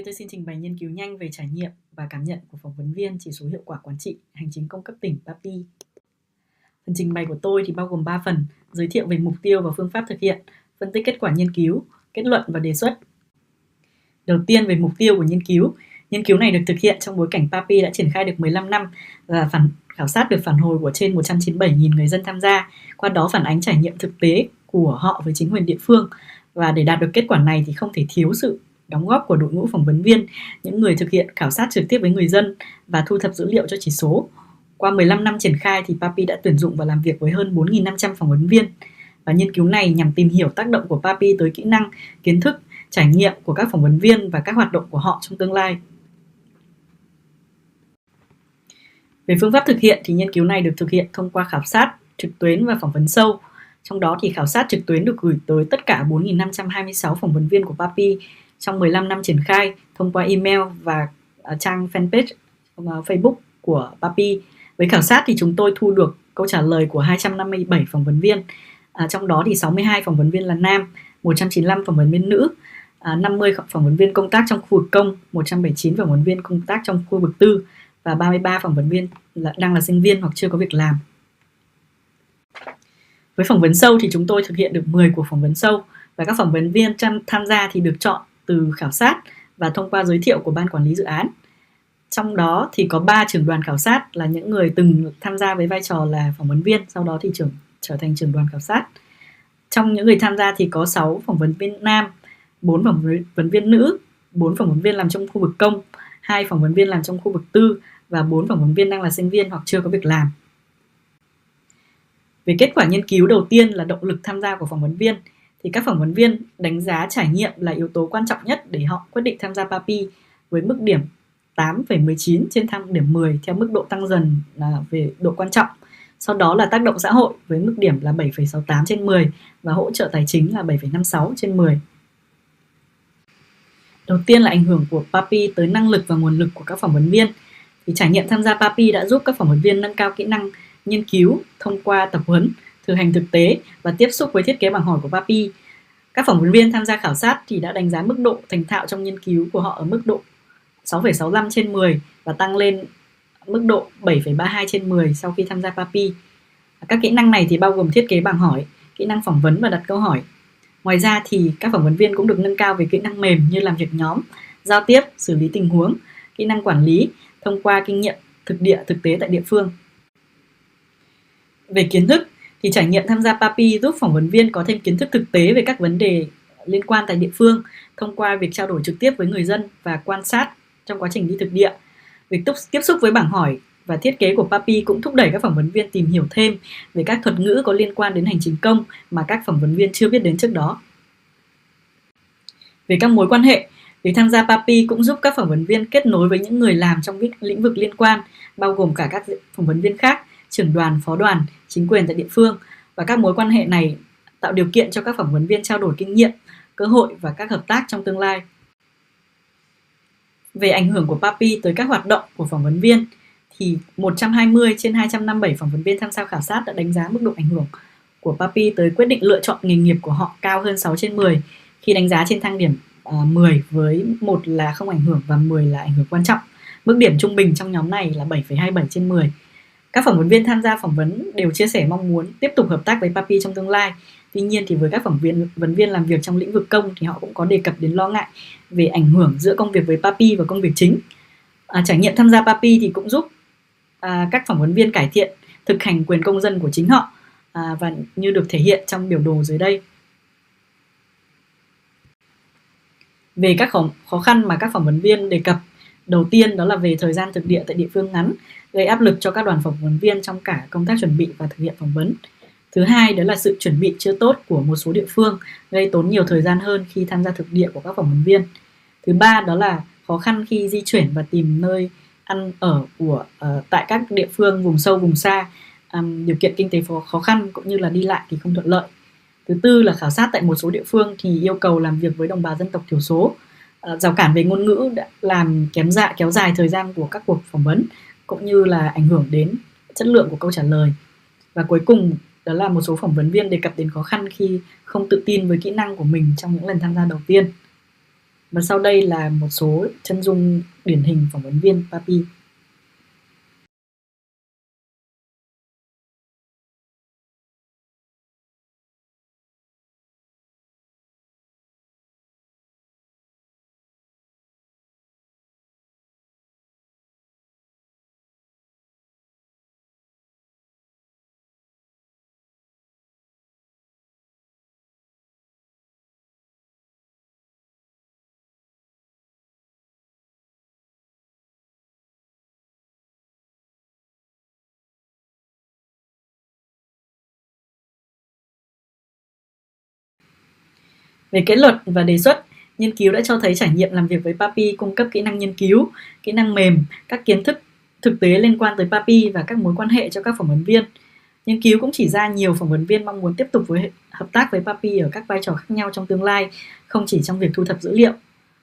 tôi xin trình bày nghiên cứu nhanh về trải nghiệm và cảm nhận của phỏng vấn viên chỉ số hiệu quả quản trị hành chính công cấp tỉnh Papi. Phần trình bày của tôi thì bao gồm 3 phần: giới thiệu về mục tiêu và phương pháp thực hiện, phân tích kết quả nghiên cứu, kết luận và đề xuất. Đầu tiên về mục tiêu của nghiên cứu. Nghiên cứu này được thực hiện trong bối cảnh Papi đã triển khai được 15 năm và khảo sát được phản hồi của trên 197.000 người dân tham gia, qua đó phản ánh trải nghiệm thực tế của họ với chính quyền địa phương. Và để đạt được kết quả này thì không thể thiếu sự đóng góp của đội ngũ phỏng vấn viên, những người thực hiện khảo sát trực tiếp với người dân và thu thập dữ liệu cho chỉ số. Qua 15 năm triển khai thì Papi đã tuyển dụng và làm việc với hơn 4.500 phỏng vấn viên. Và nghiên cứu này nhằm tìm hiểu tác động của Papi tới kỹ năng, kiến thức, trải nghiệm của các phỏng vấn viên và các hoạt động của họ trong tương lai. Về phương pháp thực hiện thì nghiên cứu này được thực hiện thông qua khảo sát trực tuyến và phỏng vấn sâu. Trong đó thì khảo sát trực tuyến được gửi tới tất cả 4.526 phỏng vấn viên của Papi trong 15 năm triển khai thông qua email và trang fanpage Facebook của Papi. Với khảo sát thì chúng tôi thu được câu trả lời của 257 phỏng vấn viên. Trong đó thì 62 phỏng vấn viên là nam, 195 phỏng vấn viên nữ, 50 phỏng vấn viên công tác trong khu vực công, 179 phỏng vấn viên công tác trong khu vực tư và 33 phỏng vấn viên đang là sinh viên hoặc chưa có việc làm. Với phỏng vấn sâu thì chúng tôi thực hiện được 10 cuộc phỏng vấn sâu và các phỏng vấn viên tham gia thì được chọn từ khảo sát và thông qua giới thiệu của ban quản lý dự án. Trong đó thì có 3 trưởng đoàn khảo sát là những người từng tham gia với vai trò là phỏng vấn viên, sau đó thì trở thành trưởng đoàn khảo sát. Trong những người tham gia thì có 6 phỏng vấn viên nam, 4 phỏng vấn viên nữ, 4 phỏng vấn viên làm trong khu vực công, 2 phỏng vấn viên làm trong khu vực tư và 4 phỏng vấn viên đang là sinh viên hoặc chưa có việc làm. Về kết quả nghiên cứu, đầu tiên là động lực tham gia của phỏng vấn viên. Thì các phỏng vấn viên đánh giá trải nghiệm là yếu tố quan trọng nhất để họ quyết định tham gia Papi với mức điểm 8,19 trên thang điểm 10 theo mức độ tăng dần về độ quan trọng. Sau đó là tác động xã hội với mức điểm là 7,68 trên 10 và hỗ trợ tài chính là 7,56 trên 10. Đầu tiên là ảnh hưởng của Papi tới năng lực và nguồn lực của các phỏng vấn viên. Thì trải nghiệm tham gia Papi đã giúp các phỏng vấn viên nâng cao kỹ năng nghiên cứu thông qua tập huấn, thực hành thực tế và tiếp xúc với thiết kế bảng hỏi của Papi. Các phỏng vấn viên tham gia khảo sát thì đã đánh giá mức độ thành thạo trong nghiên cứu của họ ở mức độ 6,65 trên 10 và tăng lên mức độ 7,32 trên 10 sau khi tham gia Papi. Các kỹ năng này thì bao gồm thiết kế bảng hỏi, kỹ năng phỏng vấn và đặt câu hỏi. Ngoài ra thì các phỏng vấn viên cũng được nâng cao về kỹ năng mềm như làm việc nhóm, giao tiếp, xử lý tình huống, kỹ năng quản lý thông qua kinh nghiệm thực tế tại địa phương. Về kiến thức thì trải nghiệm tham gia Papi giúp phỏng vấn viên có thêm kiến thức thực tế về các vấn đề liên quan tại địa phương thông qua việc trao đổi trực tiếp với người dân và quan sát trong quá trình đi thực địa. Việc tiếp xúc với bảng hỏi và thiết kế của Papi cũng thúc đẩy các phỏng vấn viên tìm hiểu thêm về các thuật ngữ có liên quan đến hành chính công mà các phỏng vấn viên chưa biết đến trước đó. Về các mối quan hệ, việc tham gia Papi cũng giúp các phỏng vấn viên kết nối với những người làm trong lĩnh vực liên quan, bao gồm cả các phỏng vấn viên khác, trưởng đoàn, phó đoàn, chính quyền tại địa phương, và các mối quan hệ này tạo điều kiện cho các phỏng vấn viên trao đổi kinh nghiệm, cơ hội và các hợp tác trong tương lai. Về ảnh hưởng của Papi tới các hoạt động của phỏng vấn viên thì 120 trên 257 phỏng vấn viên tham gia khảo sát đã đánh giá mức độ ảnh hưởng của Papi tới quyết định lựa chọn nghề nghiệp của họ cao hơn 6 trên 10 khi đánh giá trên thang điểm 10 với 1 là không ảnh hưởng và 10 là ảnh hưởng quan trọng. Mức điểm trung bình trong nhóm này là 7,27 trên 10. Các phỏng vấn viên tham gia phỏng vấn đều chia sẻ mong muốn tiếp tục hợp tác với Papi trong tương lai. Tuy nhiên thì với các phỏng vấn viên làm việc trong lĩnh vực công thì họ cũng có đề cập đến lo ngại về ảnh hưởng giữa công việc với Papi và công việc chính. Trải nghiệm tham gia Papi thì cũng giúp các phỏng vấn viên cải thiện thực hành quyền công dân của chính họ và như được thể hiện trong biểu đồ dưới đây. Về các khó khăn mà các phỏng vấn viên đề cập, đầu tiên đó là về thời gian thực địa tại địa phương ngắn, gây áp lực cho các đoàn phỏng vấn viên trong cả công tác chuẩn bị và thực hiện phỏng vấn. Thứ hai đó là sự chuẩn bị chưa tốt của một số địa phương, gây tốn nhiều thời gian hơn khi tham gia thực địa của các phỏng vấn viên. Thứ ba đó là khó khăn khi di chuyển và tìm nơi ăn ở tại các địa phương vùng sâu vùng xa, điều kiện kinh tế khó khăn cũng như là đi lại thì không thuận lợi. Thứ tư là khảo sát tại một số địa phương thì yêu cầu làm việc với đồng bào dân tộc thiểu số. Rào cản về ngôn ngữ đã làm kéo dài thời gian của các cuộc phỏng vấn cũng như là ảnh hưởng đến chất lượng của câu trả lời. Và cuối cùng đó là một số phỏng vấn viên đề cập đến khó khăn khi không tự tin với kỹ năng của mình trong những lần tham gia đầu tiên. Và sau đây là một số chân dung điển hình phỏng vấn viên Papi. Về kết luận và đề xuất, nghiên cứu đã cho thấy trải nghiệm làm việc với Papi cung cấp kỹ năng nghiên cứu, kỹ năng mềm, các kiến thức thực tế liên quan tới Papi và các mối quan hệ cho các phỏng vấn viên. Nghiên cứu cũng chỉ ra nhiều phỏng vấn viên mong muốn tiếp tục hợp tác với Papi ở các vai trò khác nhau trong tương lai, không chỉ trong việc thu thập dữ liệu.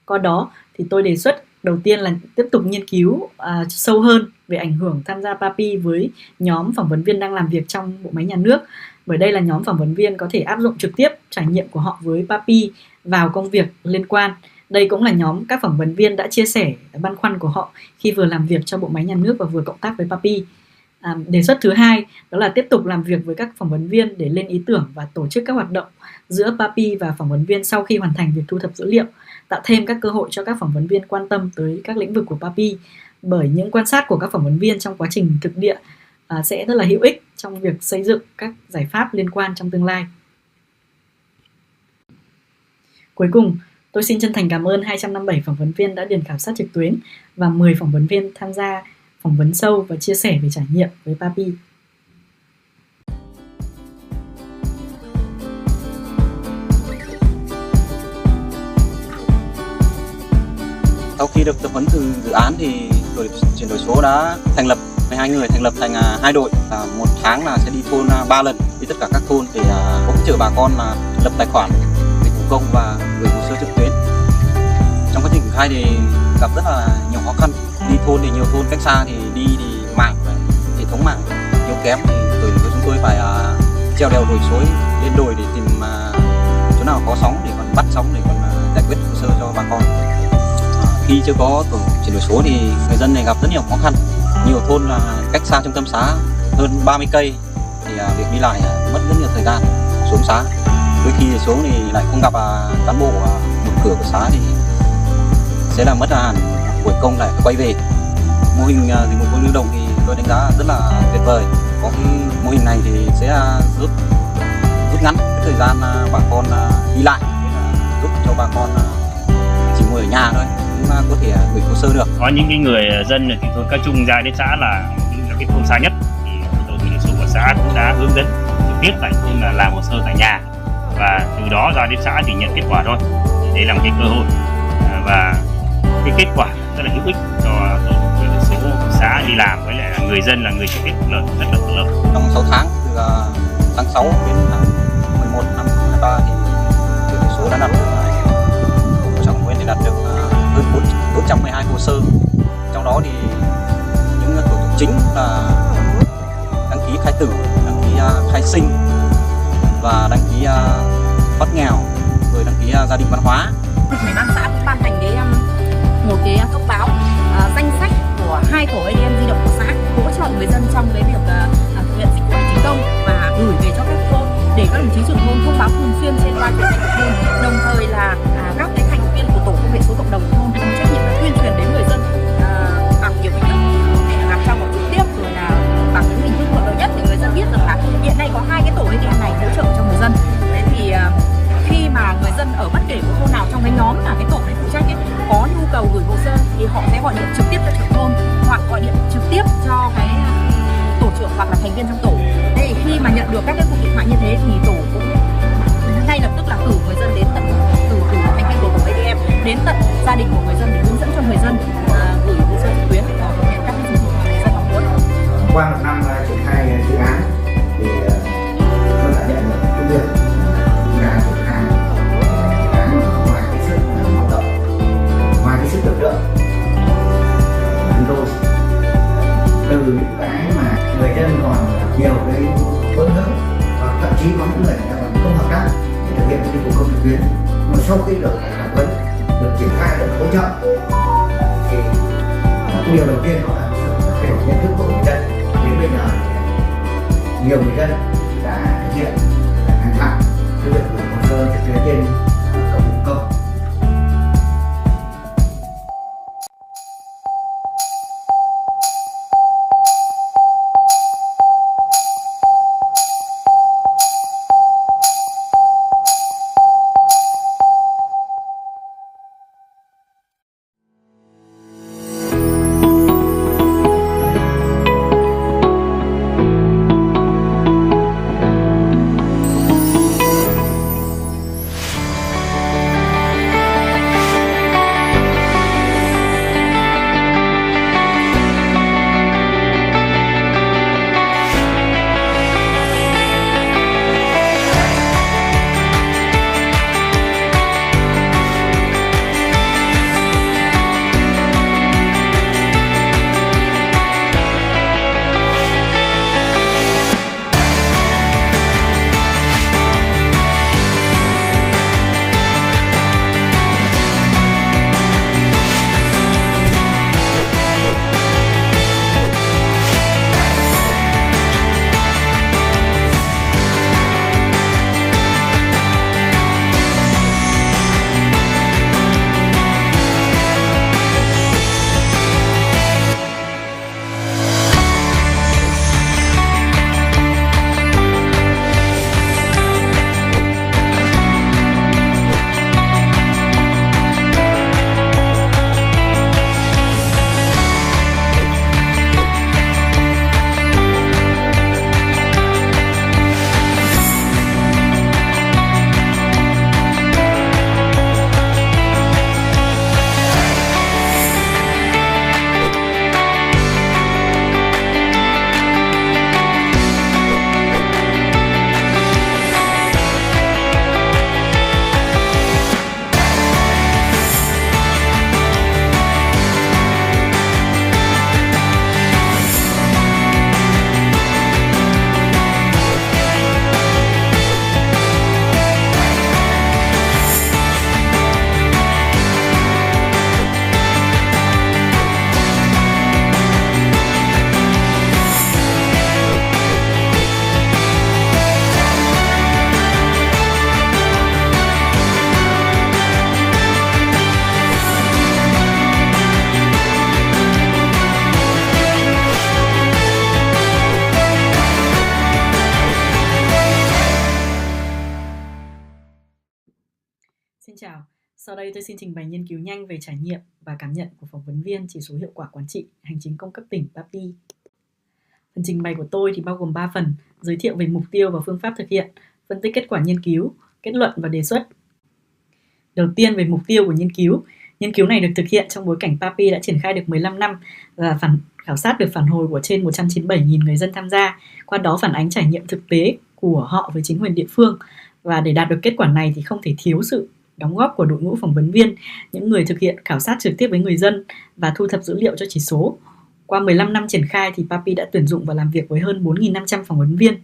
Qua đó thì tôi đề xuất đầu tiên là tiếp tục nghiên cứu sâu hơn về ảnh hưởng tham gia Papi với nhóm phỏng vấn viên đang làm việc trong bộ máy nhà nước. Bởi đây là nhóm phỏng vấn viên có thể áp dụng trực tiếp trải nghiệm của họ với Papi vào công việc liên quan. Đây cũng là nhóm các phỏng vấn viên đã chia sẻ băn khoăn của họ khi vừa làm việc cho bộ máy nhà nước và vừa cộng tác với Papi. Đề xuất thứ hai đó là tiếp tục làm việc với các phỏng vấn viên để lên ý tưởng và tổ chức các hoạt động giữa Papi và phỏng vấn viên sau khi hoàn thành việc thu thập dữ liệu, tạo thêm các cơ hội cho các phỏng vấn viên quan tâm tới các lĩnh vực của Papi. Bởi những quan sát của các phỏng vấn viên trong quá trình thực địa sẽ rất là hữu ích trong việc xây dựng các giải pháp liên quan trong tương lai. Cuối cùng, tôi xin chân thành cảm ơn 257 phỏng vấn viên đã điền khảo sát trực tuyến và 10 phỏng vấn viên tham gia phỏng vấn sâu và chia sẻ về trải nghiệm với Papi. Sau khi được tập huấn từ dự án thì đội chuyển đổi số đã thành lập 12 người thành lập thành 2 đội. Một tháng là sẽ đi thôn 3 lần, đi tất cả các thôn để hỗ trợ bà con là lập tài khoản dịch vụ công và gửi hồ sơ trực tuyến. Trong quá trình triển khai thì gặp rất là nhiều khó khăn. Đi thôn thì nhiều thôn cách xa thì đi thì mạng hệ thống mạng yếu kém thì chúng tôi phải treo đèo đồi suối lên đồi để tìm chỗ nào có sóng để còn bắt sóng để còn giải quyết hồ sơ cho bà con. Khi chưa có tổ chuyển đổi số thì người dân này gặp rất nhiều khó khăn. Nhiều thôn là cách xa trung tâm xã hơn 30 cây thì việc đi lại mất rất nhiều thời gian xuống xã. Đôi khi xuống thì lại không gặp cán bộ một cửa của xã thì sẽ là mất hẳn buổi công lại quay về. Mô hình dịch vụ công lưu động thì tôi đánh giá rất là tuyệt vời. Có cái mô hình này thì sẽ rút ngắn cái thời gian bà con đi lại, giúp cho bà con chỉ ngồi ở nhà thôi cũng có thể gửi hồ sơ được. Có những cái người dân ở thôn Ca Trung ra đến xã là cái thôn xa nhất thì tổ chuyển đổi số của xã cũng đã hướng dẫn trực tiếp tại thôn là làm hồ sơ tại nhà và từ đó ra đến xã thì nhận kết quả thôi. Đây là một cái cơ hội và cái kết quả rất là hữu ích cho tổ chuyển đổi số xã đi làm, với lại là người dân là người trực tiếp hưởng lợi rất là thuận lợi. Trong 6 tháng từ tháng 6 đến tháng 11 năm 2023 thì chuyển đổi số đã đạt được trong nguyên thì đạt được hơn 412 hồ sơ. Trong đó thì những thủ tục chính là đăng ký khai tử, đăng ký khai sinh và đăng ký thoát nghèo, rồi đăng ký gia đình văn hóa. Ủy ban xã cũng ban hành một cái thông báo danh sách của 2 tổ ATM di động của xã hỗ trợ người dân trong cái việc thực hiện dịch vụ hành chính công và gửi về cho các thôn để các đồng chí trưởng thôn thông báo thường xuyên trên loa truyền thanh của thôn. Đồng thời là các cái thành viên của tổ công nghệ số cộng đồng thôn có trách nhiệm là tuyên truyền đến người dân bằng nhiều hình thức, gặp trao đổi trực tiếp rồi là bằng những hình thức thuận lợi nhất để người dân biết rằng là hiện nay có 2 cái tổ ATM này hỗ trợ cho người dân. Thế thì khi mà người dân ở bất kể một thôn nào trong cái nhóm là cái tổ này phụ trách ấy, có nhu cầu gửi hồ sơ thì họ sẽ gọi điện trực tiếp cho trưởng thôn hoặc gọi điện trực tiếp cho cái tổ trưởng hoặc là thành viên trong tổ. Thế khi mà nhận được các cái cuộc điện thoại như thế thì tổ cũng ngay lập tức là cử người dân đến tận cử thành viên của tổ ATM đến tận gia đình của người dân để hướng dẫn cho người dân gửi hồ sơ trực tuyến và thực hiện các cái dịch vụ mà người dân mong muốn. Qua một năm triển khai dự án thì tôi đã nhận được công việc là triển khai dự án ngoài cái sức hoạt động, ngoài cái sức lực lượng chúng tôi từ những cái mà người dân còn nhiều cái bỡ ngỡ và thậm chí có những người ta còn không hợp tác để thực hiện dịch vụ công trực tuyến, mà sau khi được tập huấn, được triển khai được hỗ trợ thì điều đầu tiên đó là thay đổi nhận thức của người dân. Đến bây giờ nhiều người dân đã thực hiện hàng loạt cái việc gửi hồ sơ trực tuyến trên cổng dịch vụ công. Xin chào, sau đây tôi xin trình bày nghiên cứu nhanh về trải nghiệm và cảm nhận của phỏng vấn viên chỉ số hiệu quả quản trị hành chính công cấp tỉnh Papi. Phần trình bày của tôi thì bao gồm 3 phần: giới thiệu về mục tiêu và phương pháp thực hiện, phân tích kết quả nghiên cứu, kết luận và đề xuất. Đầu tiên về mục tiêu của nghiên cứu. Nghiên cứu này được thực hiện trong bối cảnh Papi đã triển khai được 15 năm và khảo sát được phản hồi của trên 197.000 người dân tham gia, qua đó phản ánh trải nghiệm thực tế của họ với chính quyền địa phương. Và để đạt được kết quả này thì không thể thiếu sự đóng góp của đội ngũ phỏng vấn viên, những người thực hiện khảo sát trực tiếp với người dân và thu thập dữ liệu cho chỉ số. Qua 15 năm triển khai thì Papi đã tuyển dụng và làm việc với hơn 4.500 phỏng vấn viên.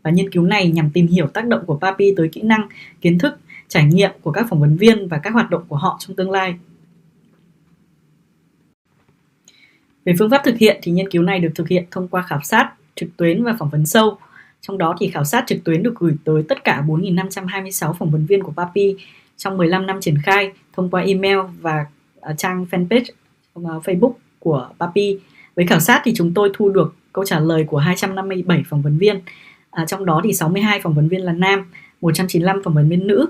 Và nghiên cứu này nhằm tìm hiểu tác động của Papi tới kỹ năng, kiến thức, trải nghiệm của các phỏng vấn viên và các hoạt động của họ trong tương lai. Về phương pháp thực hiện thì nghiên cứu này được thực hiện thông qua khảo sát trực tuyến và phỏng vấn sâu. Trong đó thì khảo sát trực tuyến được gửi tới tất cả 4.526 phỏng vấn viên của Papi trong 15 năm triển khai thông qua email và trang fanpage Facebook của Papi. Với khảo sát thì chúng tôi thu được câu trả lời của 257 phỏng vấn viên. Trong đó thì 62 phỏng vấn viên là nam, 195 phỏng vấn viên nữ,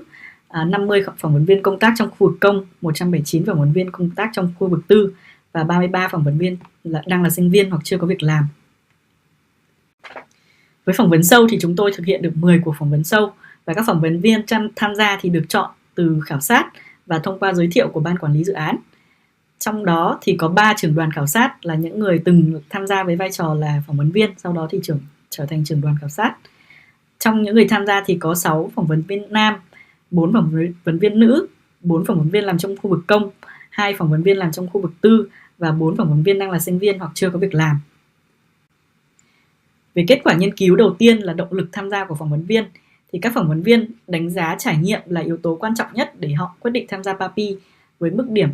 50 phỏng vấn viên công tác trong khu vực công, 179 phỏng vấn viên công tác trong khu vực tư và 33 phỏng vấn viên đang là sinh viên hoặc chưa có việc làm. Với phỏng vấn sâu thì chúng tôi thực hiện được 10 cuộc phỏng vấn sâu và các phỏng vấn viên tham gia thì được chọn từ khảo sát và thông qua giới thiệu của ban quản lý dự án. Trong đó thì có 3 trưởng đoàn khảo sát là những người từng tham gia với vai trò là phỏng vấn viên, sau đó thì trở thành trưởng đoàn khảo sát. Trong những người tham gia thì có 6 phỏng vấn viên nam, 4 phỏng vấn viên nữ, 4 phỏng vấn viên làm trong khu vực công, 2 phỏng vấn viên làm trong khu vực tư và 4 phỏng vấn viên đang là sinh viên hoặc chưa có việc làm. Về kết quả nghiên cứu, đầu tiên là động lực tham gia của phỏng vấn viên. Thì các phỏng vấn viên đánh giá trải nghiệm là yếu tố quan trọng nhất để họ quyết định tham gia Papi. với mức điểm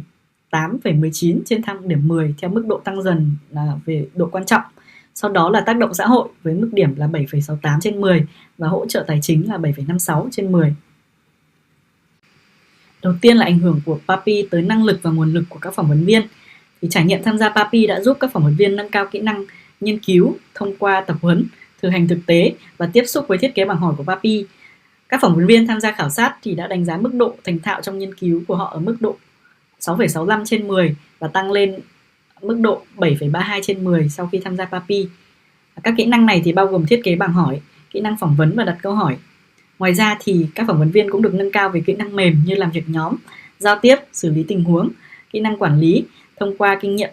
8,19 trên thang điểm 10 theo mức độ tăng dần về độ quan trọng. Sau đó là tác động xã hội với mức điểm là 7,68 trên 10 và hỗ trợ tài chính là 7,56 trên 10. Đầu tiên là ảnh hưởng của Papi tới năng lực và nguồn lực của các phỏng vấn viên. Thì trải nghiệm tham gia Papi đã giúp các phỏng vấn viên nâng cao kỹ năng nghiên cứu thông qua tập huấn, thực hành thực tế và tiếp xúc với thiết kế bảng hỏi của Papi. Các phỏng vấn viên tham gia khảo sát thì đã đánh giá mức độ thành thạo trong nghiên cứu của họ ở mức độ 6,65 trên 10 và tăng lên mức độ 7,32 trên 10 sau khi tham gia Papi. Các kỹ năng này thì bao gồm thiết kế bảng hỏi, kỹ năng phỏng vấn và đặt câu hỏi. Ngoài ra thì các phỏng vấn viên cũng được nâng cao về kỹ năng mềm như làm việc nhóm, giao tiếp, xử lý tình huống, kỹ năng quản lý thông qua kinh nghiệm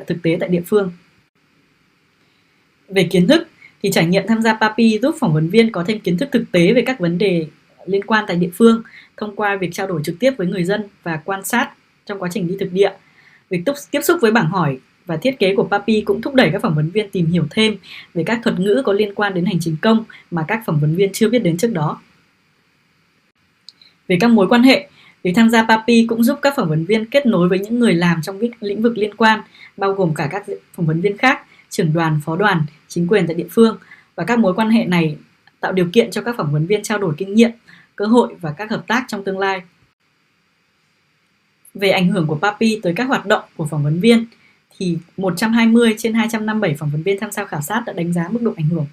thực tế tại địa phương. Về kiến thức thì trải nghiệm tham gia Papi giúp phỏng vấn viên có thêm kiến thức thực tế về các vấn đề liên quan tại địa phương thông qua việc trao đổi trực tiếp với người dân và quan sát trong quá trình đi thực địa. Việc tiếp xúc với bảng hỏi và thiết kế của Papi cũng thúc đẩy các phỏng vấn viên tìm hiểu thêm về các thuật ngữ có liên quan đến hành chính công mà các phỏng vấn viên chưa biết đến trước đó. Về các mối quan hệ, việc tham gia Papi cũng giúp các phỏng vấn viên kết nối với những người làm trong lĩnh vực liên quan, bao gồm cả các phỏng vấn viên khác, trưởng đoàn, phó đoàn, chính quyền tại địa phương, và các mối quan hệ này tạo điều kiện cho các phỏng vấn viên trao đổi kinh nghiệm, cơ hội và các hợp tác trong tương lai. Về ảnh hưởng của Papi tới các hoạt động của phỏng vấn viên thì 120 trên 257 phỏng vấn viên tham gia khảo sát đã đánh giá mức độ ảnh hưởng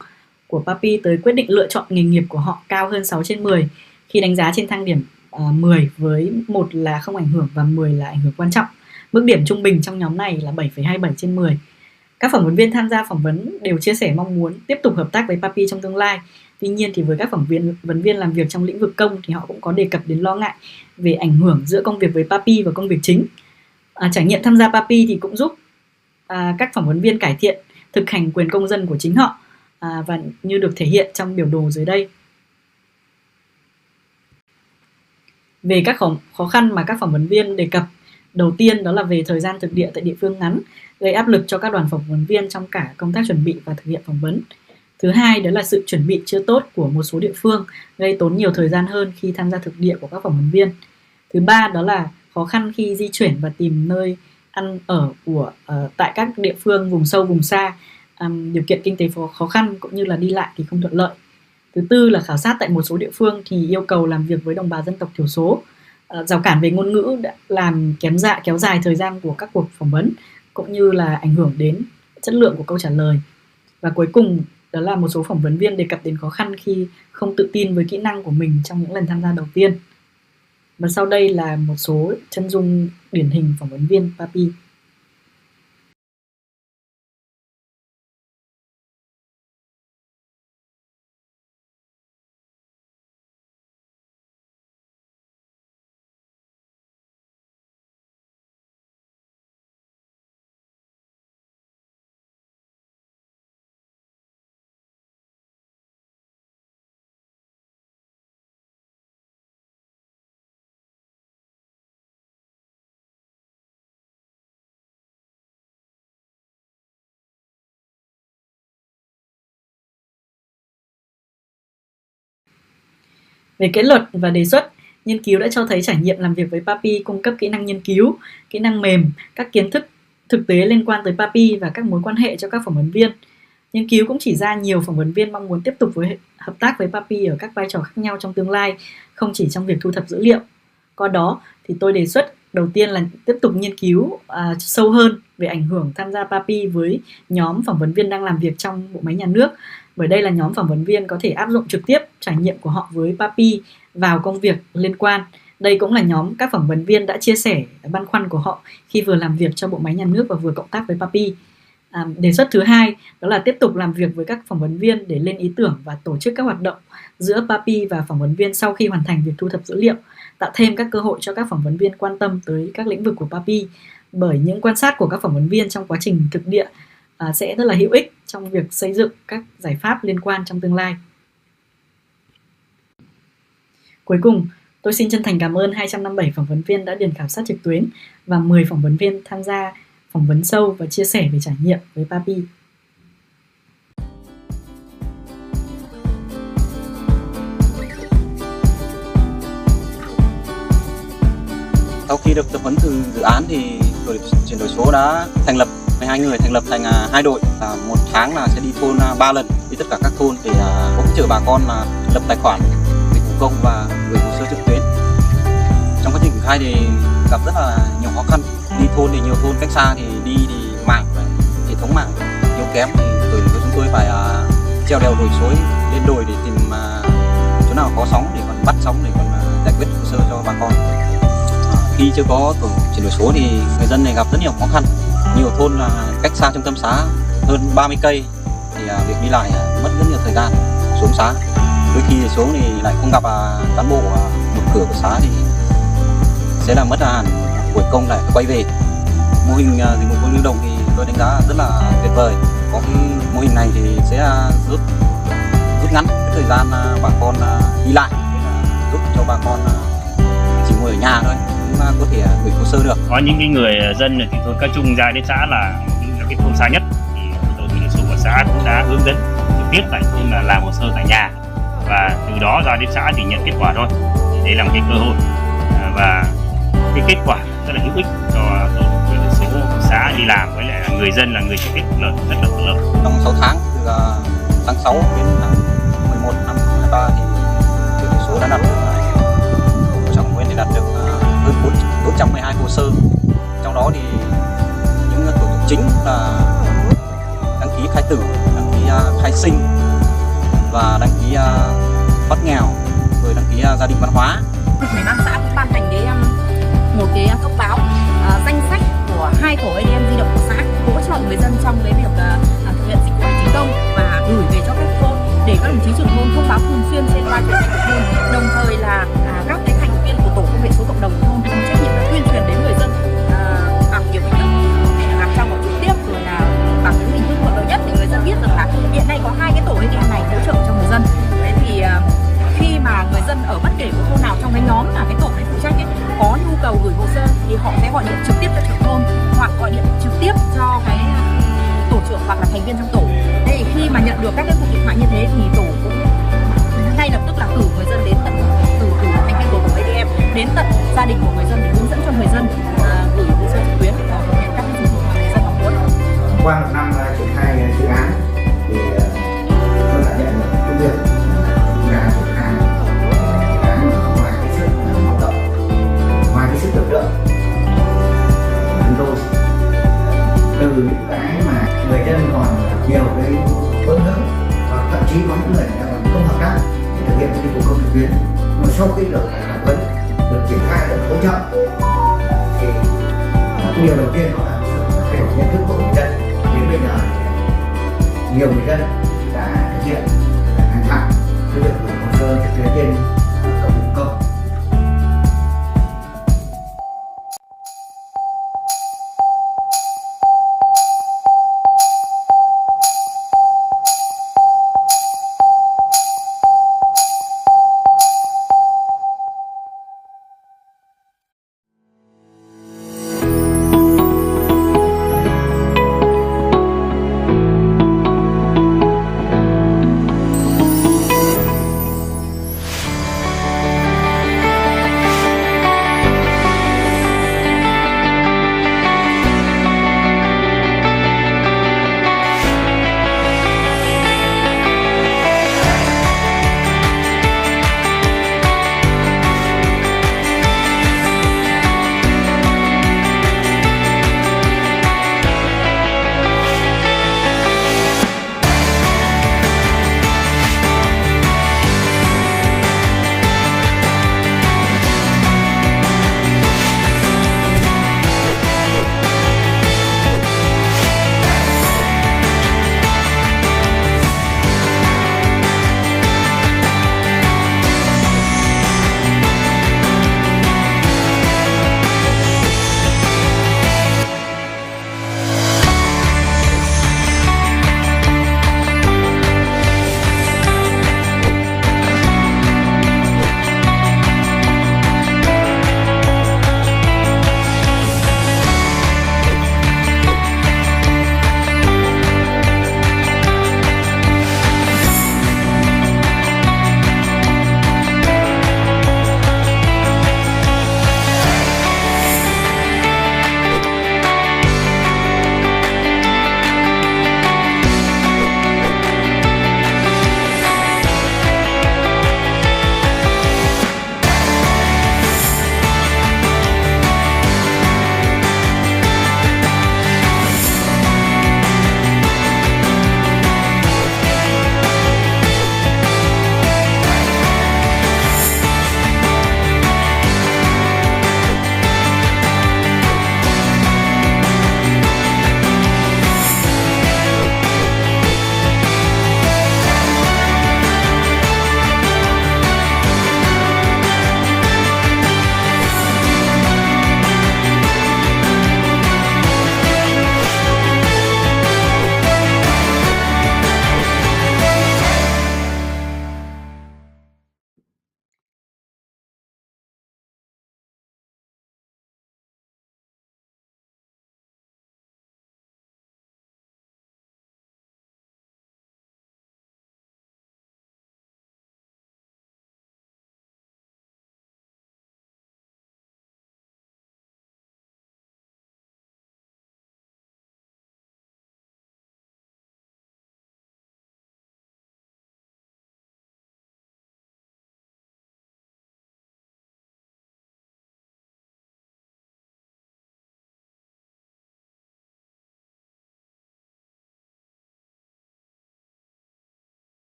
của Papi tới quyết định lựa chọn nghề nghiệp của họ cao hơn 6 trên 10 khi đánh giá trên thang điểm 10 với 1 là không ảnh hưởng và 10 là ảnh hưởng quan trọng. Mức điểm trung bình trong nhóm này là 7,27 trên 10. Các phỏng vấn viên tham gia phỏng vấn đều chia sẻ mong muốn tiếp tục hợp tác với Papi trong tương lai. Tuy nhiên thì với các phỏng vấn viên làm việc trong lĩnh vực công thì họ cũng có đề cập đến lo ngại về ảnh hưởng giữa công việc với Papi và công việc chính. Trải nghiệm tham gia Papi thì cũng giúp các phỏng vấn viên cải thiện thực hành quyền công dân của chính họ và như được thể hiện trong biểu đồ dưới đây. Về các khó khăn mà các phỏng vấn viên đề cập, đầu tiên đó là về thời gian thực địa tại địa phương ngắn, gây áp lực cho các đoàn phỏng vấn viên trong cả công tác chuẩn bị và thực hiện phỏng vấn. Thứ hai đó là sự chuẩn bị chưa tốt của một số địa phương, gây tốn nhiều thời gian hơn khi tham gia thực địa của các phỏng vấn viên. Thứ ba đó là khó khăn khi di chuyển và tìm nơi ăn ở tại các địa phương vùng sâu vùng xa, điều kiện kinh tế khó khăn cũng như là đi lại thì không thuận lợi. Thứ tư là khảo sát tại một số địa phương thì yêu cầu làm việc với đồng bào dân tộc thiểu số, rào cản về ngôn ngữ đã làm kéo dài thời gian của các cuộc phỏng vấn cũng như là ảnh hưởng đến chất lượng của câu trả lời. Và cuối cùng đó là một số phỏng vấn viên đề cập đến khó khăn khi không tự tin với kỹ năng của mình trong những lần tham gia đầu tiên. Và sau đây là một số chân dung điển hình phỏng vấn viên Papi. Về kết luận và đề xuất, nghiên cứu đã cho thấy trải nghiệm làm việc với Papi cung cấp kỹ năng nghiên cứu, kỹ năng mềm, các kiến thức thực tế liên quan tới Papi và các mối quan hệ cho các phỏng vấn viên. Nghiên cứu cũng chỉ ra nhiều phỏng vấn viên mong muốn tiếp tục hợp tác với Papi ở các vai trò khác nhau trong tương lai, không chỉ trong việc thu thập dữ liệu. Qua đó thì tôi đề xuất đầu tiên là tiếp tục nghiên cứu sâu hơn về ảnh hưởng tham gia Papi với nhóm phỏng vấn viên đang làm việc trong bộ máy nhà nước, bởi đây là nhóm phỏng vấn viên có thể áp dụng trực tiếp trải nghiệm của họ với Papi vào công việc liên quan. Đây cũng là nhóm các phỏng vấn viên đã chia sẻ băn khoăn của họ khi vừa làm việc cho bộ máy nhà nước và vừa cộng tác với Papi. Đề xuất thứ hai đó là tiếp tục làm việc với các phỏng vấn viên để lên ý tưởng và tổ chức các hoạt động giữa Papi và phỏng vấn viên sau khi hoàn thành việc thu thập dữ liệu, tạo thêm các cơ hội cho các phỏng vấn viên quan tâm tới các lĩnh vực của Papi, bởi những quan sát của các phỏng vấn viên trong quá trình thực địa sẽ rất là hữu ích trong việc xây dựng các giải pháp liên quan trong tương lai. Cuối cùng, tôi xin chân thành cảm ơn 257 phỏng vấn viên đã điền khảo sát trực tuyến và 10 phỏng vấn viên tham gia phỏng vấn sâu và chia sẻ về trải nghiệm với Papi. Sau khi được tập huấn từ dự án thì tổ chuyển đổi số đã thành lập 12 người thành lập thành 2 đội, một tháng là sẽ đi thôn 3 lần, đi tất cả các thôn để hỗ trợ bà con là lập tài khoản dịch vụ công và gửi hồ sơ trực tuyến. Trong quá trình triển khai thì gặp rất là nhiều khó khăn. Đi thôn thì nhiều thôn cách xa thì mạng hệ thống mạng yếu kém thì chúng tôi phải treo đèo đồi suối lên đồi để tìm chỗ nào có sóng để còn bắt sóng để còn giải quyết hồ sơ cho bà con. Khi chưa có tổ chuyển đổi số thì người dân này gặp rất nhiều khó khăn. Nhiều thôn là cách xa trung tâm xã hơn 30 cây thì việc đi lại mất rất nhiều thời gian xuống xã. Đôi khi xuống thì lại không gặp cán bộ một cửa của xã thì sẽ là mất buổi công lại quay về. Mô hình dịch vụ công lưu động thì tôi đánh giá rất là tuyệt vời. Có cái mô hình này thì sẽ rút ngắn cái thời gian bà con đi lại, giúp cho bà con chỉ ngồi ở nhà thôi cũng có thể gửi hồ sơ được. Có những cái người dân ở thôn Ca Trung ra đến xã là cái thôn xa nhất thì tổ chuyển đổi số của xã cũng đã hướng dẫn trực tiếp tại thôn là làm hồ sơ tại nhà, và từ đó ra đến xã thì nhận kết quả thôi. Đấy là một cái cơ hội và cái kết quả rất là hữu ích cho tổ chuyển đổi số của xã đi làm, với lại là người dân là người trực tiếp lợi rất là thuận lợi. Trong 6 tháng từ tháng 6 đến tháng 11 năm 2023 thì chuyển đổi số đã đạt được trong nguyên thì đạt được hơn 412 hồ sơ. Trong đó thì những thủ tục chính là đăng ký khai tử, đăng ký khai sinh và đăng ký thoát nghèo, rồi đăng ký gia đình văn hóa. Ủy ban xã cũng ban hành một cái thông báo danh sách của 2 tổ ATM di động của xã, hỗ trợ người dân trong cái việc thực hiện dịch vụ hành chính công và gửi về cho các thôn để các đồng chí trưởng thôn thông báo thường xuyên trên loa truyền thanh của thôn. Đồng thời là các cái thành viên của tổ công nghệ số cộng đồng của thôn có trách nhiệm là tuyên truyền đến người dân bằng nhiều hình thức, làm trong một trực tiếp rồi là bằng những hình thức thuận lợi nhất để người dân biết rằng là hiện nay có 2 cái tổ ATM này hỗ trợ cho người dân. Thế thì khi mà người dân ở bất kể của thôn nào trong cái nhóm là cái tổ này phụ trách ấy, có nhu cầu gửi hồ sơ thì họ sẽ gọi điện trực tiếp cho trưởng thôn hoặc gọi điện trực tiếp cho cái tổ trưởng hoặc là thành viên trong tổ. Thế thì khi mà nhận được các cái cuộc điện thoại như thế thì tổ cũng ngay lập tức là cử người dân đến tận cử thành viên của tổ ATM đến tận gia đình của người dân để hướng dẫn cho người dân gửi hồ sơ trực tuyến và thực hiện các cái dịch vụ mà người dân mong muốn. Qua 1 năm triển khai dự án thì tôi đã nhận được công việc là triển khai dự án ngoài cái sức hoạt động, ngoài cái sức lực lượng chúng tôi từ những cái mà người dân còn nhiều cái bỡ ngỡ và thậm chí có những người còn không hợp tác để thực hiện dịch vụ công trực tuyến, mà sau khi được phỏng vấn, được triển khai, được hỗ trợ thì điều đầu tiên đó là sự thay đổi nhận thức của người dân. Đến bây giờ nhiều người dân đã thực hiện hàng tháng cái việc gửi hồ sơ trực tuyến trên cổng dịch vụ công.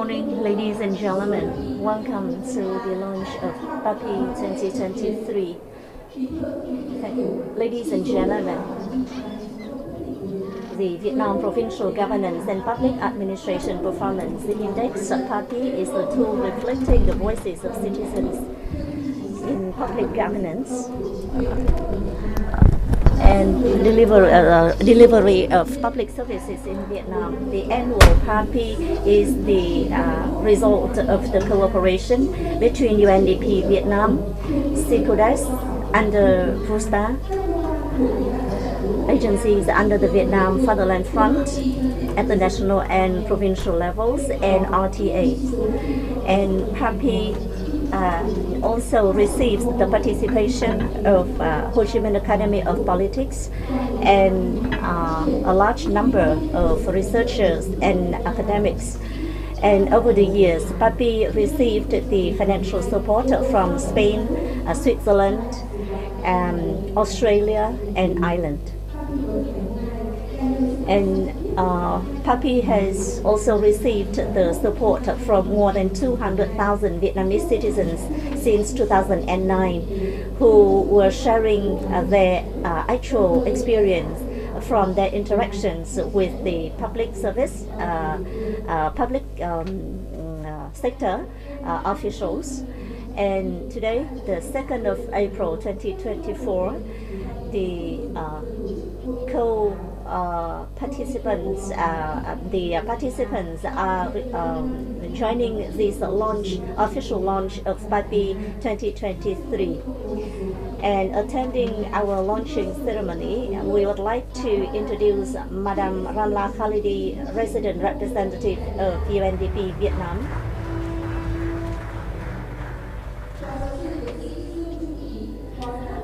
morning, ladies and gentlemen. Welcome to the launch of Papi 2023. Ladies and gentlemen, the Vietnam Provincial Governance and Public Administration Performance Index, Papi, is a tool reflecting the voices of citizens in public governance and delivery of public services in Vietnam. The annual Papi is the result of the cooperation between UNDP Vietnam, CICODES, under PRUSTA, agencies under the Vietnam Fatherland Front at the national and provincial levels, and RTA. And Papi also receives the participation of Ho Chi Minh Academy of Politics and a large number of researchers and academics. And over the years, Papi received the financial support from Spain, Switzerland, Australia, and Ireland. And Papi has also received the support from more than 200,000 Vietnamese citizens since 2009 who were sharing their actual experience from their interactions with the public service, public sector officials. And today, the 2nd of April 2024, the participants are joining this official launch of Papi 2023. And attending our launching ceremony, we would like to introduce Madam Ramla Khalidi, Resident Representative of UNDP Vietnam.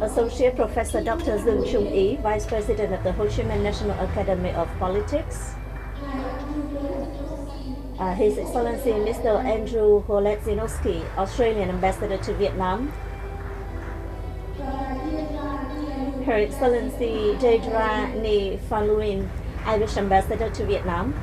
Associate Professor Dr. Dương Trung Ý, Vice President of the Ho Chi Minh National Academy of Politics. His Excellency Mr. Andrew Holetzinowski, Australian Ambassador to Vietnam. Her Excellency Deidra Ni Phan Luin, Irish Ambassador to Vietnam.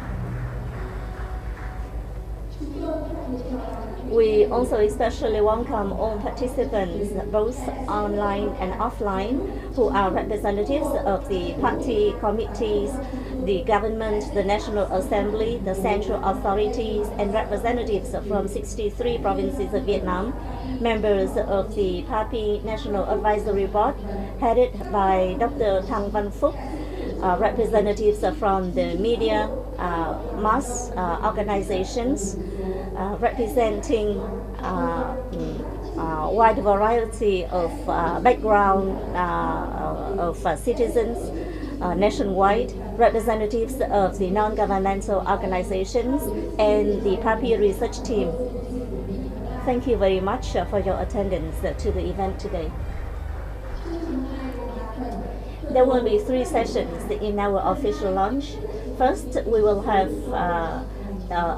We also especially welcome all participants, both online and offline, who are representatives of the party committees, the government, the National Assembly, the central authorities, and representatives from 63 provinces of Vietnam, members of the Papi National Advisory Board, headed by Dr. Thang Văn Phúc, representatives from the media, mass organizations, representing a wide variety of background of citizens nationwide, representatives of the non-governmental organizations, and the Papi research team. Thank you very much for your attendance to the event today. There will be 3 sessions in our official launch. First, we will have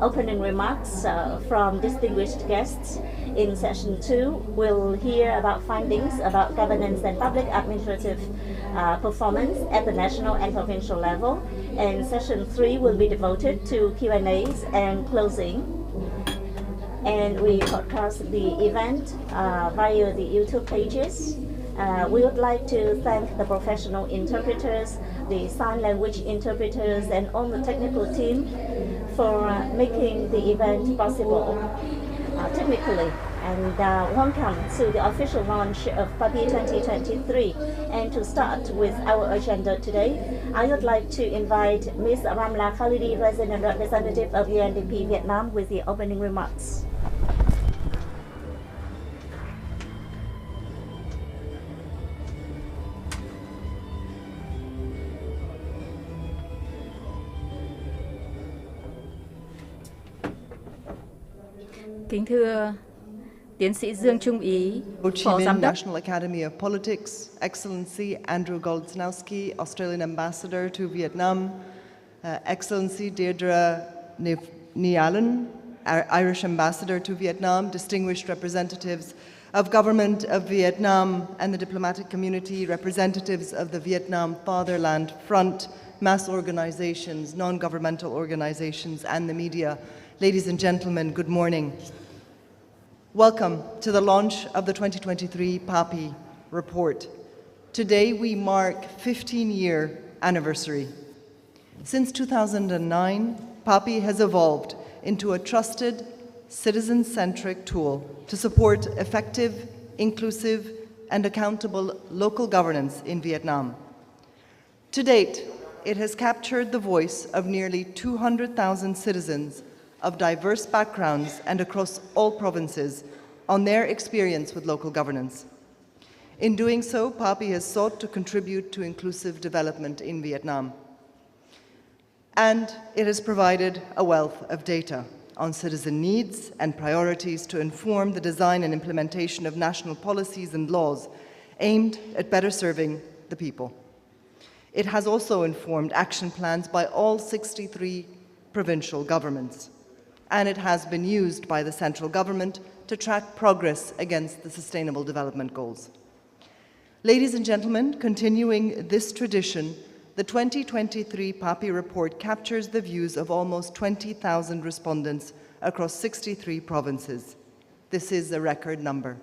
opening remarks from distinguished guests. In session 2, we'll hear about findings about governance and public administrative performance at the national and provincial level. And session 3 will be devoted to Q&As and closing. And we broadcast the event via the YouTube pages. We would like to thank the professional interpreters, the sign language interpreters, and all the technical team for making the event possible technically. And welcome to the official launch of Papi 2023. And to start with our agenda today, I would like to invite Ms. Ramla Khalidi, Resident Representative of UNDP Vietnam, with the opening remarks. Kính thưa Tiến sĩ Dương Trung Ý, Ho Chi Phó Minh Giám đốc National Academy of Politics, Excellency Andrew Goldsnowski, Australian Ambassador to Vietnam, Excellency Deirdre Ni Allen, Irish Ambassador to Vietnam, distinguished representatives of Government of Vietnam and the diplomatic community, representatives of the Vietnam Fatherland Front, mass organizations, non-governmental organizations, and the media. Ladies and gentlemen, good morning. Welcome to the launch of the 2023 Papi report. Today we mark 15-year anniversary. Since 2009, Papi has evolved into a trusted, citizen-centric tool to support effective, inclusive, and accountable local governance in Vietnam. To date, it has captured the voice of nearly 200,000 citizens of diverse backgrounds and across all provinces on their experience with local governance. In doing so, Papi has sought to contribute to inclusive development in Vietnam. And it has provided a wealth of data on citizen needs and priorities to inform the design and implementation of national policies and laws aimed at better serving the people. It has also informed action plans by all 63 provincial governments, and it has been used by the central government to track progress against the Sustainable Development Goals. Ladies and gentlemen, continuing this tradition, the 2023 Papi report captures the views of almost 20,000 respondents across 63 provinces. This is a record number.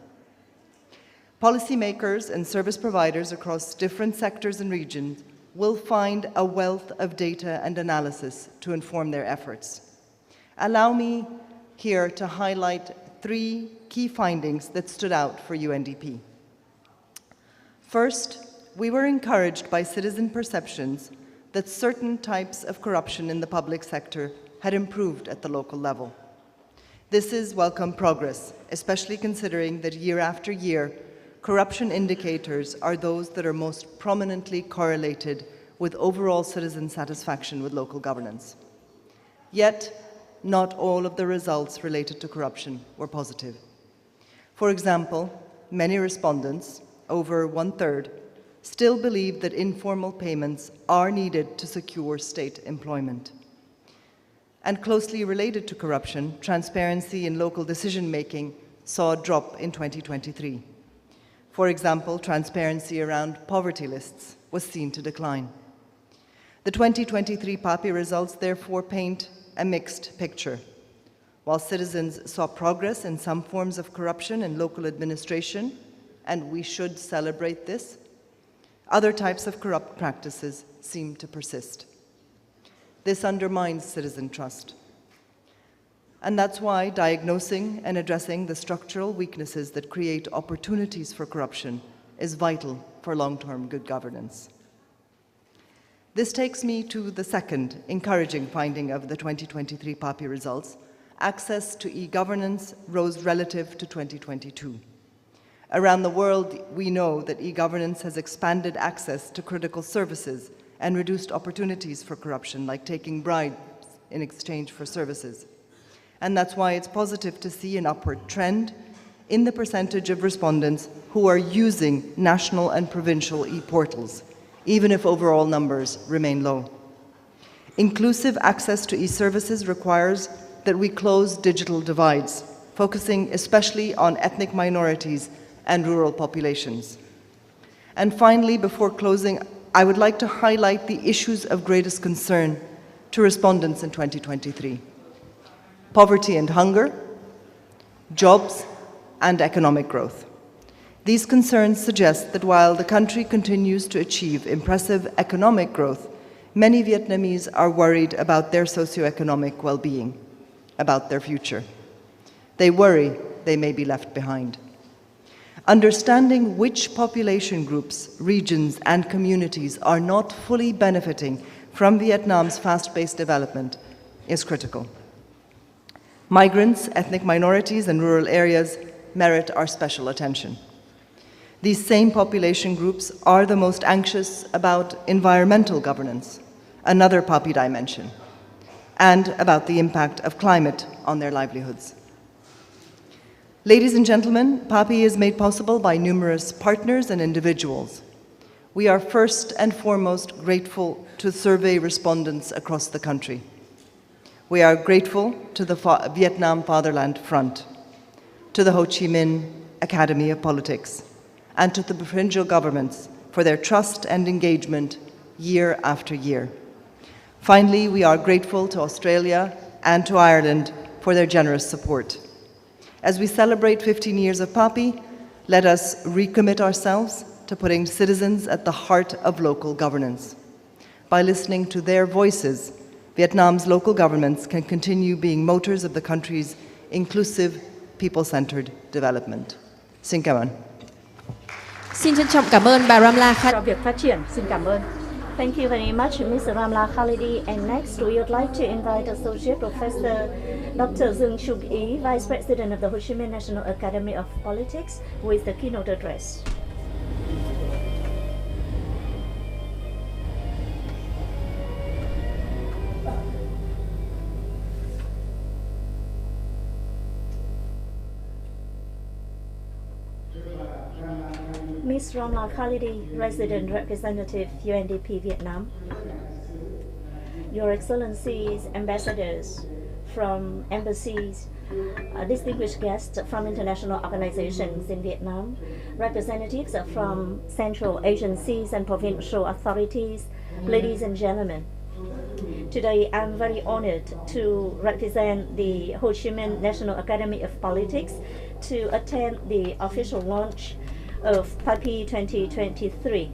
Policymakers and service providers across different sectors and regions will find a wealth of data and analysis to inform their efforts. Allow me here to highlight 3 key findings that stood out for UNDP. First, we were encouraged by citizen perceptions that certain types of corruption in the public sector had improved at the local level. This is welcome progress, especially considering that year after year, corruption indicators are those that are most prominently correlated with overall citizen satisfaction with local governance. Yet, not all of the results related to corruption were positive. For example, many respondents, over 1/3, still believe that informal payments are needed to secure state employment. And closely related to corruption, transparency in local decision-making saw a drop in 2023. For example, transparency around poverty lists was seen to decline. The 2023 Papi results therefore paint a mixed picture. While citizens saw progress in some forms of corruption in local administration, and we should celebrate this, other types of corrupt practices seem to persist. This undermines citizen trust. And that's why diagnosing and addressing the structural weaknesses that create opportunities for corruption is vital for long-term good governance. This takes me to the second encouraging finding of the 2023 Papi results. Access to e-governance rose relative to 2022. Around the world, we know that e-governance has expanded access to critical services and reduced opportunities for corruption, like taking bribes in exchange for services. And that's why it's positive to see an upward trend in the percentage of respondents who are using national and provincial e-portals, even if overall numbers remain low. Inclusive access to e-services requires that we close digital divides, focusing especially on ethnic minorities and rural populations. And finally, before closing, I would like to highlight the issues of greatest concern to respondents in 2023: poverty and hunger, jobs, and economic growth. These concerns suggest that while the country continues to achieve impressive economic growth, many Vietnamese are worried about their socioeconomic well-being, about their future. They worry they may be left behind. Understanding which population groups, regions, and communities are not fully benefiting from Vietnam's fast-paced development is critical. Migrants, ethnic minorities, and rural areas merit our special attention. These same population groups are the most anxious about environmental governance, another Papi dimension, and about the impact of climate on their livelihoods. Ladies and gentlemen, Papi is made possible by numerous partners and individuals. We are first and foremost grateful to survey respondents across the country. We are grateful to the Vietnam Fatherland Front, to the Ho Chi Minh Academy of Politics, and to the provincial governments for their trust and engagement year after year. Finally, we are grateful to Australia and to Ireland for their generous support. As we celebrate 15 years of Papi, let us recommit ourselves to putting citizens at the heart of local governance. By listening to their voices, Vietnam's local governments can continue being motors of the country's inclusive, people-centered development. Xin cảm ơn. Xin trân trọng cảm ơn bà Ramla cho việc phát triển. Xin cảm ơn. Thank you very much, Ms. Ramla Khalidi. And next, we would like to invite Associate Professor Dr. Dương Trung Ý, Vice President of the Ho Chi Minh National Academy of Politics, with the keynote address. Ms. Ramla Khalidi, Resident Representative, UNDP Vietnam. Your Excellencies, ambassadors from embassies, distinguished guests from international organizations in Vietnam, representatives from central agencies and provincial authorities, ladies and gentlemen. Today, I'm very honored to represent the Ho Chi Minh National Academy of Politics to attend the official launch of Papi 2023.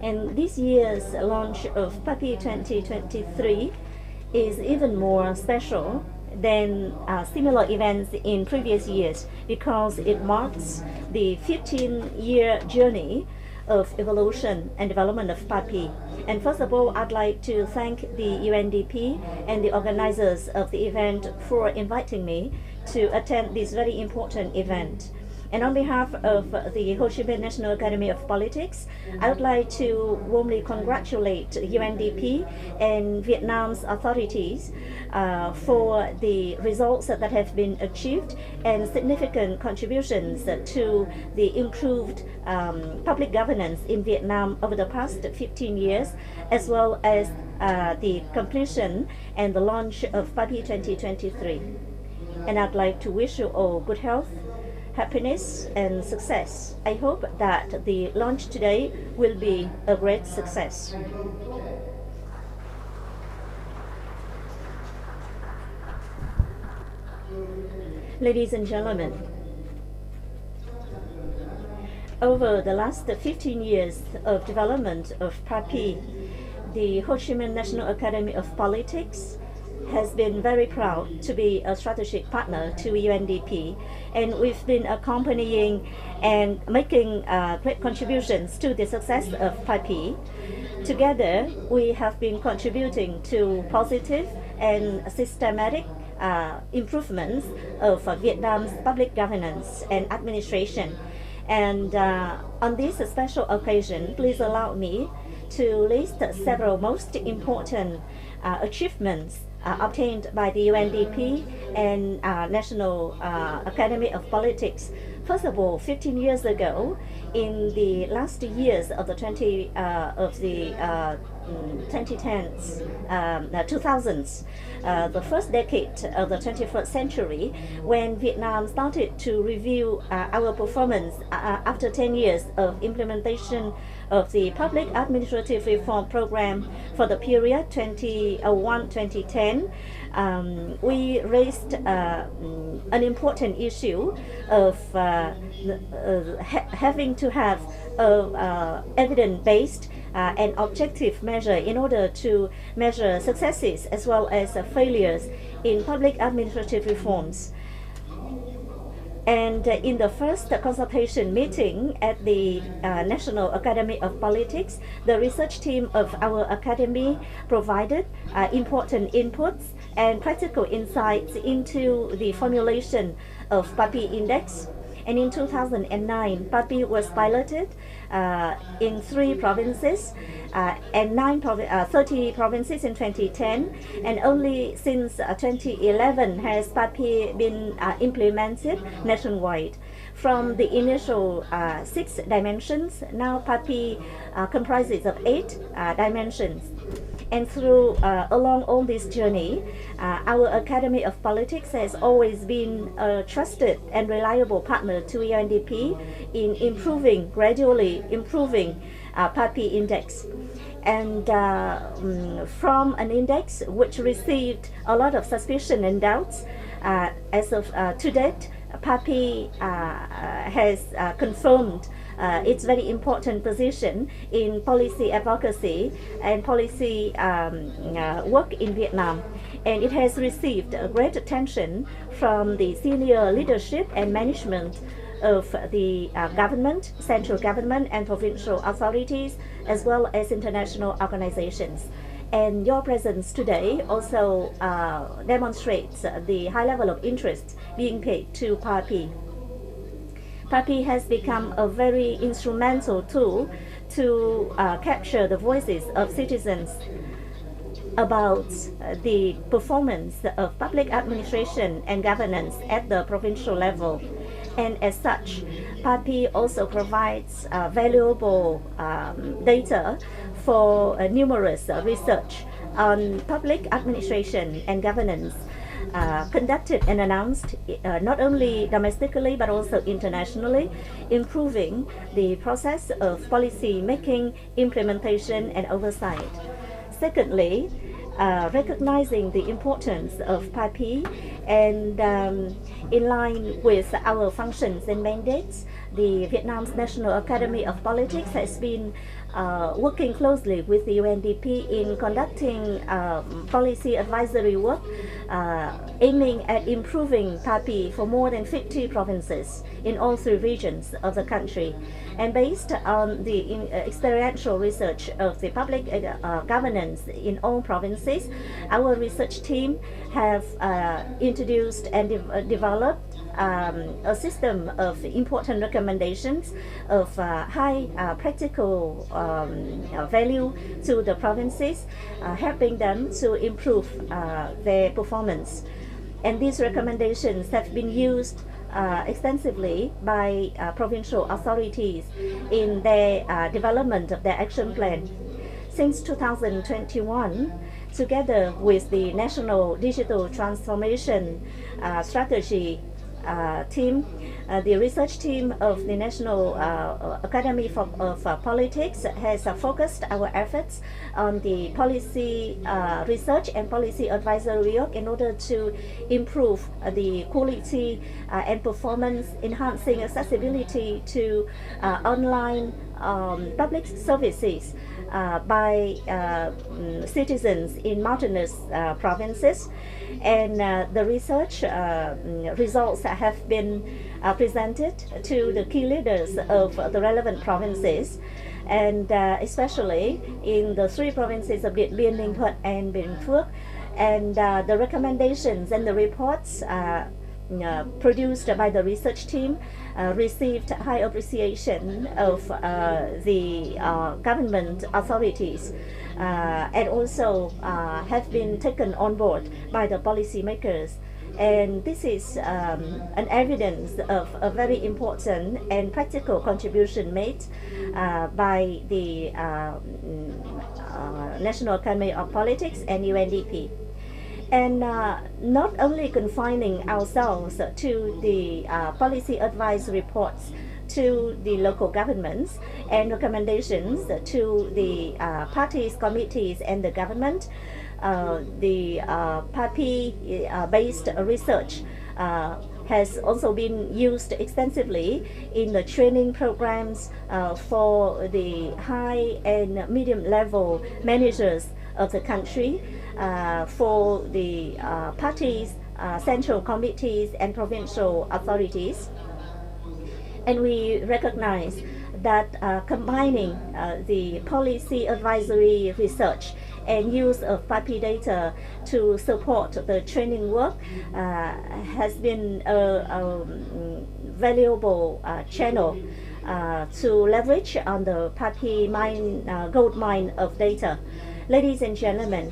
And this year's launch of Papi 2023 is even more special than similar events in previous years because it marks the 15-year journey of evolution and development of Papi. And first of all, I'd like to thank the UNDP and the organizers of the event for inviting me to attend this very important event. And on behalf of the Ho Chi Minh National Academy of Politics, I would like to warmly congratulate UNDP and Vietnam's authorities for the results that have been achieved and significant contributions to the improved public governance in Vietnam over the past 15 years, as well as the completion and the launch of Papi 2023. And I'd like to wish you all good health, happiness and success. I hope that the launch today will be a great success. Ladies and gentlemen, over the last 15 years of development of Papi, the Ho Chi Minh National Academy of Politics has been very proud to be a strategic partner to UNDP, and we've been accompanying and making great contributions to the success of Papi. Together, we have been contributing to positive and systematic improvements of Vietnam's public governance and administration. And on this special occasion, please allow me to list several most important achievements obtained by the UNDP and National Academy of Politics. First of all, 15 years ago, in the last years of the 2000s, the first decade of the 21st century, when Vietnam started to review our performance after 10 years of implementation of the Public Administrative Reform Program for the period 2001-2010, we raised an important issue of having to have evidence-based and objective measure in order to measure successes as well as failures in public administrative reforms. And in the first consultation meeting at the National Academy of Politics, the research team of our academy provided important inputs and practical insights into the formulation of Papi Index. And in 2009, Papi was piloted in 3 provinces and 30 provinces in 2010. And only since 2011 has Papi been implemented nationwide. From the initial 6 dimensions, now Papi comprises of 8 dimensions. And through along all this journey, our Academy of Politics has always been a trusted and reliable partner to UNDP in gradually improving Papi Index. And from an index which received a lot of suspicion and doubts, as of to date, Papi has confirmed its very important position in policy advocacy and policy work in Vietnam. And it has received great attention from the senior leadership and management of the government, central government and provincial authorities, as well as international organizations. And your presence today also demonstrates the high level of interest being paid to Papi. Papi has become a very instrumental tool to capture the voices of citizens about the performance of public administration and governance at the provincial level. And as such, Papi also provides valuable data for numerous research on public administration and governance conducted and announced not only domestically but also internationally, improving the process of policy making, implementation and oversight. Secondly, recognizing the importance of Papi and in line with our functions and mandates, the Vietnam's National Academy of Politics has been working closely with the UNDP in conducting policy advisory work aiming at improving Papi for more than 50 provinces in all 3 regions of the country. And based on the experiential research of the public governance in all provinces, our research team have introduced and developed a system of important recommendations of high practical value to the provinces, helping them to improve their performance. And these recommendations have been used extensively by provincial authorities in their development of their action plan. Since 2021, together with the National Digital Transformation Strategy team, the research team of the National Academy of Politics has focused our efforts on the policy research and policy advisory work in order to improve the quality and performance, enhancing accessibility to online public services by citizens in mountainous provinces. And the research results have been presented to the key leaders of the relevant provinces, and especially in the 3 provinces of Điện Biên, Ninh Thuận and Bình Phước. And the recommendations and the reports produced by the research team received high appreciation of the government authorities and also have been taken on board by the policymakers. And this is an evidence of a very important and practical contribution made by the National Academy of Politics and UNDP. And not only confining ourselves to the policy advice reports to the local governments and recommendations to the parties, committees and the government, the Papi-based research has also been used extensively in the training programs for the high and medium level managers of the country, for the parties, central committees and provincial authorities. And we recognize that combining the policy advisory research and use of Papi data to support the training work has been a valuable channel to leverage on the Papi mine, gold mine of data. Ladies and gentlemen,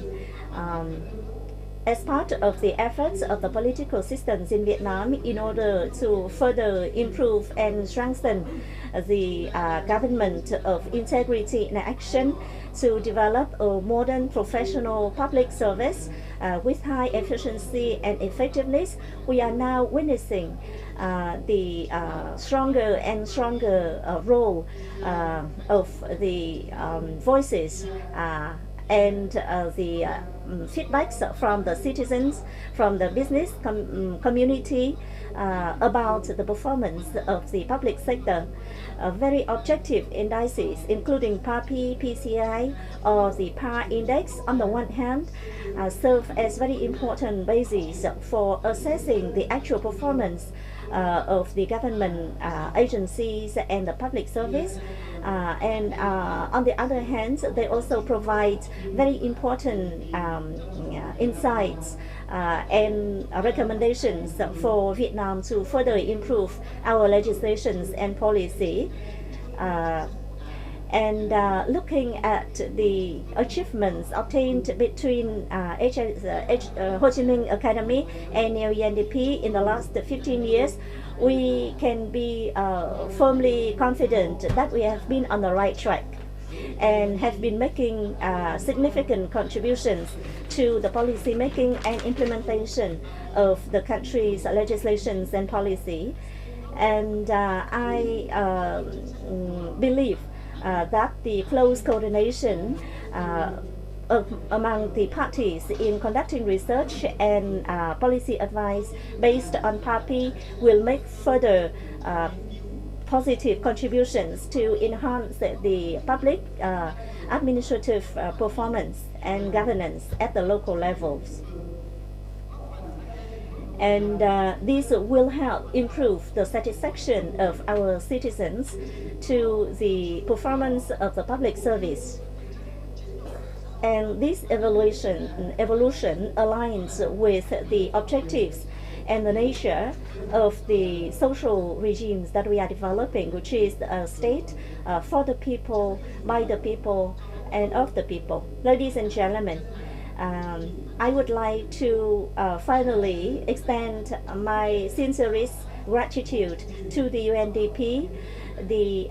as part of the efforts of the political systems in Vietnam in order to further improve and strengthen the government of integrity and action, to develop a modern professional public service with high efficiency and effectiveness, we are now witnessing the stronger and stronger role of the voices and the feedbacks from the citizens, from the business community about the performance of the public sector. Very objective indices, including Papi, PCI, or the PAR index, on the one hand, serve as very important basis for assessing the actual performance of the government agencies and the public service. And on the other hand, they also provide very important insights and recommendations for Vietnam to further improve our legislations and policy. And looking at the achievements obtained between Ho Chi Minh Academy and UNDP in the last 15 years, we can be firmly confident that we have been on the right track and have been making significant contributions to the policy making and implementation of the country's legislations and policy. And I believe that the close coordination among the parties in conducting research and policy advice based on Papi will make further positive contributions to enhance the public administrative performance and governance at the local levels. And this will help improve the satisfaction of our citizens to the performance of the public service. And this evolution aligns with the objectives and the nature of the social regimes that we are developing, which is a state for the people, by the people, and of the people. Ladies and gentlemen, I would like to finally extend my sincerest gratitude to the UNDP, the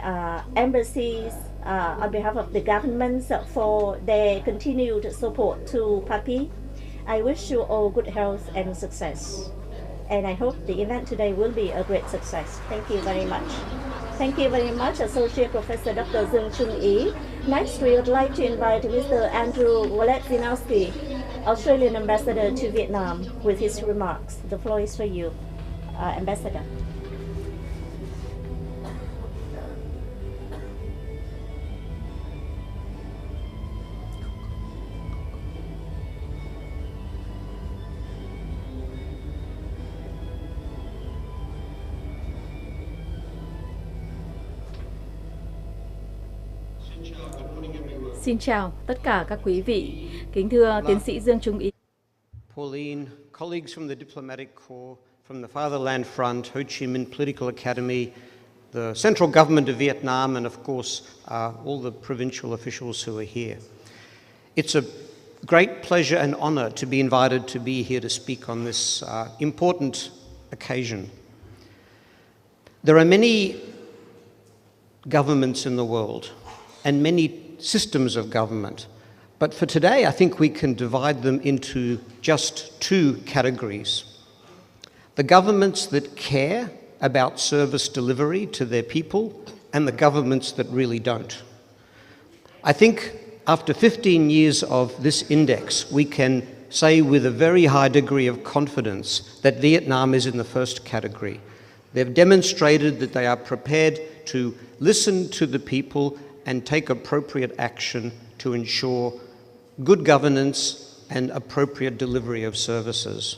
embassies, on behalf of the governments for their continued support to Papi. I wish you all good health and success. And I hope the event today will be a great success. Thank you very much. Thank you very much, Associate Professor Dr. Dương Trung Ý. Next, we would like to invite Mr. Andrew Wolecki, Australian Ambassador to Vietnam, with his remarks. The floor is for you, Ambassador. Xin chào tất cả các quý vị. Kính thưa tiến sĩ Dương Trung Ý. Pauline, colleagues from the Diplomatic Corps, from the Fatherland Front, Ho Chi Minh Political Academy, the central government of Vietnam, and of course all the provincial officials who are here. It's a great pleasure and honor to be invited to be here to speak on this important occasion. There are many governments in the world and many systems of government, but for today I think we can divide them into just two categories. The governments that care about service delivery to their people and the governments that really don't. I think after 15 years of this index, we can say with a very high degree of confidence that Vietnam is in the first category. They've demonstrated that they are prepared to listen to the people and take appropriate action to ensure good governance and appropriate delivery of services.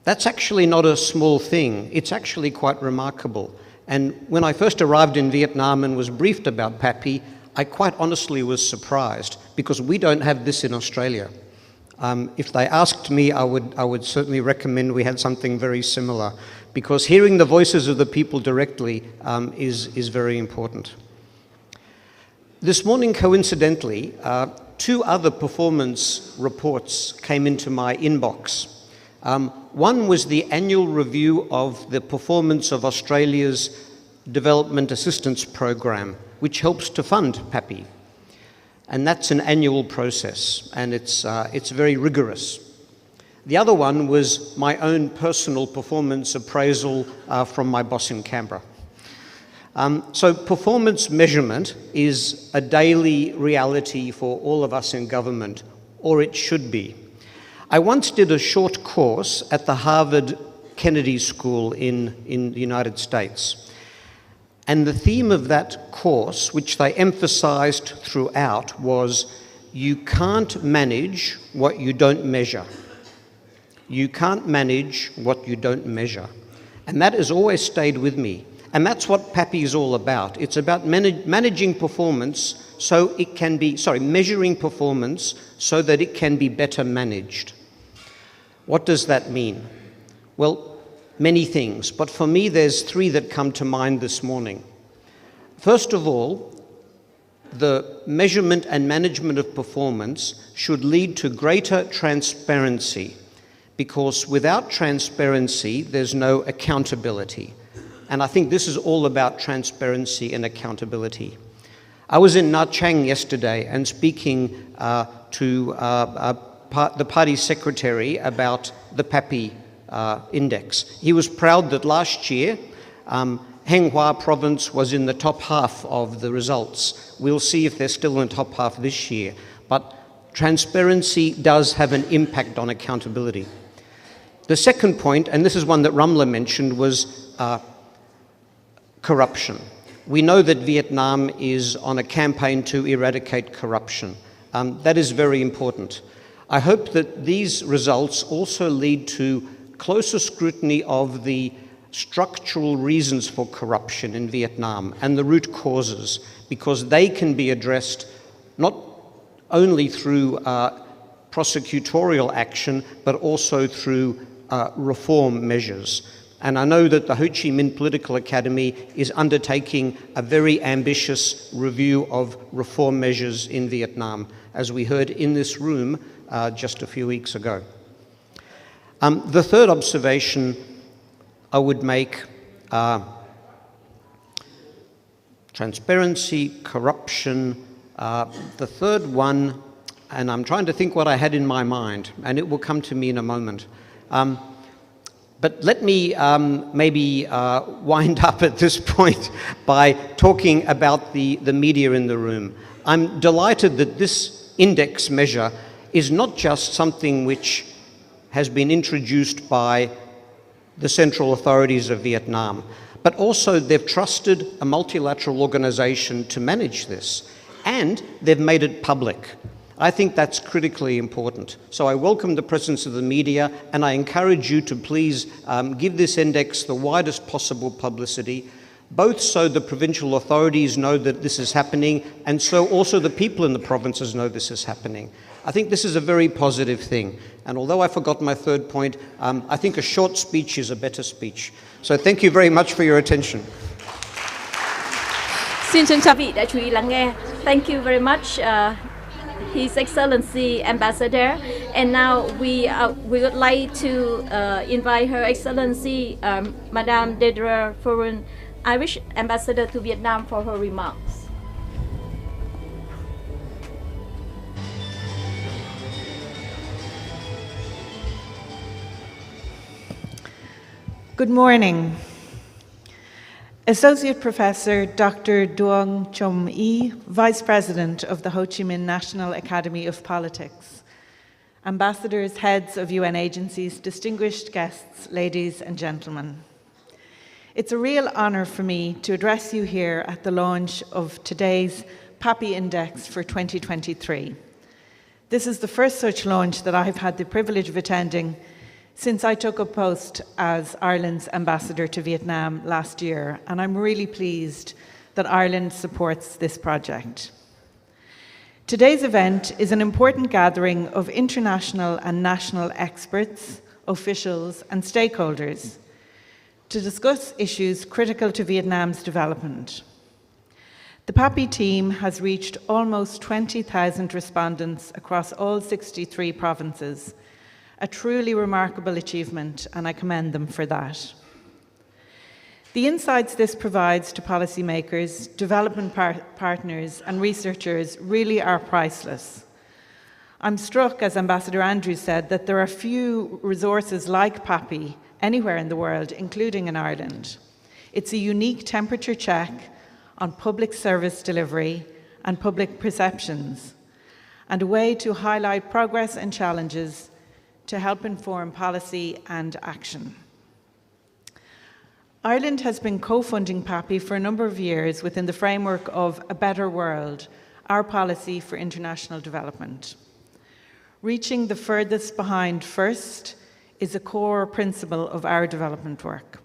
That's actually not a small thing. It's actually quite remarkable. And when I first arrived in Vietnam and was briefed about Papi, I quite honestly was surprised because we don't have this in Australia. If they asked me, I would certainly recommend we had something very similar, because hearing the voices of the people directly is very important. This morning, coincidentally, 2 other performance reports came into my inbox. One was the annual review of the performance of Australia's Development Assistance Program, which helps to fund Papi. And that's an annual process, and it's very rigorous. The other one was my own personal performance appraisal from my boss in Canberra. So performance measurement is a daily reality for all of us in government, or it should be. I once did a short course at the Harvard Kennedy School in the United States. And the theme of that course, which they emphasized throughout, was you can't manage what you don't measure. You can't manage what you don't measure. And that has always stayed with me. And that's what Papi is all about. It's about managing performance so it can be, measuring performance so that it can be better managed. What does that mean? Well, many things, but for me there's 3 that come to mind this morning. First of all, the measurement and management of performance should lead to greater transparency, because without transparency there's no accountability. And I think this is all about transparency and accountability. I was in Nha Trang yesterday and speaking to the party secretary about the Papi index. He was proud that last year Heng Hoa province was in the top half of the results. We'll see if they're still in the top half this year. But transparency does have an impact on accountability. The second point, and this is one that Ramla mentioned, was corruption. We know that Vietnam is on a campaign to eradicate corruption. That is very important. I hope that these results also lead to closer scrutiny of the structural reasons for corruption in Vietnam and the root causes, because they can be addressed not only through prosecutorial action, but also through reform measures. And I know that the Ho Chi Minh Political Academy is undertaking a very ambitious review of reform measures in Vietnam, as we heard in this room just a few weeks ago. The third observation I would make, transparency, corruption. The third one, and I'm trying to think what I had in my mind, and it will come to me in a moment. But let me maybe wind up at this point by talking about the media in the room. I'm delighted that this index measure is not just something which has been introduced by the central authorities of Vietnam, but also they've trusted a multilateral organization to manage this, and they've made it public. I think that's critically important. So I welcome the presence of the media, and I encourage you to please give this index the widest possible publicity, both so the provincial authorities know that this is happening, and so also the people in the provinces know this is happening. I think this is a very positive thing. And although I forgot my third point, I think a short speech is a better speech. So thank you very much for your attention. Xin trân trọng vị đã chú ý lắng nghe. Thank you very much, His Excellency Ambassador. And now we would like to invite Her Excellency Madame Dedra Foreign Irish Ambassador to Vietnam for her remarks. Good morning. Associate Professor Dr. Duong Chom Yi, Vice President of the Ho Chi Minh National Academy of Politics, ambassadors, heads of UN agencies, distinguished guests, ladies and gentlemen. It's a real honor for me to address you here at the launch of today's Papi Index for 2023. This is the first such launch that I've had the privilege of attending since I took up post as Ireland's ambassador to Vietnam last year, and I'm really pleased that Ireland supports this project. Today's event is an important gathering of international and national experts, officials, and stakeholders to discuss issues critical to Vietnam's development. The Papi team has reached almost 20,000 respondents across all 63 provinces, a truly remarkable achievement, and I commend them for that. The insights this provides to policymakers, development partners and researchers really are priceless. I'm struck, as Ambassador Andrews said, that there are few resources like Papi anywhere in the world, including in Ireland. It's a unique temperature check on public service delivery and public perceptions, and a way to highlight progress and challenges to help inform policy and action. Ireland has been co-funding Papi for a number of years within the framework of A Better World, our policy for international development. Reaching the furthest behind first is a core principle of our development work.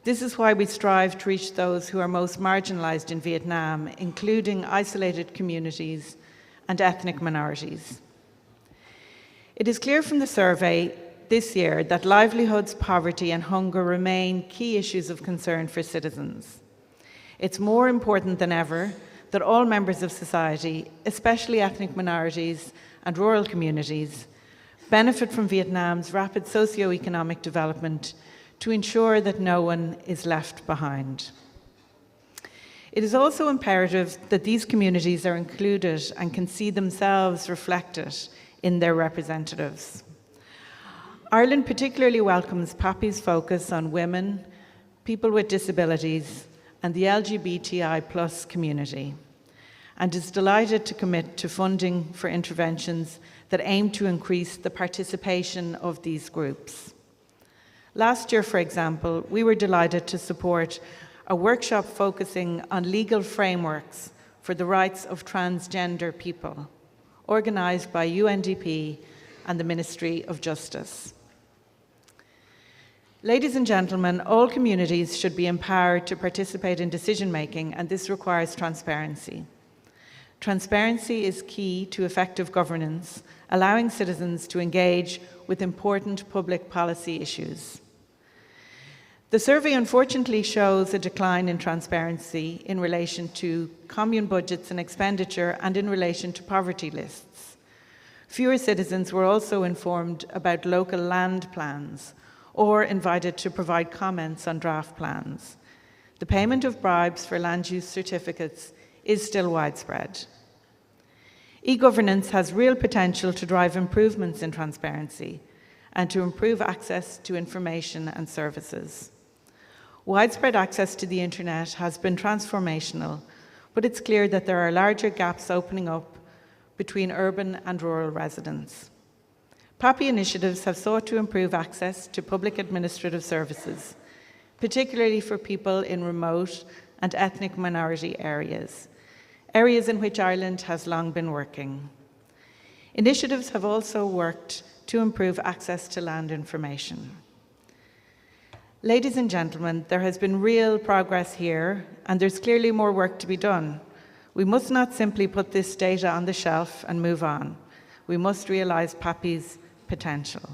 This is why we strive to reach those who are most marginalized in Vietnam, including isolated communities and ethnic minorities. It is clear from the survey this year that livelihoods, poverty and hunger remain key issues of concern for citizens. It's more important than ever that all members of society, especially ethnic minorities and rural communities, benefit from Vietnam's rapid socio-economic development to ensure that no one is left behind. It is also imperative that these communities are included and can see themselves reflected in their representatives. Ireland particularly welcomes Papi's focus on women, people with disabilities, and the LGBTI+ community, and is delighted to commit to funding for interventions that aim to increase the participation of these groups. Last year, for example, we were delighted to support a workshop focusing on legal frameworks for the rights of transgender people, organised by UNDP and the Ministry of Justice. Ladies and gentlemen, all communities should be empowered to participate in decision-making, and this requires transparency. Transparency is key to effective governance, allowing citizens to engage with important public policy issues. The survey unfortunately shows a decline in transparency in relation to commune budgets and expenditure and in relation to poverty lists. Fewer citizens were also informed about local land plans or invited to provide comments on draft plans. The payment of bribes for land use certificates is still widespread. E-governance has real potential to drive improvements in transparency and to improve access to information and services. Widespread access to the internet has been transformational, but it's clear that there are larger gaps opening up between urban and rural residents. Papi initiatives have sought to improve access to public administrative services, particularly for people in remote and ethnic minority areas in which Ireland has long been working. Initiatives have also worked to improve access to land information. Ladies and gentlemen, there has been real progress here, and there's clearly more work to be done. We must not simply put this data on the shelf and move on. We must realise Papi's potential.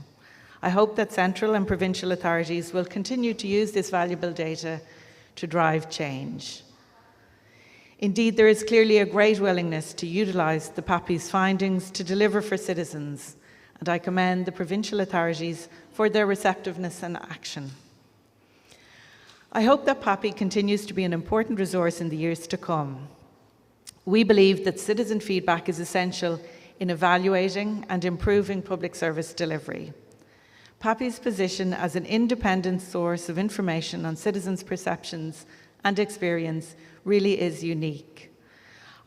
I hope that central and provincial authorities will continue to use this valuable data to drive change. Indeed, there is clearly a great willingness to utilise the Papi's findings to deliver for citizens, and I commend the provincial authorities for their receptiveness and action. I hope that Papi continues to be an important resource in the years to come. We believe that citizen feedback is essential in evaluating and improving public service delivery. Papi's position as an independent source of information on citizens' perceptions and experience really is unique.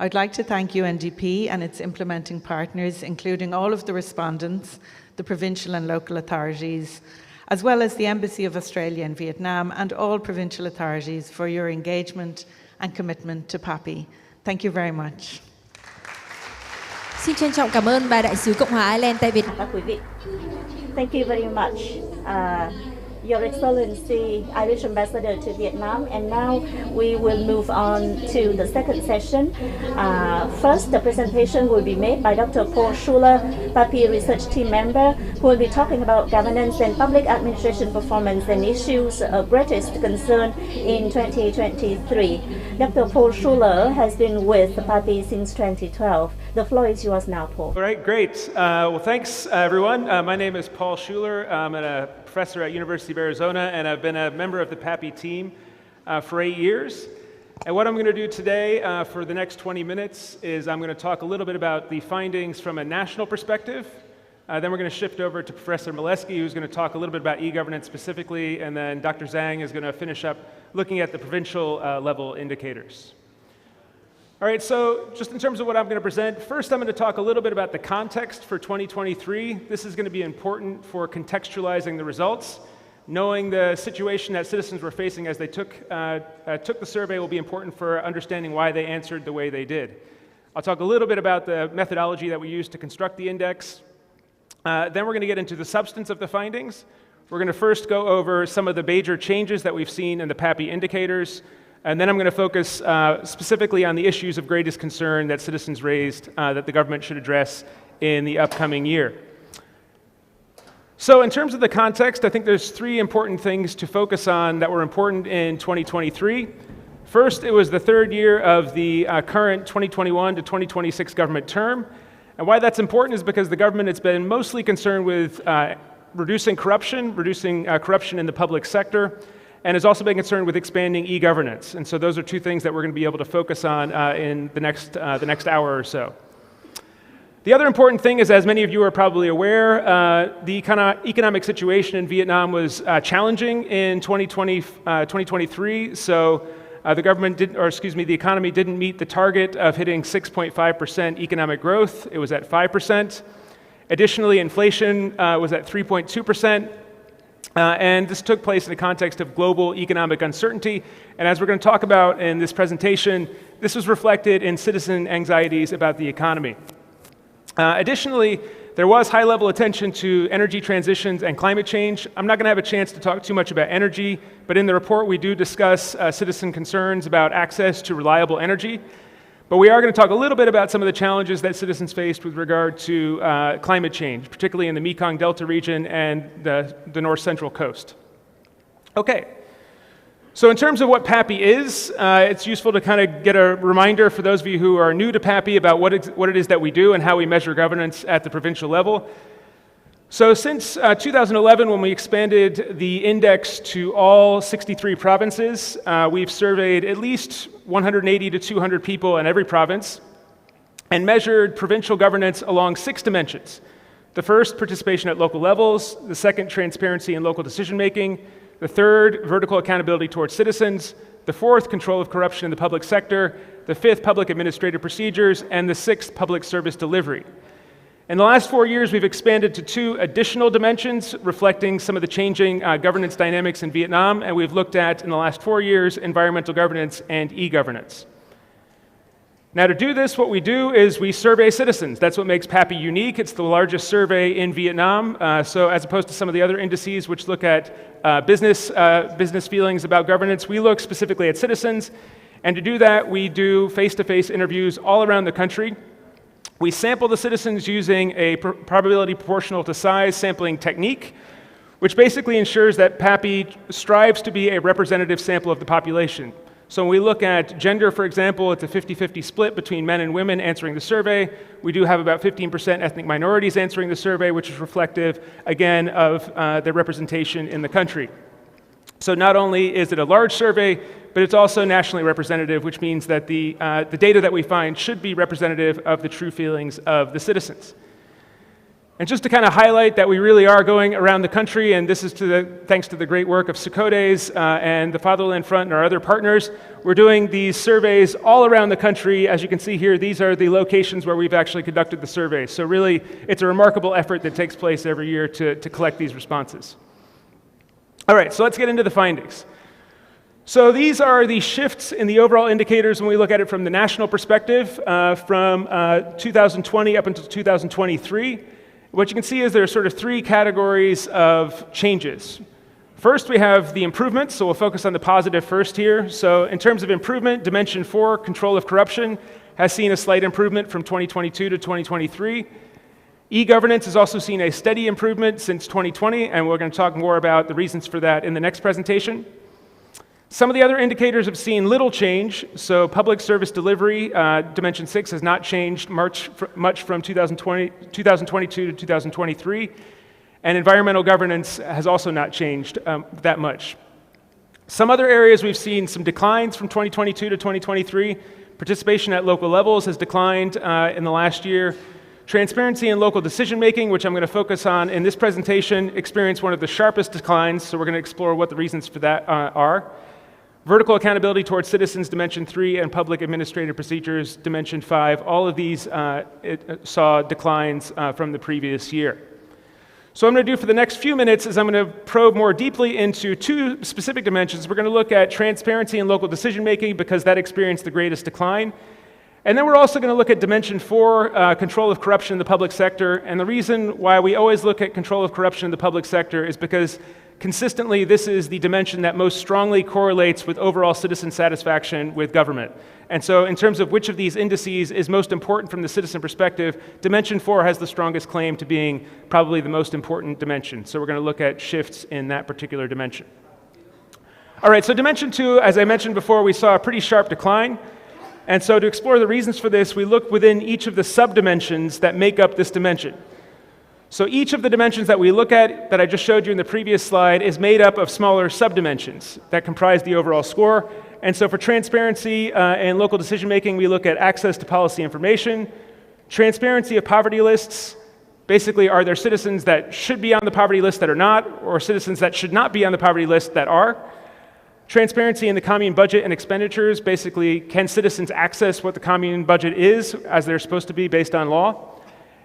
I'd like to thank UNDP and its implementing partners, including all of the respondents, the provincial and local authorities, as well as the Embassy of Australia in Vietnam and all provincial authorities for your engagement and commitment to Papi. Thank you very much. Xin trân trọng cảm ơn bà đại sứ Cộng hòa Ireland tại Việt Nam. Các quý vị, thank you very much. Your Excellency, Irish Ambassador to Vietnam. And now we will move on to the second session. First, the presentation will be made by Dr. Paul Schuler, Papi Research Team member, who will be talking about governance and public administration performance and issues of greatest concern in 2023. Dr. Paul Schuler has been with Papi since 2012. The floor is yours now, Paul. All right, great. Well, thanks, everyone. My name is Paul Schuler. I'm a professor at University of Arizona, and I've been a member of the Papi team for 8 years. And what I'm going to do today for the next 20 minutes is I'm going to talk a little bit about the findings from a national perspective. Then we're going to shift over to Professor Mileski, who's going to talk a little bit about e-governance specifically, and then Dr. Zhang is going to finish up looking at the provincial level indicators. All right, so just in terms of what I'm going to present, first I'm going to talk a little bit about the context for 2023. This is going to be important for contextualizing the results. Knowing the situation that citizens were facing as they took the survey will be important for understanding why they answered the way they did. I'll talk a little bit about the methodology that we used to construct the index. Then we're going to get into the substance of the findings. We're going to first go over some of the major changes that we've seen in the Papi indicators. And then I'm going to focus specifically on the issues of greatest concern that citizens raised that the government should address in the upcoming year. So in terms of the context, I think there's 3 important things to focus on that were important in 2023. First, it was the 3rd year of the current 2021 to 2026 government term. And why that's important is because the government has been mostly concerned with reducing corruption in the public sector, and has also been concerned with expanding e-governance. And so those are 2 things that we're going to be able to focus on in the next hour or so. The other important thing is, as many of you are probably aware, the economic situation in Vietnam was challenging in 2023. So the economy didn't meet the target of hitting 6.5% economic growth. It was at 5%. Additionally, inflation was at 3.2%. And this took place in the context of global economic uncertainty. And as we're going to talk about in this presentation, this was reflected in citizen anxieties about the economy. Additionally, there was high-level attention to energy transitions and climate change. I'm not going to have a chance to talk too much about energy, but in the report we do discuss citizen concerns about access to reliable energy. But we are going to talk a little bit about some of the challenges that citizens faced with regard to climate change, particularly in the Mekong Delta region and the north central coast. Okay, so in terms of what Papi is, it's useful to kind of get a reminder for those of you who are new to Papi about what it is that we do and how we measure governance at the provincial level. So since 2011, when we expanded the index to all 63 provinces, we've surveyed at least 180 to 200 people in every province and measured provincial governance along 6 dimensions. The first, participation at local levels. The second, transparency in local decision-making. The third, vertical accountability towards citizens. The fourth, control of corruption in the public sector. The fifth, public administrative procedures. And the sixth, public service delivery. In the last 4 years, we've expanded to 2 additional dimensions reflecting some of the changing governance dynamics in Vietnam, and we've looked at, in the last 4 years, environmental governance and e-governance. Now, to do this, what we do is we survey citizens. That's what makes Papi unique. It's the largest survey in Vietnam, so as opposed to some of the other indices which look at business feelings about governance, we look specifically at citizens, and to do that, we do face-to-face interviews all around the country. We sample the citizens using a probability proportional to size sampling technique, which basically ensures that Papi strives to be a representative sample of the population. So when we look at gender, for example, it's a 50-50 split between men and women answering the survey. We do have about 15% ethnic minorities answering the survey, which is reflective, again, of their representation in the country. So not only is it a large survey, but it's also nationally representative, which means that the data that we find should be representative of the true feelings of the citizens. And just to kind of highlight that we really are going around the country, and this is thanks to the great work of Secodes and the Fatherland Front and our other partners, we're doing these surveys all around the country. As you can see here, these are the locations where we've actually conducted the survey. So really, it's a remarkable effort that takes place every year to collect these responses. All right, so let's get into the findings. So these are the shifts in the overall indicators when we look at it from the national perspective from 2020 up until 2023. What you can see is there are sort of 3 categories of changes. First, we have the improvements, so we'll focus on the positive first here. So in terms of improvement, Dimension 4, control of corruption, has seen a slight improvement from 2022 to 2023. E-governance has also seen a steady improvement since 2020, and we're going to talk more about the reasons for that in the next presentation. Some of the other indicators have seen little change. So public service delivery, Dimension 6, has not changed much from 2022 to 2023. And environmental governance has also not changed that much. Some other areas we've seen some declines from 2022 to 2023. Participation at local levels has declined in the last year. Transparency in local decision-making, which I'm going to focus on in this presentation, experienced one of the sharpest declines, so we're going to explore what the reasons for that are. Vertical accountability towards citizens, Dimension 3, and public administrative procedures, Dimension 5, all of these saw declines from the previous year. So what I'm going to do for the next few minutes is I'm going to probe more deeply into two specific dimensions. We're going to look at transparency in local decision-making because that experienced the greatest decline. And then we're also going to look at Dimension 4, control of corruption in the public sector. And the reason why we always look at control of corruption in the public sector is because consistently this is the dimension that most strongly correlates with overall citizen satisfaction with government. And so in terms of which of these indices is most important from the citizen perspective, Dimension 4 has the strongest claim to being probably the most important dimension. So we're going to look at shifts in that particular dimension. All right, so Dimension 2, as I mentioned before, we saw a pretty sharp decline. And so to explore the reasons for this, we look within each of the subdimensions that make up this dimension. So each of the dimensions that we look at, that I just showed you in the previous slide, is made up of smaller subdimensions that comprise the overall score. And so for transparency and local decision-making, we look at access to policy information, transparency of poverty lists. Basically, are there citizens that should be on the poverty list that are not, or citizens that should not be on the poverty list that are? Transparency in the commune budget and expenditures. Basically, can citizens access what the commune budget is as they're supposed to be based on law?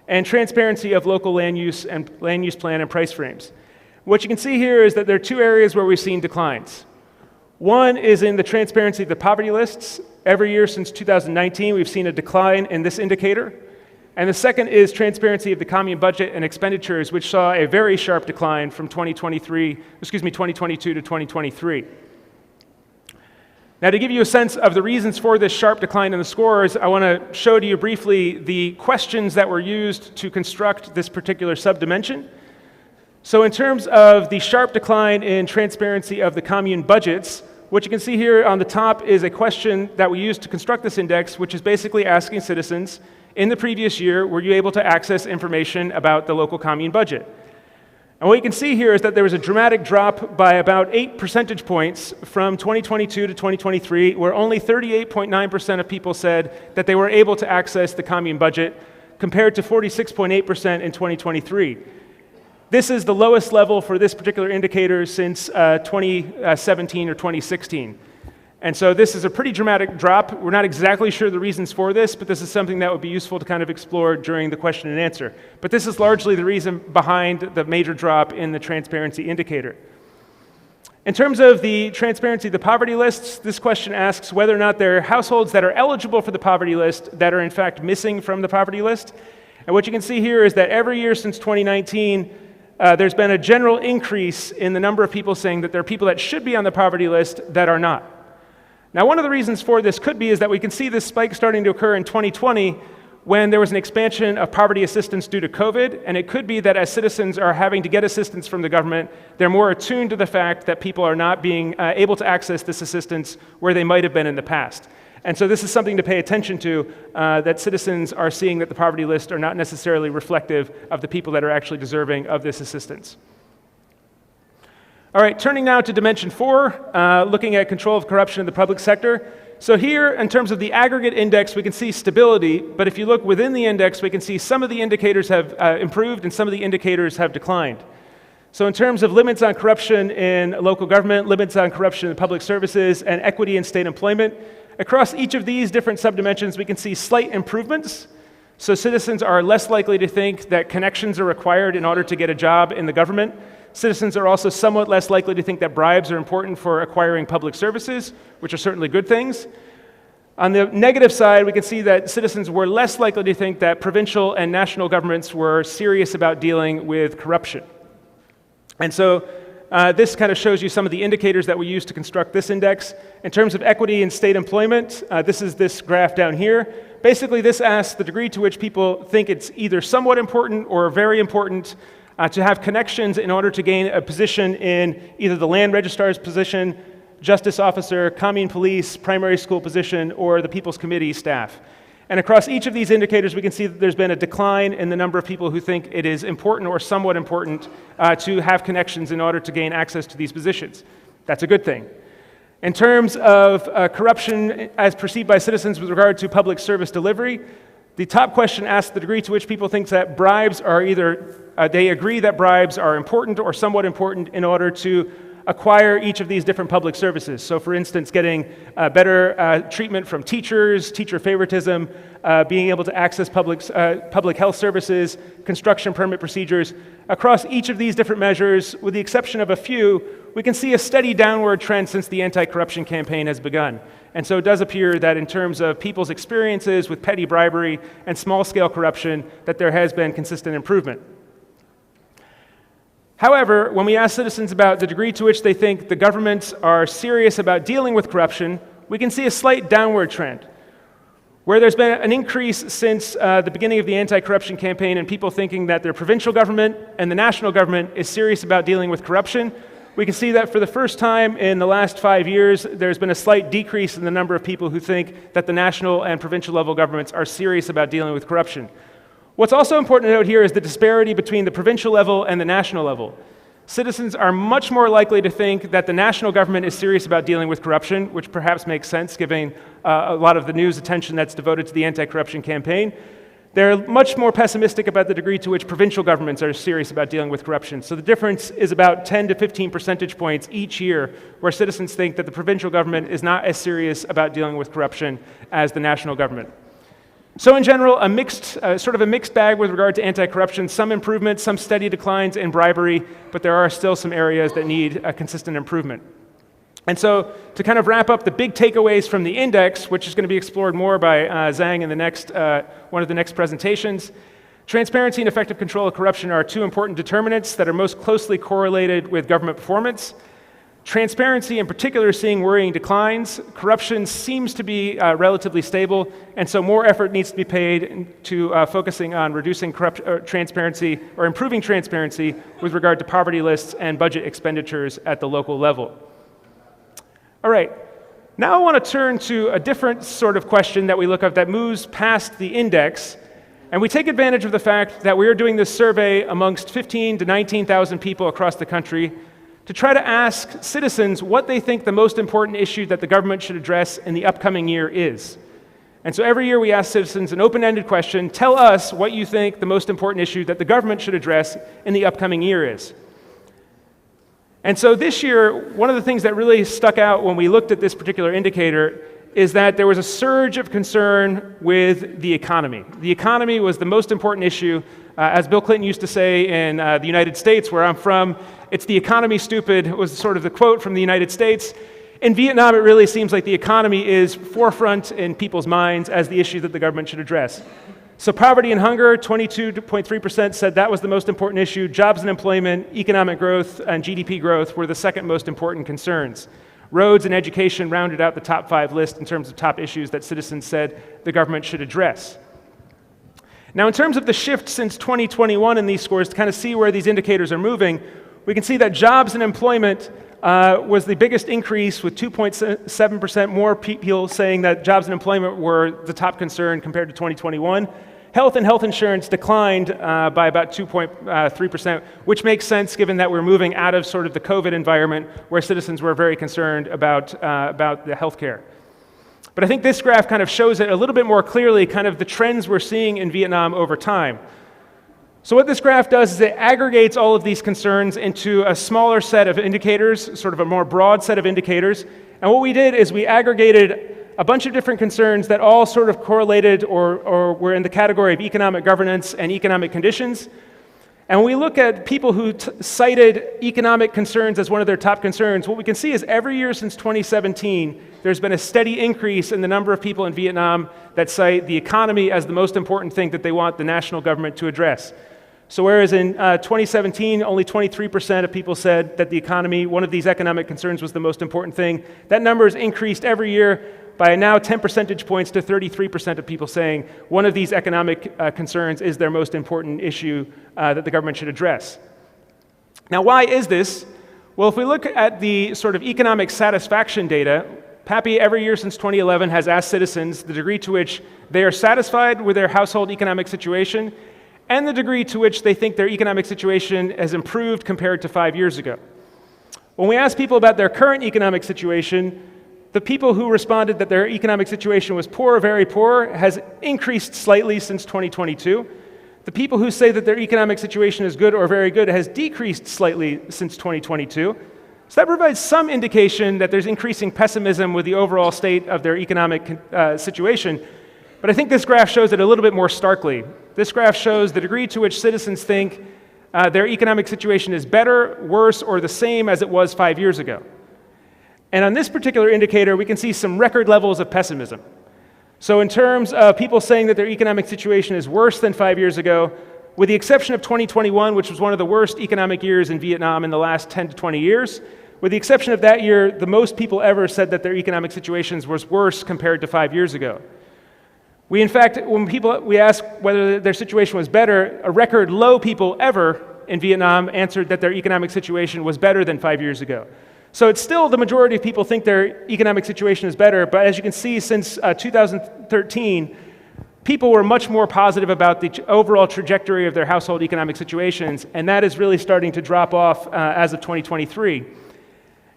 And transparency of local land use and land use plan and price frames. What you can see here is that there are two areas where we've seen declines. One is in the transparency of the poverty lists. Every year since 2019, we've seen a decline in this indicator. And the second is transparency of the commune budget and expenditures, which saw a very sharp decline from 2022 to 2023. Now, to give you a sense of the reasons for this sharp decline in the scores, I want to show to you briefly the questions that were used to construct this particular subdimension. So in terms of the sharp decline in transparency of the commune budgets, what you can see here on the top is a question that we used to construct this index, which is basically asking citizens, in the previous year, were you able to access information about the local commune budget? And what you can see here is that there was a dramatic drop by about 8 percentage points from 2022 to 2023, where only 38.9% of people said that they were able to access the commune budget, compared to 46.8% in 2023. This is the lowest level for this particular indicator since 2017 or 2016. And so this is a pretty dramatic drop. We're not exactly sure the reasons for this, but this is something that would be useful to kind of explore during the question and answer. But this is largely the reason behind the major drop in the transparency indicator. In terms of the transparency of the poverty lists, this question asks whether or not there are households that are eligible for the poverty list that are in fact missing from the poverty list. And what you can see here is that every year since 2019, there's been a general increase in the number of people saying that there are people that should be on the poverty list that are not. Now, one of the reasons for this could be is that we can see this spike starting to occur in 2020 when there was an expansion of poverty assistance due to COVID, and it could be that as citizens are having to get assistance from the government, they're more attuned to the fact that people are not being able to access this assistance where they might have been in the past. And so this is something to pay attention to, that citizens are seeing that the poverty lists are not necessarily reflective of the people that are actually deserving of this assistance. All right, turning now to Dimension 4, looking at control of corruption in the public sector. So here, in terms of the aggregate index, we can see stability, but if you look within the index, we can see some of the indicators have improved and some of the indicators have declined. So in terms of limits on corruption in local government, limits on corruption in public services, and equity in state employment, across each of these different subdimensions, we can see slight improvements. So citizens are less likely to think that connections are required in order to get a job in the government. Citizens are also somewhat less likely to think that bribes are important for acquiring public services, which are certainly good things. On the negative side, we can see that citizens were less likely to think that provincial and national governments were serious about dealing with corruption. And so This kind of shows you some of the indicators that we use to construct this index. In terms of equity in state employment, this is this graph down here. Basically, this asks the degree to which people think it's either somewhat important or very important to have connections in order to gain a position in either the land registrar's position, justice officer, commune police, primary school position, or the People's Committee staff. And across each of these indicators, we can see that there's been a decline in the number of people who think it is important or somewhat important to have connections in order to gain access to these positions. That's a good thing. In terms of corruption as perceived by citizens with regard to public service delivery, the top question asks the degree to which people think that bribes are either, they agree that bribes are important or somewhat important in order to acquire each of these different public services. So for instance, getting better treatment from teachers, teacher favoritism, being able to access public health services, construction permit procedures. Across each of these different measures, with the exception of a few, we can see a steady downward trend since the anti-corruption campaign has begun. And so it does appear that in terms of people's experiences with petty bribery and small-scale corruption, that there has been consistent improvement. However, when we ask citizens about the degree to which they think the governments are serious about dealing with corruption, we can see a slight downward trend. Where there's been an increase since the beginning of the anti-corruption campaign and people thinking that their provincial government and the national government is serious about dealing with corruption, we can see that for the first time in the last 5 years, there's been a slight decrease in the number of people who think that the national and provincial level governments are serious about dealing with corruption. What's also important to note here is the disparity between the provincial level and the national level. Citizens are much more likely to think that the national government is serious about dealing with corruption, which perhaps makes sense given a lot of the news attention that's devoted to the anti-corruption campaign. They're much more pessimistic about the degree to which provincial governments are serious about dealing with corruption. So the difference is about 10 to 15 percentage points each year where citizens think that the provincial government is not as serious about dealing with corruption as the national government. So in general, a mixed bag with regard to anti-corruption, some improvements, some steady declines in bribery, but there are still some areas that need a consistent improvement. And so to kind of wrap up the big takeaways from the index, which is going to be explored more by Zhang in the next, one of the next presentations, transparency and effective control of corruption are two important determinants that are most closely correlated with government performance. Transparency in particular is seeing worrying declines. Corruption seems to be relatively stable, and so more effort needs to be paid to focusing on reducing transparency or improving transparency with regard to poverty lists and budget expenditures at the local level. All right, now I want to turn to a different sort of question that we look at that moves past the index, and we take advantage of the fact that we are doing this survey amongst 15,000 to 19,000 people across the country to try to ask citizens what they think the most important issue that the government should address in the upcoming year is. And so every year we ask citizens an open-ended question, tell us what you think the most important issue that the government should address in the upcoming year is. And so this year, one of the things that really stuck out when we looked at this particular indicator is that there was a surge of concern with the economy. The economy was the most important issue. As Bill Clinton used to say in the United States, where I'm from, it's the economy stupid, was sort of the quote from the United States. In Vietnam, it really seems like the economy is forefront in people's minds as the issue that the government should address. So poverty and hunger, 22.3% said that was the most important issue. Jobs and employment, economic growth, and GDP growth were the second most important concerns. Roads and education rounded out the top 5 list in terms of top issues that citizens said the government should address. Now, in terms of the shift since 2021 in these scores, to kind of see where these indicators are moving, we can see that jobs and employment was the biggest increase, with 2.7% more people saying that jobs and employment were the top concern compared to 2021. Health and health insurance declined by about 2.3%, which makes sense given that we're moving out of sort of the COVID environment where citizens were very concerned about the healthcare. But I think this graph kind of shows it a little bit more clearly, kind of the trends we're seeing in Vietnam over time. So what this graph does is it aggregates all of these concerns into a smaller set of indicators, sort of a more broad set of indicators. And what we did is we aggregated a bunch of different concerns that all sort of correlated or were in the category of economic governance and economic conditions. And when we look at people who cited economic concerns as one of their top concerns, what we can see is every year since 2017, there's been a steady increase in the number of people in Vietnam that cite the economy as the most important thing that they want the national government to address. So whereas in 2017, only 23% of people said that the economy, one of these economic concerns, was the most important thing, that number has increased every year by now 10 percentage points to 33% of people saying one of these economic concerns is their most important issue that the government should address. Now, why is this? Well, if we look at the sort of economic satisfaction data, Papi every year since 2011 has asked citizens the degree to which they are satisfied with their household economic situation and the degree to which they think their economic situation has improved compared to 5 years ago. When we ask people about their current economic situation, the people who responded that their economic situation was poor or very poor has increased slightly since 2022. The people who say that their economic situation is good or very good has decreased slightly since 2022. So that provides some indication that there's increasing pessimism with the overall state of their economic situation. But I think this graph shows it a little bit more starkly. This graph shows the degree to which citizens think their economic situation is better, worse, or the same as it was 5 years ago. And on this particular indicator, we can see some record levels of pessimism. So in terms of people saying that their economic situation is worse than 5 years ago, with the exception of 2021, which was one of the worst economic years in Vietnam in the last 10 to 20 years, with the exception of that year, the most people ever said that their economic situations was worse compared to 5 years ago. We, in fact, when we asked whether their situation was better, a record low people ever in Vietnam answered that their economic situation was better than 5 years ago. So it's still the majority of people think their economic situation is better, but as you can see, since 2013, people were much more positive about the overall trajectory of their household economic situations, and that is really starting to drop off as of 2023.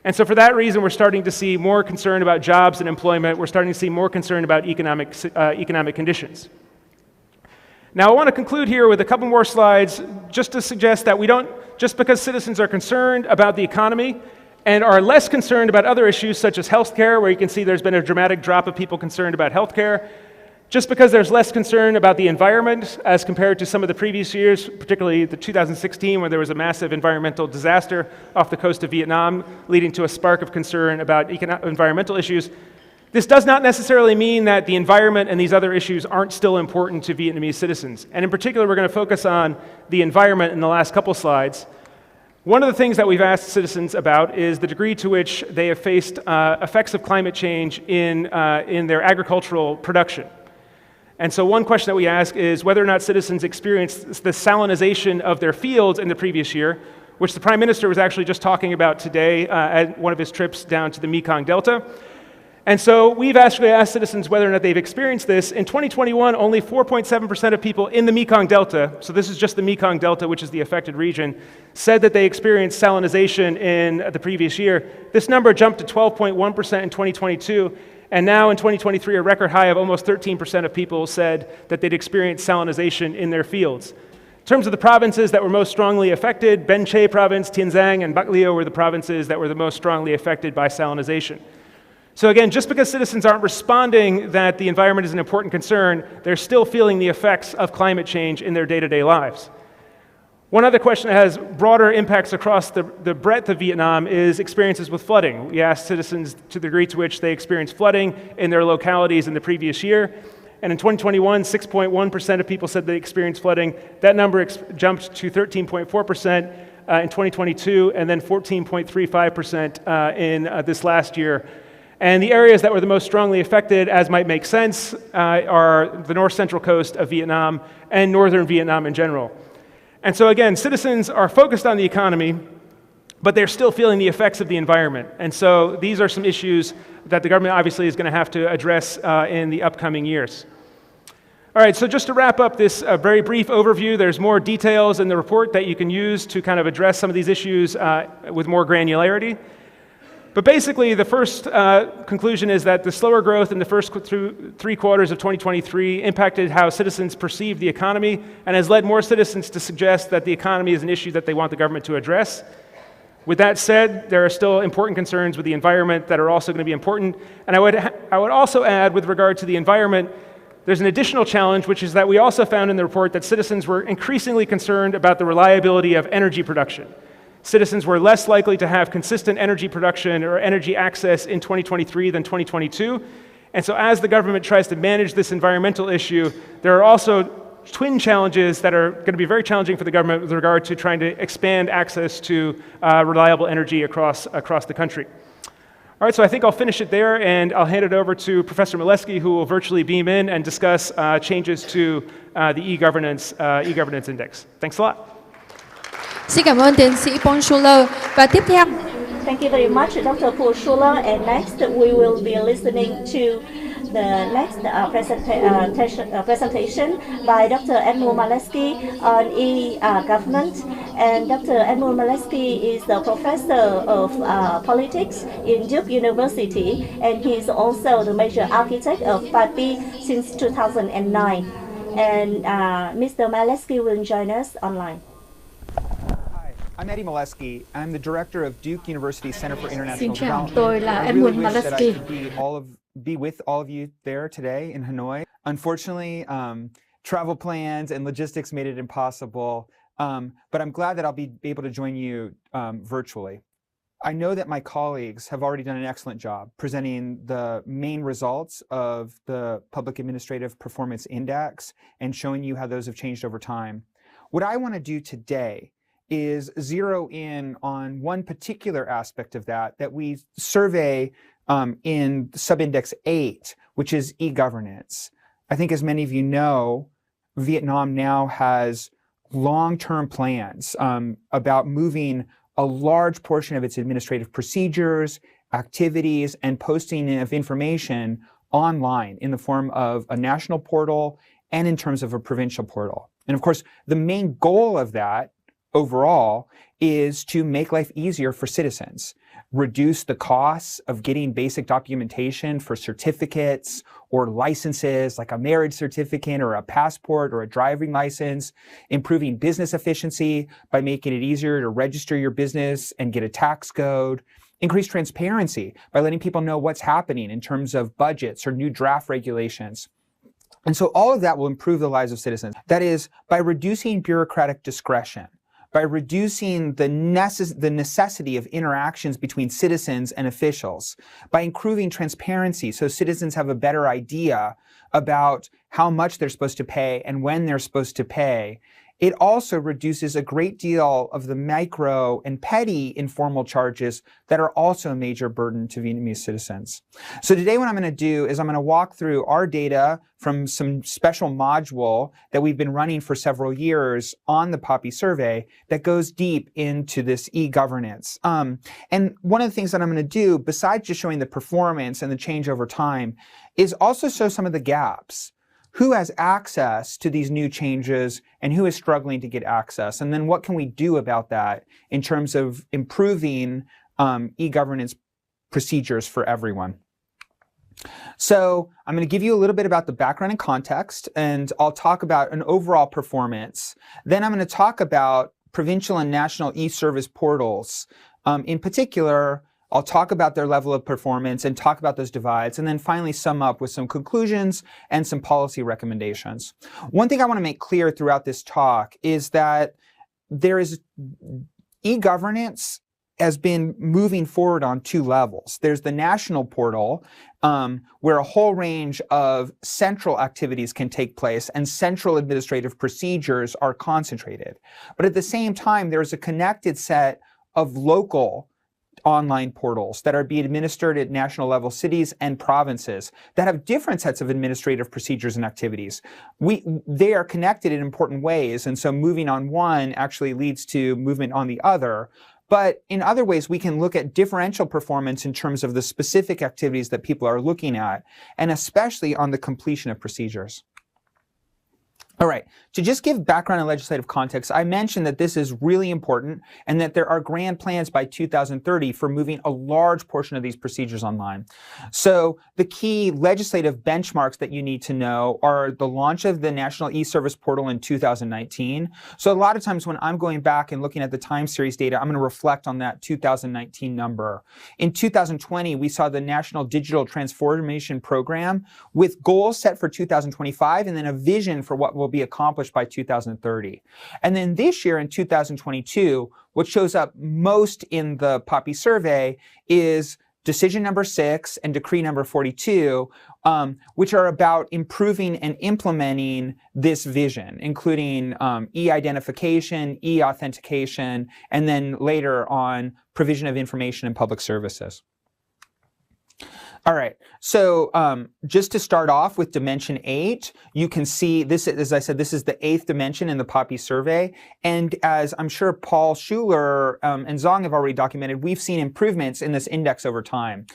And so for that reason, we're starting to see more concern about jobs and employment. We're starting to see more concern about economic conditions. Now, I want to conclude here with a couple more slides just to suggest that we don't, just because citizens are concerned about the economy and are less concerned about other issues such as healthcare, where you can see there's been a dramatic drop of people concerned about healthcare, just because there's less concern about the environment as compared to some of the previous years, particularly the 2016, where there was a massive environmental disaster off the coast of Vietnam, leading to a spark of concern about environmental issues. This does not necessarily mean that the environment and these other issues aren't still important to Vietnamese citizens. And in particular, we're going to focus on the environment in the last couple slides. One of the things that we've asked citizens about is the degree to which they have faced effects of climate change in their agricultural production. And so one question that we ask is whether or not citizens experienced the salinization of their fields in the previous year, which the Prime Minister was actually just talking about today at one of his trips down to the Mekong Delta. And so we've actually asked citizens whether or not they've experienced this. In 2021, only 4.7% of people in the Mekong Delta, so this is just the Mekong Delta, which is the affected region, said that they experienced salinization in the previous year. This number jumped to 12.1% in 2022. And now in 2023, a record high of almost 13% of people said that they'd experienced salinization in their fields. In terms of the provinces that were most strongly affected, Ben Tre province, Tiên Giang, and Bạc Liêu were the provinces that were the most strongly affected by salinization. So again, just because citizens aren't responding that the environment is an important concern, they're still feeling the effects of climate change in their day-to-day lives. One other question that has broader impacts across the breadth of Vietnam is experiences with flooding. We asked citizens to the degree to which they experienced flooding in their localities in the previous year. And in 2021, 6.1% of people said they experienced flooding. That number jumped to 13.4% in 2022, and then 14.35% in this last year. And the areas that were the most strongly affected, as might make sense, are the north-central coast of Vietnam and northern Vietnam in general. And so again, citizens are focused on the economy, but they're still feeling the effects of the environment. And so these are some issues that the government obviously is going to have to address in the upcoming years. All right, so just to wrap up this very brief overview, there's more details in the report that you can use to kind of address some of these issues with more granularity. But basically, the first conclusion is that the slower growth in the first 3 quarters of 2023 impacted how citizens perceive the economy and has led more citizens to suggest that the economy is an issue that they want the government to address. With that said, there are still important concerns with the environment that are also going to be important. And I would also add, with regard to the environment, there's an additional challenge, which is that we also found in the report that citizens were increasingly concerned about the reliability of energy production. Citizens were less likely to have consistent energy production or energy access in 2023 than 2022. And so as the government tries to manage this environmental issue, there are also twin challenges that are going to be very challenging for the government with regard to trying to expand access to reliable energy across the country. All right, so I think I'll finish it there, and I'll hand it over to Professor Mileski, who will virtually beam in and discuss changes to the e-governance index. Thanks a lot. Xin cảm ơn tiến sĩ Paul Schuler. Và tiếp theo. Thank you very much, Dr. Paul Schuler. And next, we will be listening to the next presentation by Dr. Edmund Mileski on e-government. And Dr. Edmund Mileski is the professor of politics in Duke University, and he is also the major architect of Papi since 2009. And Mr. Mileski will join us online. I'm Eddie Mileski. I'm the director of Duke University Center for International Xin chào, Development. tôi là I Edmund really wish that I Mileski. could be with all of you there today in Hanoi. Unfortunately, travel plans and logistics made it impossible, but I'm glad that I'll be able to join you virtually. I know that my colleagues have already done an excellent job presenting the main results of the Public Administrative Performance Index and showing you how those have changed over time. What I want to do today is zero in on one particular aspect of that we survey in subindex 8, which is e-governance. I think, as many of you know, Vietnam now has long-term plans about moving a large portion of its administrative procedures, activities, and posting of information online in the form of a national portal and in terms of a provincial portal. And of course, the main goal of that overall is to make life easier for citizens, reduce the costs of getting basic documentation for certificates or licenses like a marriage certificate or a passport or a driving license, improving business efficiency by making it easier to register your business and get a tax code, increase transparency by letting people know what's happening in terms of budgets or new draft regulations. And so all of that will improve the lives of citizens. That is, by reducing bureaucratic discretion, by reducing the necessity of interactions between citizens and officials, by improving transparency so citizens have a better idea about how much they're supposed to pay and when they're supposed to pay. It also reduces a great deal of the micro and petty informal charges that are also a major burden to Vietnamese citizens. So today what I'm going to do is I'm going to walk through our data from some special module that we've been running for several years on the Papi survey that goes deep into this e-governance. And one of the things that I'm going to do, besides just showing the performance and the change over time, is also show some of the gaps. Who has access to these new changes and who is struggling to get access? And then what can we do about that in terms of improving e-governance procedures for everyone? So I'm going to give you a little bit about the background and context, and I'll talk about an overall performance. Then I'm going to talk about provincial and national e-service portals. In particular, I'll talk about their level of performance and talk about those divides, and then finally sum up with some conclusions and some policy recommendations. One thing I want to make clear throughout this talk is that e-governance has been moving forward on two levels. There's the national portal, where a whole range of central activities can take place and central administrative procedures are concentrated. But at the same time, there's a connected set of local online portals that are being administered at national level cities and provinces that have different sets of administrative procedures and activities. They are connected in important ways, and so moving on one actually leads to movement on the other. But in other ways, we can look at differential performance in terms of the specific activities that people are looking at, and especially on the completion of procedures. All right, to just give background and legislative context, I mentioned that this is really important and that there are grand plans by 2030 for moving a large portion of these procedures online. So the key legislative benchmarks that you need to know are the launch of the National E-Service Portal in 2019. So a lot of times when I'm going back and looking at the time series data, I'm going to reflect on that 2019 number. In 2020, we saw the National Digital Transformation Program with goals set for 2025 and then a vision for what will be accomplished by 2030. And then this year in 2022, what shows up most in the Papi survey is decision number 6 and decree number 42, which are about improving and implementing this vision, including e-identification, e-authentication, and then later on provision of information and public services. All right, so just to start off with dimension 8, you can see this, as I said, this is the 8th dimension in the Papi survey. And as I'm sure Paul Schuler and Zong have already documented, we've seen improvements in this index over time.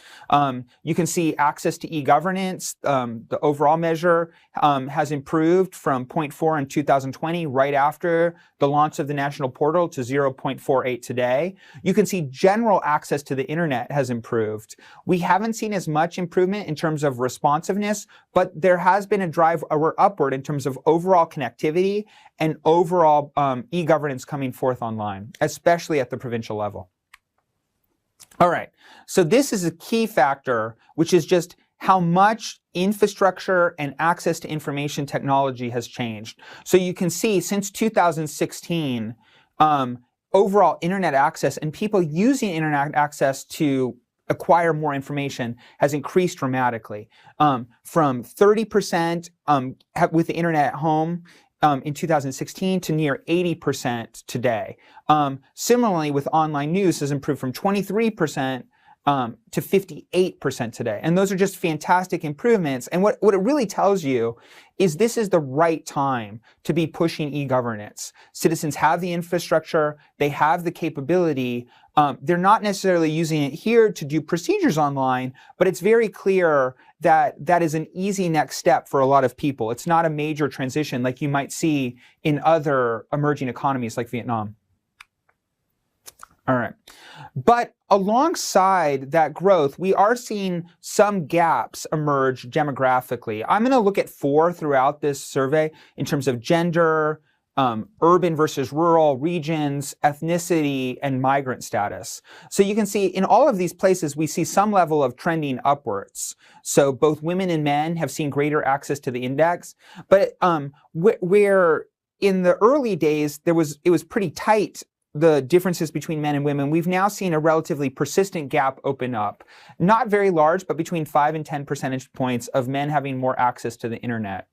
You can see access to e-governance, the overall measure has improved from 0.4 in 2020, right after the launch of the national portal, to 0.48 today. You can see general access to the internet has improved. We haven't seen as much improvement in terms of responsiveness, but there has been a drive upward in terms of overall connectivity and overall e-governance coming forth online, especially at the provincial level. All right, so this is a key factor, which is just how much infrastructure and access to information technology has changed. So you can see since 2016, overall internet access and people using internet access to acquire more information has increased dramatically, from 30% with the internet at home in 2016 to near 80% today. Similarly, with online news has improved from 23% to 58% today. And those are just fantastic improvements. And what it really tells you is this is the right time to be pushing e-governance. Citizens have the infrastructure, they have the capability. They're not necessarily using it here to do procedures online, but it's very clear that that is an easy next step for a lot of people. It's not a major transition like you might see in other emerging economies like Vietnam. All right. But alongside that growth, we are seeing some gaps emerge demographically. I'm going to look at 4 throughout this survey in terms of gender, urban versus rural regions, ethnicity, and migrant status. So you can see in all of these places, we see some level of trending upwards. So both women and men have seen greater access to the index. But where in the early days, it was pretty tight, the differences between men and women, we've now seen a relatively persistent gap open up. Not very large, but between 5 and 10 percentage points of men having more access to the internet.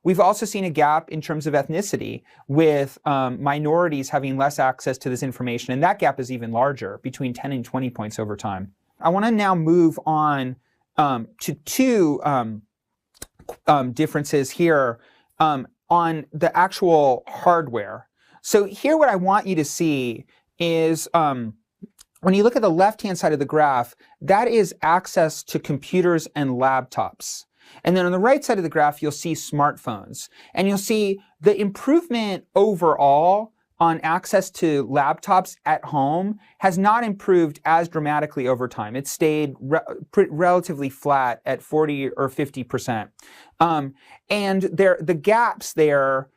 We've also seen a gap in terms of ethnicity, with minorities having less access to this information, and that gap is even larger, between 10 and 20 points over time. I want to now move on to 2 differences here on the actual hardware. So here what I want you to see is when you look at the left-hand side of the graph, that is access to computers and laptops. And then on the right side of the graph, you'll see smartphones. And you'll see the improvement overall on access to laptops at home has not improved as dramatically over time. It's stayed relatively flat at 40 or 50%. And the gaps there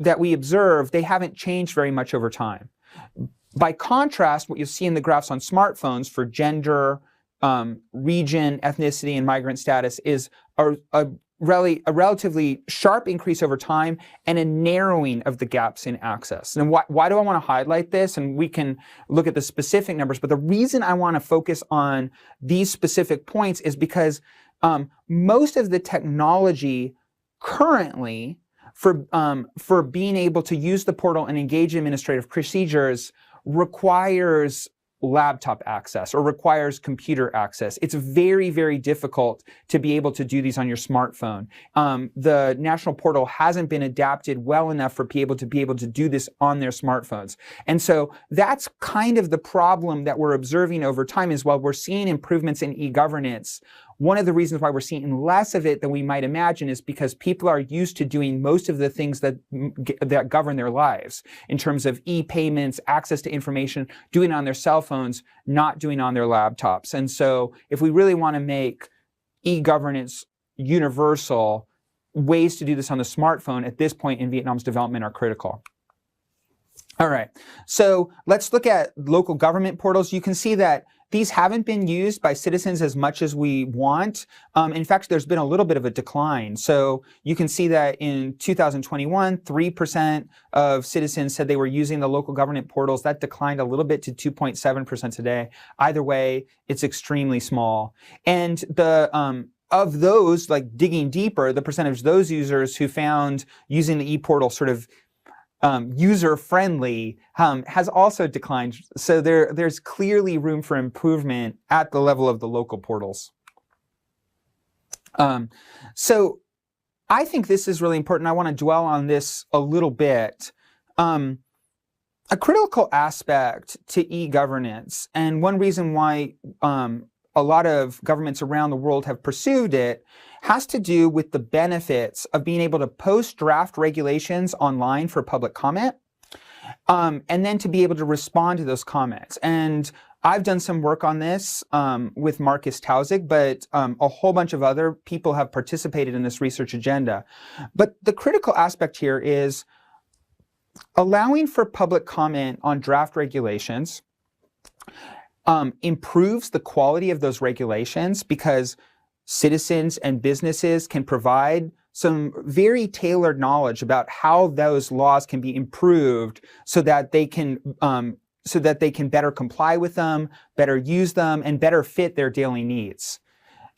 that we observe, they haven't changed very much over time. By contrast, what you'll see in the graphs on smartphones for gender, region, ethnicity, and migrant status is a relatively sharp increase over time and a narrowing of the gaps in access. And why do I want to highlight this? And we can look at the specific numbers, but the reason I want to focus on these specific points is because most of the technology currently for being able to use the portal and engage in administrative procedures requires laptop access or requires computer access. It's very, very difficult to be able to do these on your smartphone. The national portal hasn't been adapted well enough for people to be able to do this on their smartphones. And so that's kind of the problem that we're observing over time, is while we're seeing improvements in e-governance, one of the reasons why we're seeing less of it than we might imagine is because people are used to doing most of the things that govern their lives in terms of e-payments, access to information, doing it on their cell phones, not doing it on their laptops. And so if we really want to make e-governance universal, ways to do this on the smartphone at this point in Vietnam's development are critical. All right, so let's look at local government portals. You can see that these haven't been used by citizens as much as we want. In fact, there's been a little bit of a decline. So you can see that in 2021, 3% of citizens said they were using the local government portals. That declined a little bit to 2.7% today. Either way, it's extremely small. And the of those, like digging deeper, the percentage of those users who found using the e-portal sort of user-friendly has also declined. So there's clearly room for improvement at the level of the local portals. So I think this is really important. I want to dwell on this a little bit. A critical aspect to e-governance, and one reason why a lot of governments around the world have pursued it, has to do with the benefits of being able to post draft regulations online for public comment, and then to be able to respond to those comments. And I've done some work on this with Marcus Tausig, but a whole bunch of other people have participated in this research agenda. But the critical aspect here is allowing for public comment on draft regulations improves the quality of those regulations, because citizens and businesses can provide some very tailored knowledge about how those laws can be improved so that they can better comply with them, better use them, and better fit their daily needs.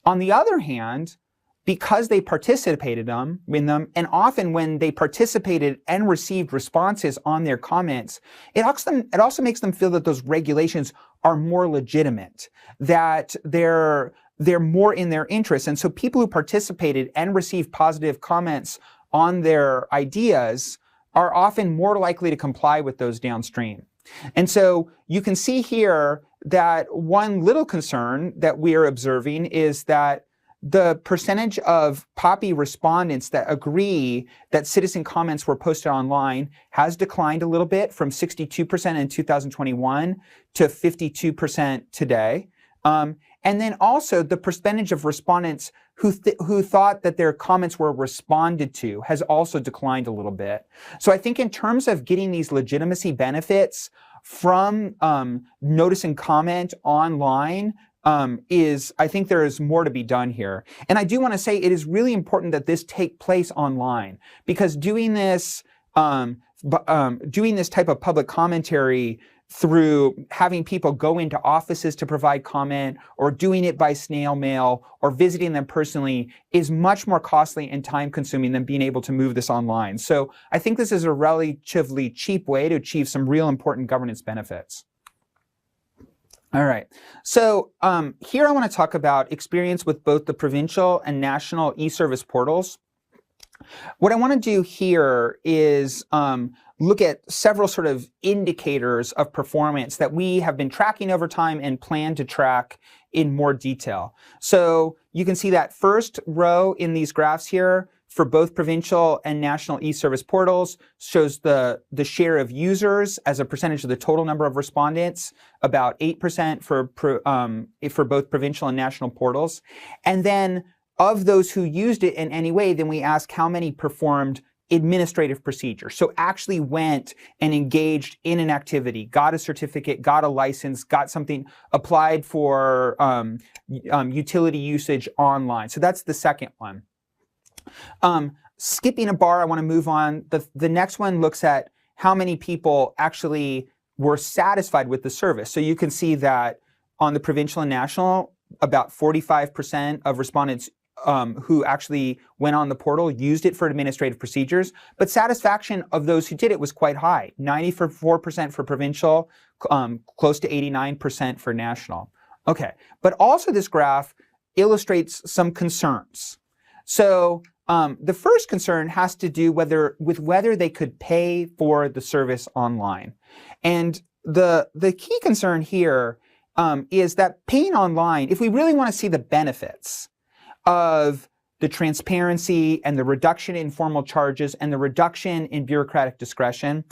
On the other hand, because they participated in them, and often when they participated and received responses on their comments, it also makes them feel that those regulations are more legitimate, that they're more in their interest. And so people who participated and received positive comments on their ideas are often more likely to comply with those downstream. And so you can see here that one little concern that we are observing is that the percentage of Papi respondents that agree that citizen comments were posted online has declined a little bit from 62% in 2021 to 52% today. And then also the percentage of respondents who thought that their comments were responded to has also declined a little bit. So I think in terms of getting these legitimacy benefits from notice and comment online, I think there is more to be done here. And I do want to say it is really important that this take place online, because doing this type of public commentary through having people go into offices to provide comment, or doing it by snail mail, or visiting them personally is much more costly and time consuming than being able to move this online. So I think this is a relatively cheap way to achieve some real important governance benefits. All right, so here I want to talk about experience with both the provincial and national e-service portals. What I want to do here is look at several sort of indicators of performance that we have been tracking over time and plan to track in more detail. So you can see that first row in these graphs here for both provincial and national e-service portals shows the share of users as a percentage of the total number of respondents, about 8% for both provincial and national portals. And then of those who used it in any way, then we ask how many performed administrative procedures. So actually went and engaged in an activity, got a certificate, got a license, got something, applied for utility usage online. So that's the second one. Skipping a bar, I want to move on. The next one looks at how many people actually were satisfied with the service. So you can see that on the provincial and national, about 45% of respondents who actually went on the portal used it for administrative procedures, but satisfaction of those who did it was quite high, 94% for provincial, close to 89% for national. Okay, but also this graph illustrates some concerns. So the first concern has to do with whether they could pay for the service online. And the key concern here is that paying online, if we really want to see the benefits of the transparency and the reduction in formal charges and the reduction in bureaucratic discretion,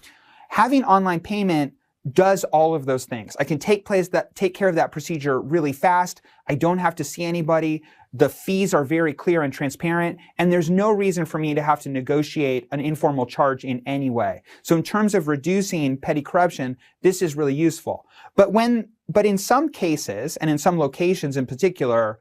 having online payment does all of those things. I can take care of that procedure really fast. I don't have to see anybody. The fees are very clear and transparent, and there's no reason for me to have to negotiate an informal charge in any way. So in terms of reducing petty corruption, this is really useful. But when but in some cases, and in some locations in particular,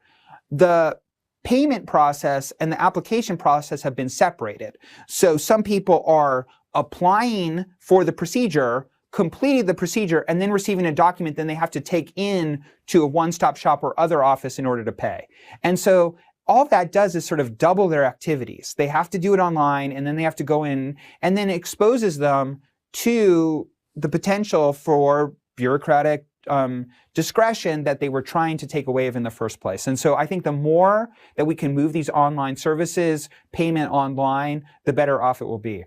the payment process and the application process have been separated. So some people are applying for the procedure, completing the procedure, and then receiving a document then they have to take in to a one-stop shop or other office in order to pay. And so all that does is sort of double their activities. They have to do it online, and then they have to go in, and then it exposes them to the potential for bureaucratic discretion that they were trying to take away in the first place. And so I think the more that we can move these online services, payment online, the better off it will be.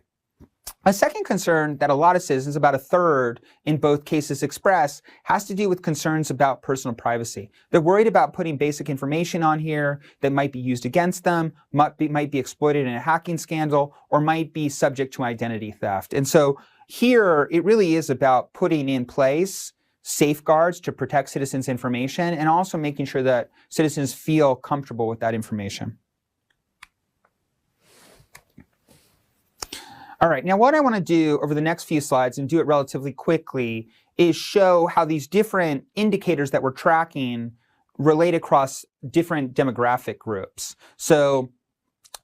A second concern that a lot of citizens, about a third in both cases express, has to do with concerns about personal privacy. They're worried about putting basic information on here that might be used against them, might be exploited in a hacking scandal, or might be subject to identity theft. And so here, it really is about putting in place safeguards to protect citizens' information and also making sure that citizens feel comfortable with that information. All right, now what I want to do over the next few slides, and do it relatively quickly, is show how these different indicators that we're tracking relate across different demographic groups. So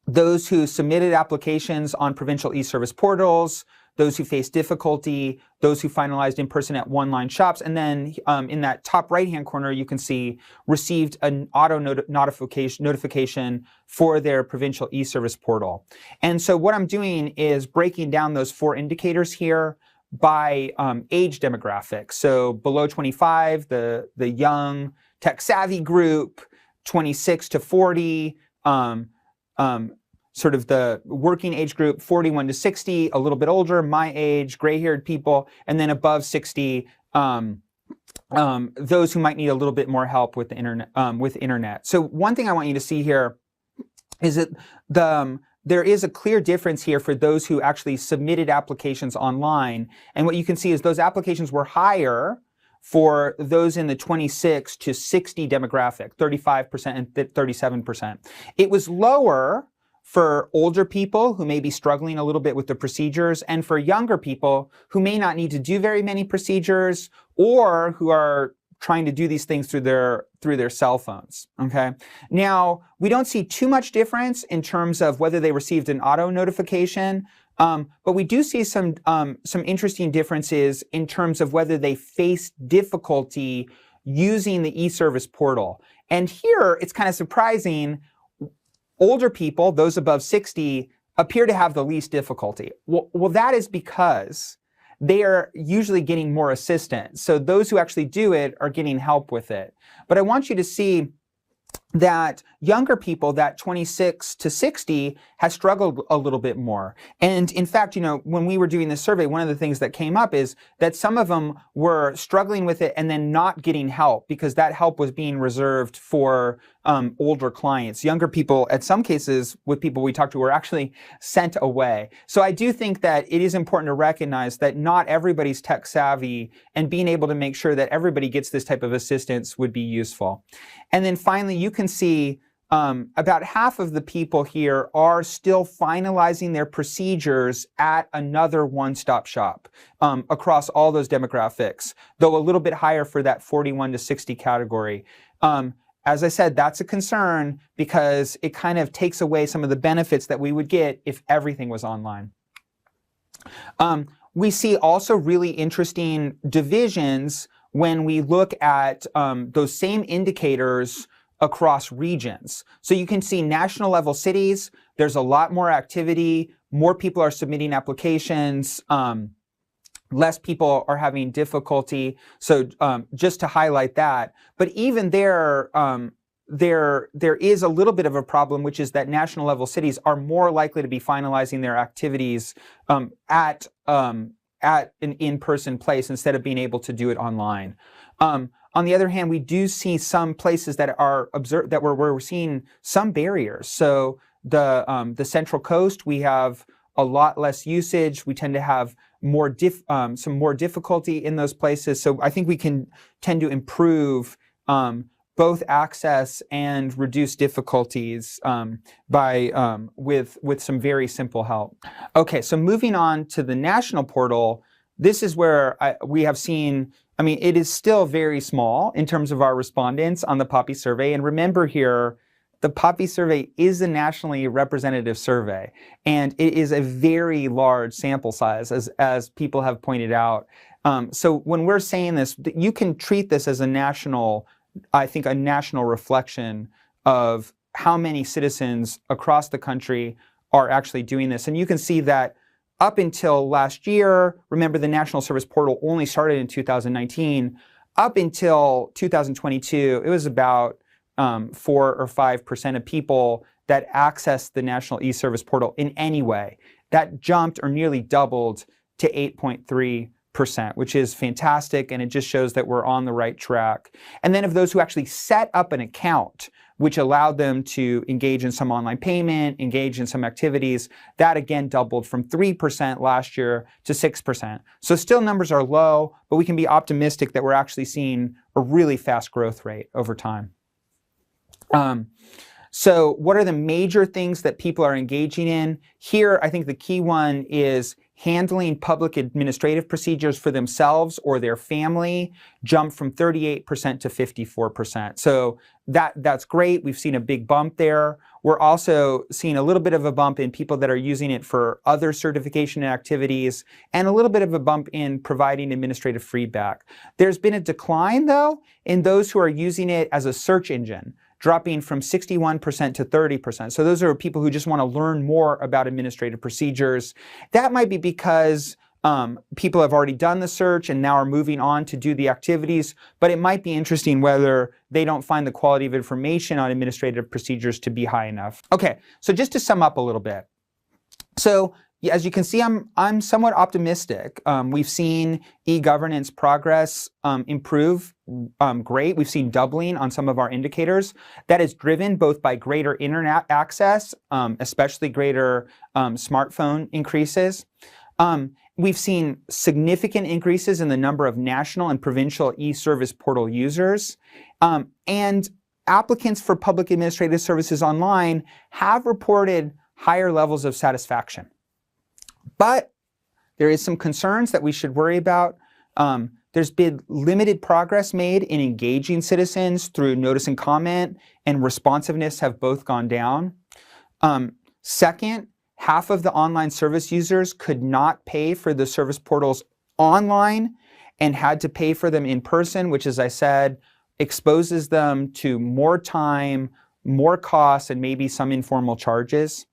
those who submitted applications on provincial e-service portals, those who faced difficulty, those who finalized in person at one-line shops, and then in that top right-hand corner, you can see received an auto notification for their provincial e-service portal. And so what I'm doing is breaking down those 4 indicators here by age demographic. So below 25, the young, tech-savvy group, 26 to 40, sort of the working age group, 41 to 60, a little bit older, my age, gray-haired people, and then above 60, those who might need a little bit more help with the internet. So one thing I want you to see here is that there is a clear difference here for those who actually submitted applications online. And what you can see is those applications were higher for those in the 26 to 60 demographic, 35% and 37%. It was lower for older people who may be struggling a little bit with the procedures, and for younger people who may not need to do very many procedures, or who are trying to do these things through their cell phones. Okay. Now, we don't see too much difference in terms of whether they received an auto notification, but we do see some interesting differences in terms of whether they faced difficulty using the e-service portal. And here, it's kind of surprising. Older people, those above 60, appear to have the least difficulty. Well, that is because they are usually getting more assistance. So those who actually do it are getting help with it. But I want you to see that younger people, that 26 to 60, has struggled a little bit more. And in fact, when we were doing this survey, one of the things that came up is that some of them were struggling with it and then not getting help because that help was being reserved for older clients. Younger people, at some cases, with people we talked to, were actually sent away. So I do think that it is important to recognize that not everybody's tech savvy, and being able to make sure that everybody gets this type of assistance would be useful. And then finally, you can see about half of the people here are still finalizing their procedures at another one-stop shop across all those demographics, though a little bit higher for that 41 to 60 category. As I said, that's a concern because it kind of takes away some of the benefits that we would get if everything was online. We see also really interesting divisions when we look at those same indicators across regions. So you can see national level cities, there's a lot more activity, more people are submitting applications, less people are having difficulty. So just to highlight that. But even there is a little bit of a problem, which is that national level cities are more likely to be finalizing their activities at an in-person place instead of being able to do it online. On the other hand, we do see some places that are observed that we're seeing some barriers. So the Central Coast, we have a lot less usage. We tend to have more some more difficulty in those places. So I think we can tend to improve both access and reduce difficulties with some very simple help. Okay, so moving on to the national portal, this is where we have seen I mean, it is still very small in terms of our respondents on the Papi survey. And remember here, the Papi survey is a nationally representative survey, and it is a very large sample size, as people have pointed out. So when we're saying this, you can treat this as a national, I think, a national reflection of how many citizens across the country are actually doing this. And you can see that up until last year, remember the National Service Portal only started in 2019, up until 2022, it was about 4 or 5% of people that accessed the National E-Service Portal in any way. That jumped or nearly doubled to 8.3%, which is fantastic, and it just shows that we're on the right track. And then of those who actually set up an account, which allowed them to engage in some online payment, engage in some activities, that again doubled from 3% last year to 6%. So still numbers are low, but we can be optimistic that we're actually seeing a really fast growth rate over time. So what are the major things that people are engaging in? Here, I think the key one is handling public administrative procedures for themselves or their family jumped from 38% to 54%. So that's great. We've seen a big bump there. We're also seeing a little bit of a bump in people that are using it for other certification activities and a little bit of a bump in providing administrative feedback. There's been a decline, though, in those who are using it as a search engine, dropping from 61% to 30%. So those are people who just want to learn more about administrative procedures. That might be because people have already done the search and now are moving on to do the activities, but it might be interesting whether they don't find the quality of information on administrative procedures to be high enough. Okay, so just to sum up a little bit. So as you can see, I'm somewhat optimistic. We've seen e-governance progress improve great. We've seen doubling on some of our indicators. That is driven both by greater internet access, especially greater smartphone increases. We've seen significant increases in the number of national and provincial e-service portal users. And applicants for public administrative services online have reported higher levels of satisfaction. But there is some concerns that we should worry about. There's been limited progress made in engaging citizens through notice and comment, and responsiveness have both gone down. Second, half of the online service users could not pay for the service portals online and had to pay for them in person, which, as I said, exposes them to more time, more costs, and maybe some informal charges.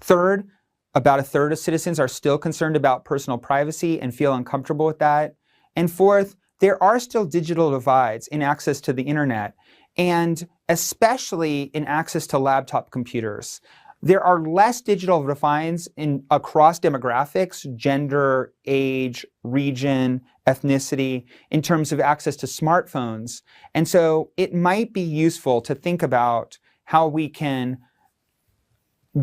Third, about a third of citizens are still concerned about personal privacy and feel uncomfortable with that. And fourth, there are still digital divides in access to the internet, and especially in access to laptop computers. There are less digital divides across demographics, gender, age, region, ethnicity, in terms of access to smartphones. And so it might be useful to think about how we can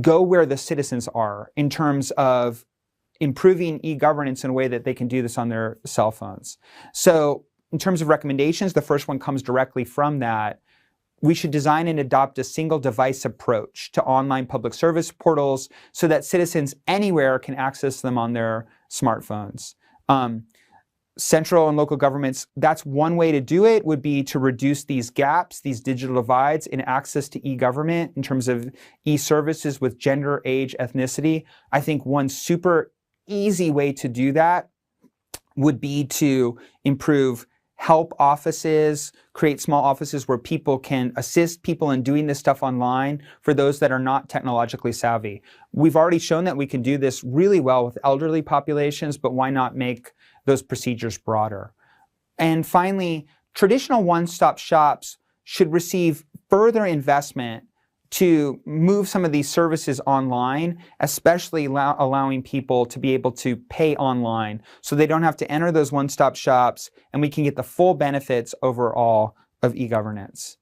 go where the citizens are in terms of improving e-governance in a way that they can do this on their cell phones. So in terms of recommendations, the first one comes directly from that. We should design and adopt a single device approach to online public service portals so that citizens anywhere can access them on their smartphones. Central and local governments, that's one way to do it, would be to reduce these gaps, these digital divides in access to e-government in terms of e-services with gender, age, ethnicity. I think one super easy way to do that would be to improve help offices, create small offices where people can assist people in doing this stuff online for those that are not technologically savvy. We've already shown that we can do this really well with elderly populations, but why not make those procedures broader? And finally, traditional one-stop shops should receive further investment to move some of these services online, especially allowing people to be able to pay online so they don't have to enter those one-stop shops, and we can get the full benefits overall of e-governance.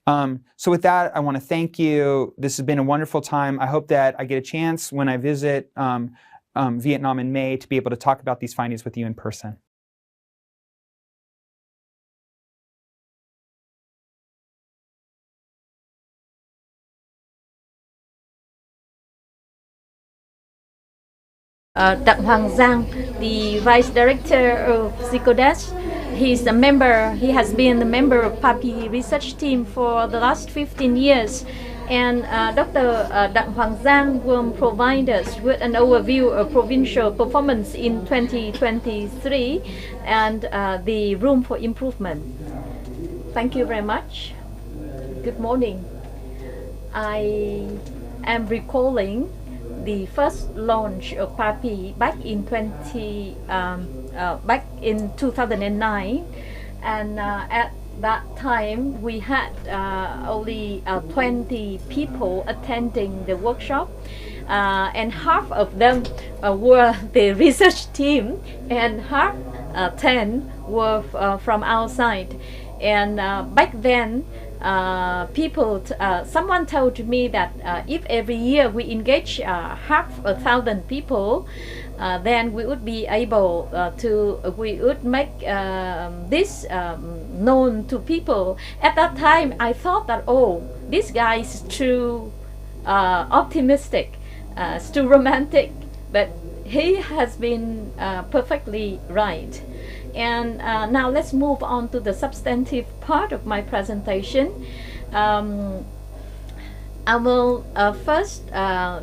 So with that, I want to thank you. This has been a wonderful time. I hope that I get a chance when I visit Vietnam in May to be able to talk about these findings with you in person. Đặng Hoàng Giang, the Vice Director of Zicodash. he's a member. He has been a member of Papi research team for the last 15 years. And Dr. Đặng Hoàng Giang will provide us with an overview of provincial performance in 2023 and the room for improvement. Thank you very much. Good morning. I am recalling the first launch of Papi back in 2009, and at that time we had only 20 people attending the workshop, and half of them were the research team and half 10 were from outside. And back then someone told me that if every year we engage 500 people, then we would be able we would make this known to people. At that time I thought that, oh, this guy is too optimistic, it's too romantic, but he has been perfectly right. And now let's move on to the substantive part of my presentation. I will first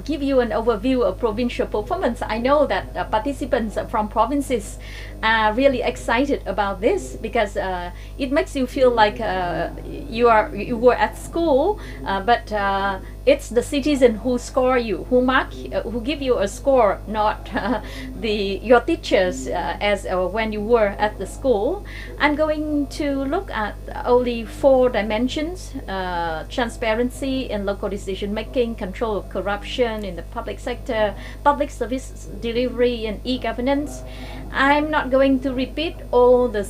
give you an overview of provincial performance. I know that participants from provinces are really excited about this because it makes you feel like you were at school, but it's the citizen who score you, who give you a score, not your teachers as when you were at the school. I'm going to look at only 4 dimensions: transparency and local decision making, control of corruption in the public sector, public service delivery, and e-governance. I'm not going to repeat all the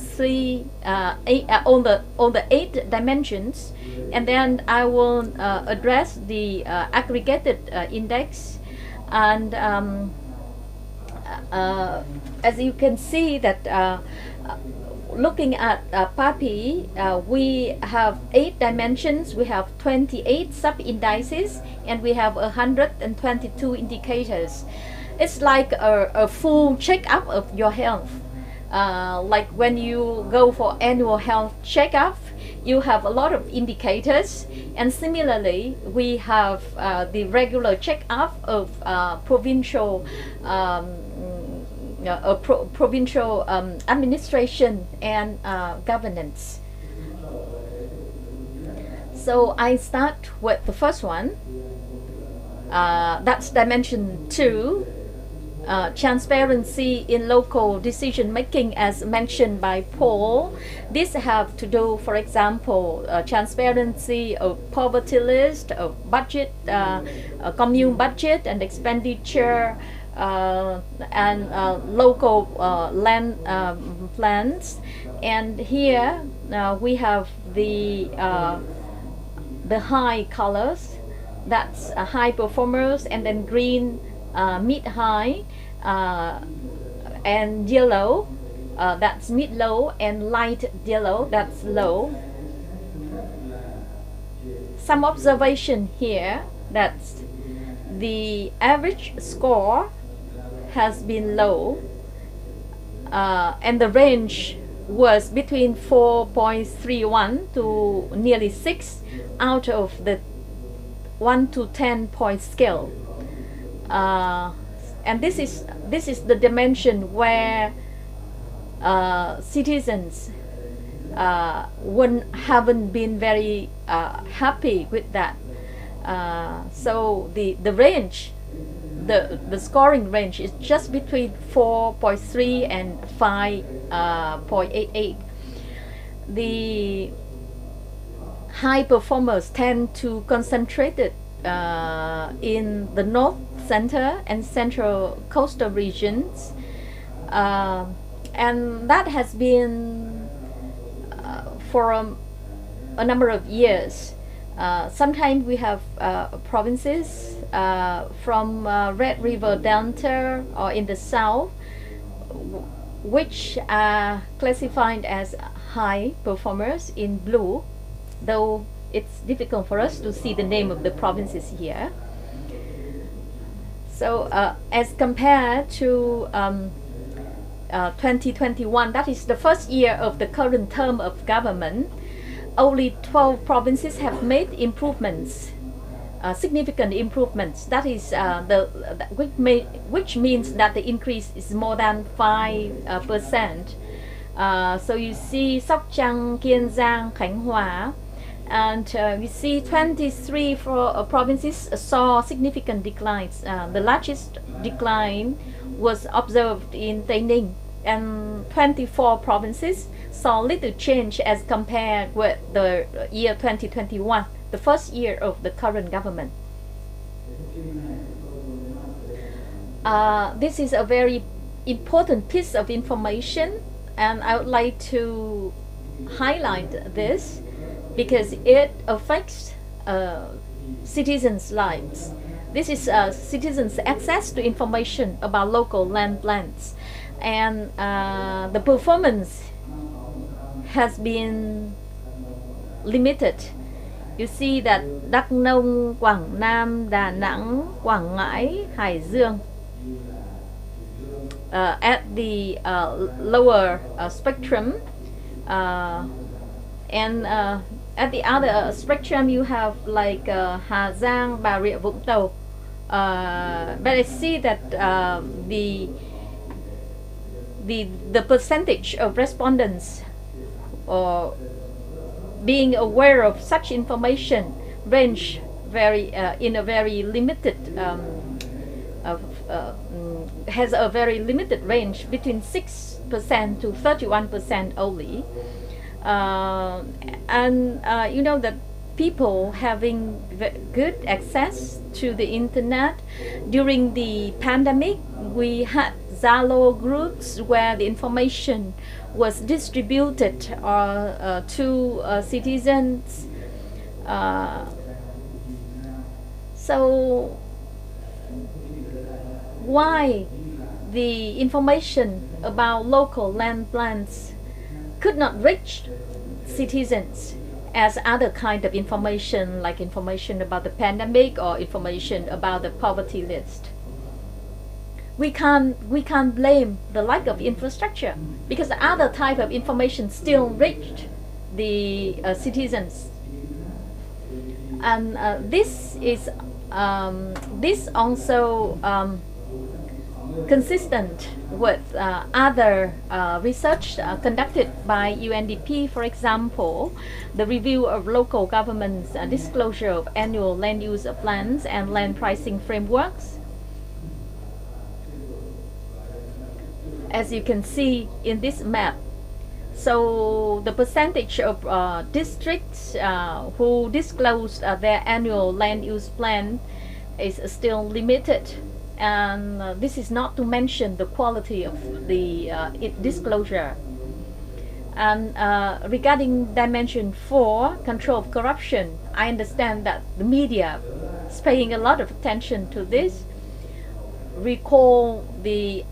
8 dimensions, and then I will address the aggregated index. And as you can see that looking at Papi, we have 8 dimensions, we have 28 sub-indices, and we have 122 indicators. It's like a full check-up of your health. Like when you go for annual health check-up, you have a lot of indicators, and similarly we have the regular check-up of provincial administration and governance. So I start with the first one. That's dimension 2. Transparency in local decision making, as mentioned by Paul. This have to do, for example, transparency of poverty list, of budget, commune budget and expenditure, and local land plans. And here we have the high colors, that's high performers, and then green, mid-high, and yellow, that's mid-low, and light yellow, that's low. Some observation here, that's the average score has been low, and the range was between 4.31 to nearly 6 out of the 1 to 10 point scale. And this is the dimension where citizens haven't been very happy with that. So the range, the scoring range is just between 4.3 and 5.88. The high performers tend to concentrate it in the north, center, and central coastal regions, and that has been for a number of years. Sometimes we have provinces from Red River Delta or in the south, which are classified as high performers in blue, though it's difficult for us to see the name of the provinces here. So as compared to 2021, that is the first year of the current term of government, only 12 provinces have made improvements, significant improvements. That is which means that the increase is more than 5%. So you see Sóc Trăng, Kiên Giang, Khánh Hòa, and we see 23 provinces saw significant declines. The largest decline was observed in Tây Ninh, and 24 provinces saw little change as compared with the year 2021, the first year of the current government. This is a very important piece of information, and I would like to highlight this because it affects citizens' lives. This is citizens' access to information about local land plans, and the performance has been limited. You see that Đắk Nông, Quảng Nam, Đà Nẵng, Quảng Ngãi, Hải Dương at the lower spectrum, and at the other spectrum you have like Hà Giang, Bà Rịa Vũng Tàu. But I see that the percentage of respondents or being aware of such information range in a very limited has a very limited range between 6% to 31% only. You know that people having good access to the internet during the pandemic, we had Zalo groups where the information was distributed to citizens. So why the information about local land plans could not reach citizens as other kind of information, like information about the pandemic or information about the poverty list? We can't blame the lack of infrastructure, because other type of information still reached the citizens, and this also consistent with other research conducted by UNDP. For example, the review of local government's disclosure of annual land use plans and land pricing frameworks. As you can see in this map, so the percentage of districts who disclose their annual land use plan is still limited, and this is not to mention the quality of the disclosure. And regarding dimension 4, control of corruption, I understand that the media is paying a lot of attention to this. Recall the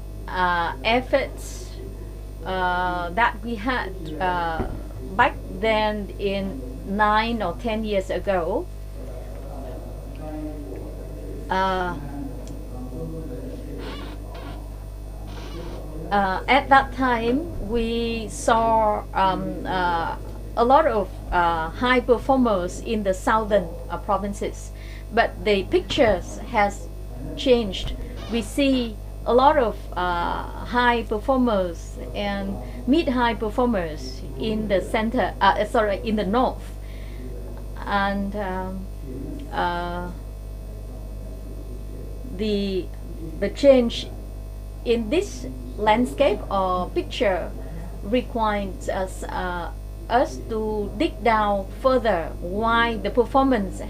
efforts that we had back then in 9 or 10 years ago. At that time, we saw a lot of high performers in the southern provinces, but the pictures has changed. We see a lot of high performers and mid-high performers in the center, in the north, and the change in this landscape or picture requires us to dig down further why the performance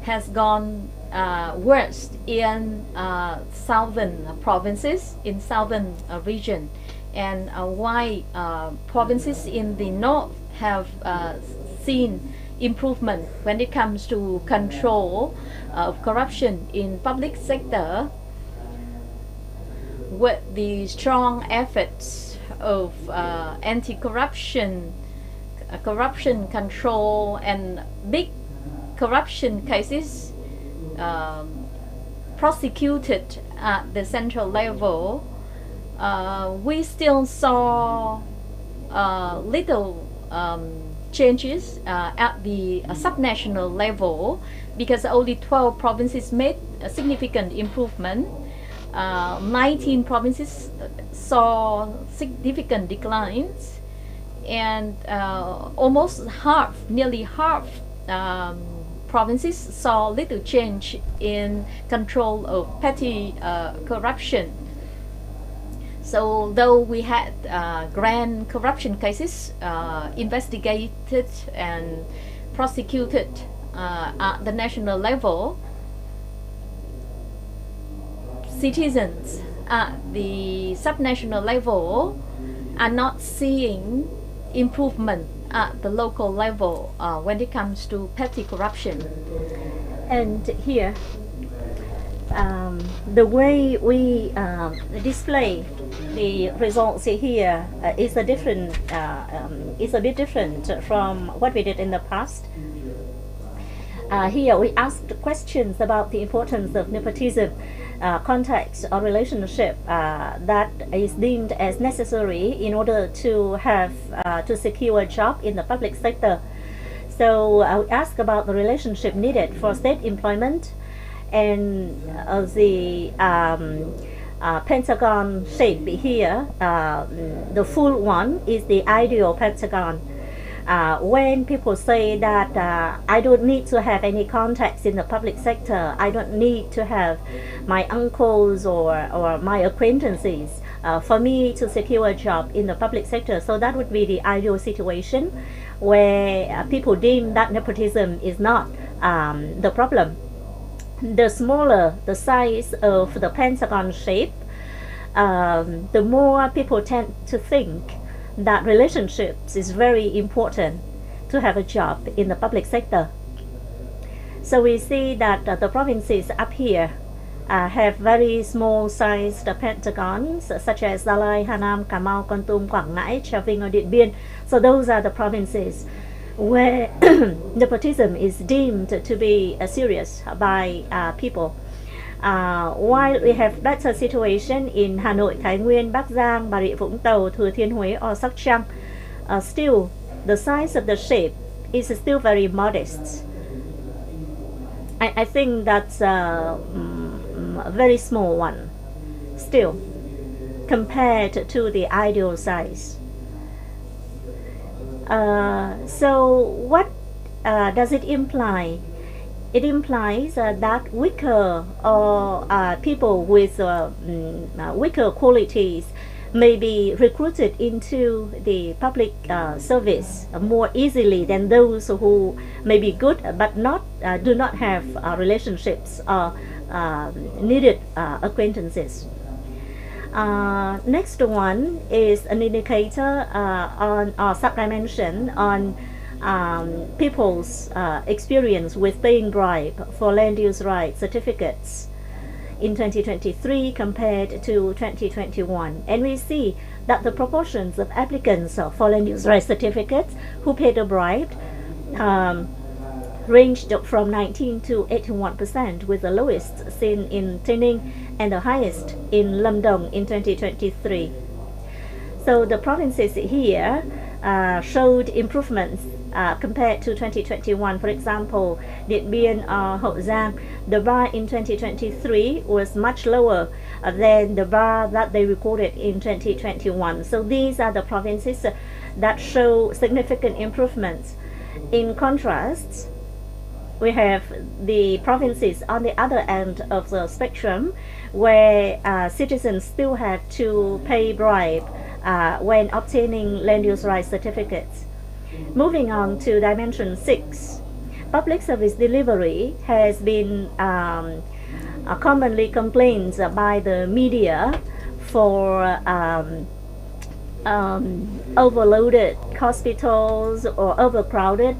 has gone worse in southern provinces, in southern region, and why provinces in the north have seen improvement when it comes to control of corruption in public sector, with the strong efforts of anti-corruption, corruption control, and big corruption cases prosecuted at the central level. we still saw little changes at the subnational level, because only 12 provinces made a significant improvement. 19 provinces saw significant declines, and almost half, nearly half provinces saw little change in control of petty corruption. So though we had grand corruption cases investigated and prosecuted at the national level, citizens at the subnational level are not seeing improvement at the local level when it comes to petty corruption. And here, the way we display the results here is a different, is a bit different from what we did in the past. Here we asked questions about the importance of nepotism, context or relationship that is deemed as necessary in order to have to secure a job in the public sector. So we asked about the relationship needed for state employment, and the pentagon shape here, the full one is the ideal pentagon. When people say that I don't need to have any contacts in the public sector, I don't need to have my uncles or my acquaintances for me to secure a job in the public sector. So that would be the ideal situation where people deem that nepotism is not the problem. The smaller the size of the pentagon shape, the more people tend to think that relationships is very important to have a job in the public sector. So we see that the provinces up here have very small sized pentagons, such as Gia Lai, Hà Nam, Cà Mau, Kon Tum, Quảng Ngãi, Trà Vinh or Điện Biên. So those are the provinces where nepotism is deemed to be serious by people. While we have better situation in Hà Nội, Thái Nguyên, Bắc Giang, Bà Rịa Vũng Tàu, Thừa Thiên Huế or Sóc Trăng, still the size of the shape is still very modest. I think that's a very small one still compared to the ideal size. So what does it imply? It implies that weaker or people with weaker qualities may be recruited into the public service more easily than those who may be good but do not have relationships or needed acquaintances. Next one is an indicator on or sub-dimension on people's experience with paying bribe for land use rights certificates in 2023 compared to 2021. And we see that the proportions of applicants for land use rights certificates who paid a bribe ranged from 19 to 81%, with the lowest seen in Tây Ninh and the highest in Lâm Đồng in 2023. So the provinces here showed improvements compared to 2021. For example, Điện Biên or Hậu Giang, the bar in 2023 was much lower than the bar that they recorded in 2021. So these are the provinces that show significant improvements. In contrast, we have the provinces on the other end of the spectrum where citizens still had to pay bribe when obtaining land use rights certificates. Moving on to dimension 6, public service delivery has been commonly complained by the media for overloaded hospitals or overcrowded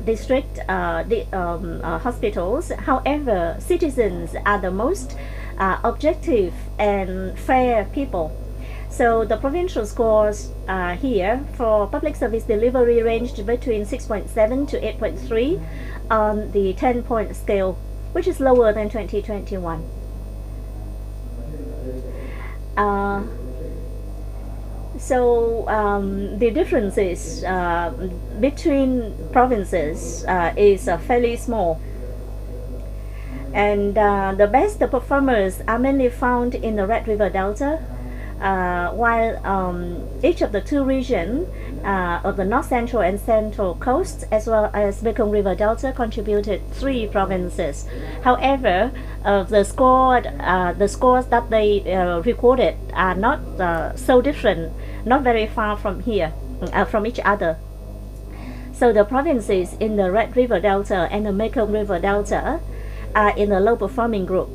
district hospitals. However, citizens are the most objective and fair people. So the provincial scores here for public service delivery ranged between 6.7 to 8.3 on the 10-point scale, which is lower than 2021. So the differences between provinces is fairly small, and the best performers are mainly found in the Red River Delta, while each of the two regions of the North Central and Central Coast, as well as Mekong River Delta, contributed 3 provinces. However, the scores that they recorded are not so different, not very far from here, from each other. So the provinces in the Red River Delta and the Mekong River Delta are in the low performing group.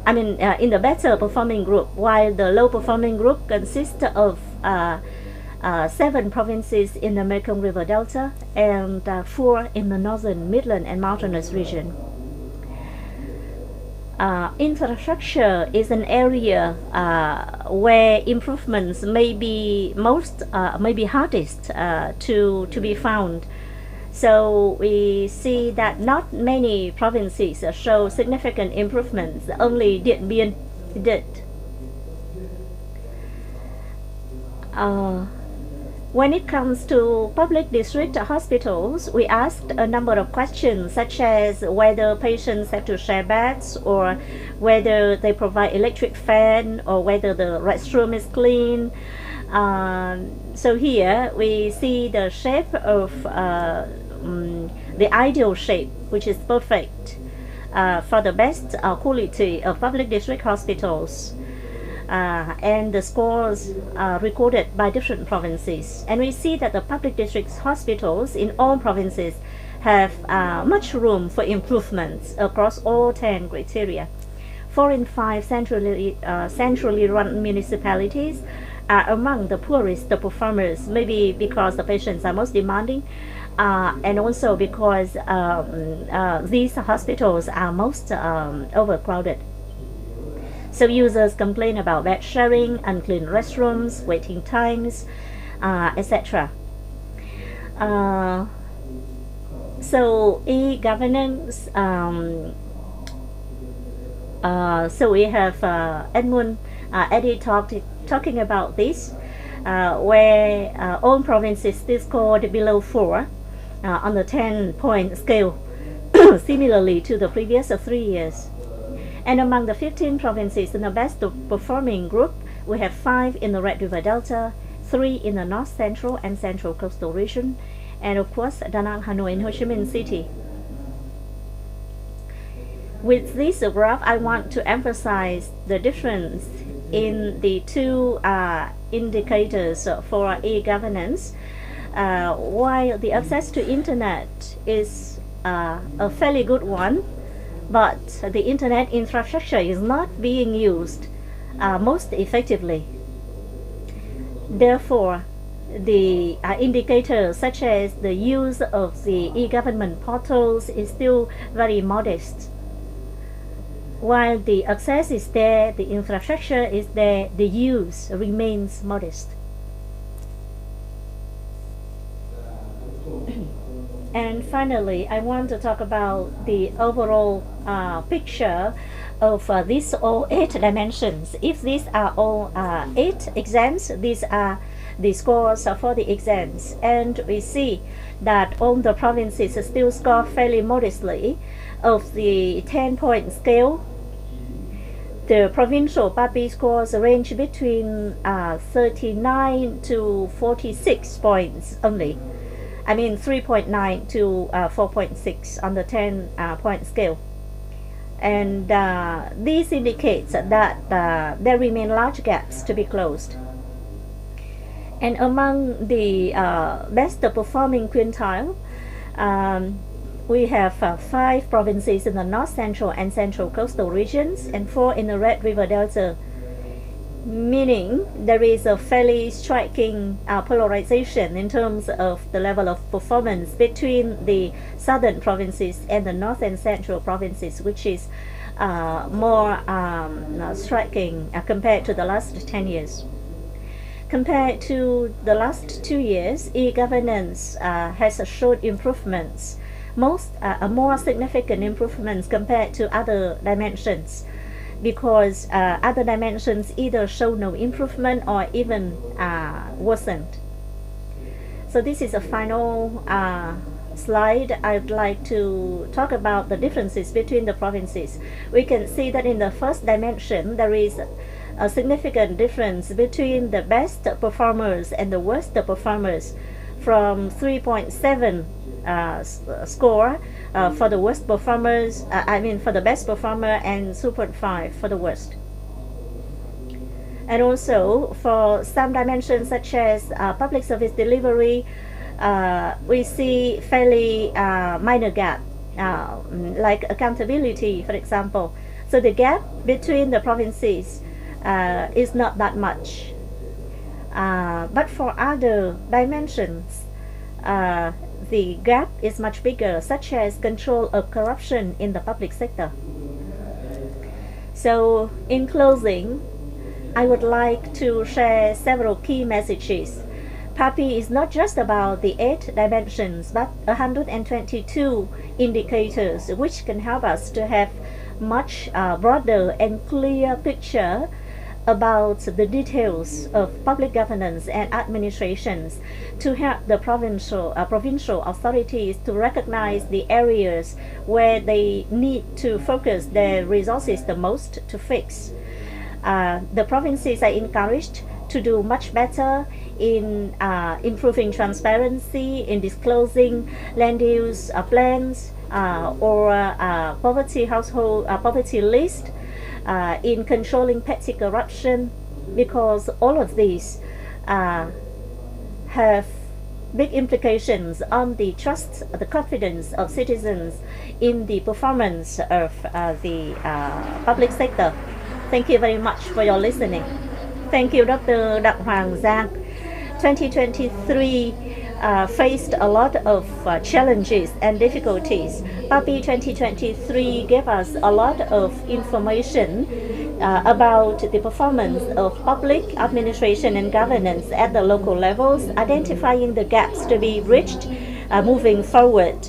I mean, in the better performing group, while the low performing group consists of 7 provinces in the Mekong River Delta and 4 in the northern, midland, and mountainous region. Infrastructure is an area where improvements may be hardest to be found. So we see that not many provinces show significant improvements, only Điện Biên did. When it comes to public district hospitals, we asked a number of questions, such as whether patients have to share beds, or whether they provide electric fan, or whether the restroom is clean. So here we see the shape of the ideal shape, which is perfect for the best quality of public district hospitals. And the scores recorded by different provinces. And we see that the public district hospitals in all provinces have much room for improvements across all 10 criteria. 4 in 5 centrally run municipalities are among the poorest performers, maybe because the patients are most demanding, and also because these hospitals are most overcrowded. So users complain about bed sharing, unclean restrooms, waiting times, etc. So e-governance, so we have Edmund Eddie talking about this, where all provinces still scored below 4 on the 10-point scale, similarly to the previous 3 years. And among the 15 provinces in the best performing group, we have 5 in the Red River Delta, 3 in the North Central and Central Coastal region, and of course Da Nang, Hanoi, and Ho Chi Minh City. With this graph, I want to emphasize the difference in the 2 indicators for e-governance. While the access to internet is a fairly good one, but the internet infrastructure is not being used most effectively. Therefore, the indicators such as the use of the e-government portals is still very modest. While the access is there, the infrastructure is there, the use remains modest. And finally, I want to talk about the overall picture of these all 8 dimensions. If these are all 8 exams, these are the scores for the exams. And we see that all the provinces still score fairly modestly of the 10-point scale. The provincial Papi scores range between 39 to 46 points only. I mean 3.9 to 4.6 on the 10-point scale. And this indicates that there remain large gaps to be closed. And among the best performing quintile, we have 5 provinces in the North Central and Central Coastal regions and 4 in the Red River Delta, meaning there is a fairly striking polarization in terms of the level of performance between the southern provinces and the North and Central provinces, which is more striking compared to the last 10 years. Compared to the last 2 years, e-governance has showed improvements, more significant improvements compared to other dimensions. because other dimensions either show no improvement or even worsened. So this is a final slide. I'd like to talk about the differences between the provinces. We can see that in the first dimension there is a significant difference between the best performers and the worst performers, from 3.7 score for the worst performers, for the best performer, and 2.5 for the worst. And also for some dimensions such as public service delivery, we see fairly minor gap, like accountability, for example. So the gap between the provinces is not that much. But for other dimensions, the gap is much bigger, such as control of corruption in the public sector. So in closing, I would like to share several key messages. Papi is not just about the 8 dimensions, but 122 indicators which can help us to have much broader and clear picture about the details of public governance and administrations, to help the provincial authorities to recognize the areas where they need to focus their resources the most to fix. The provinces are encouraged to do much better in improving transparency, in disclosing land use plans or poverty list, in controlling petty corruption, because all of these have big implications on the trust, the confidence of citizens in the performance of the public sector. Thank you very much for your listening. Thank you, Dr. Đặng Hoàng Giang. 2023 faced a lot of challenges and difficulties. Papi 2023 gave us a lot of information about the performance of public administration and governance at the local levels, identifying the gaps to be bridged moving forward.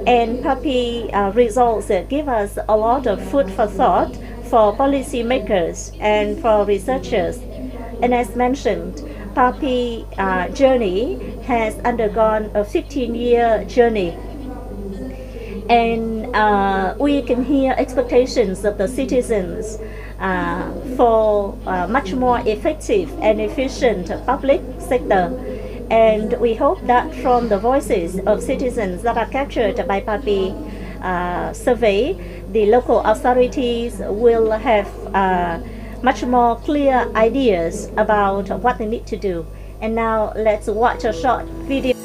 And Papi results give us a lot of food for thought for policymakers and for researchers. And as mentioned, Papi journey has undergone a 15-year journey. And we can hear expectations of the citizens for much more effective and efficient public sector. And we hope that from the voices of citizens that are captured by Papi survey, the local authorities will have much more clear ideas about what they need to do. And now let's watch a short video.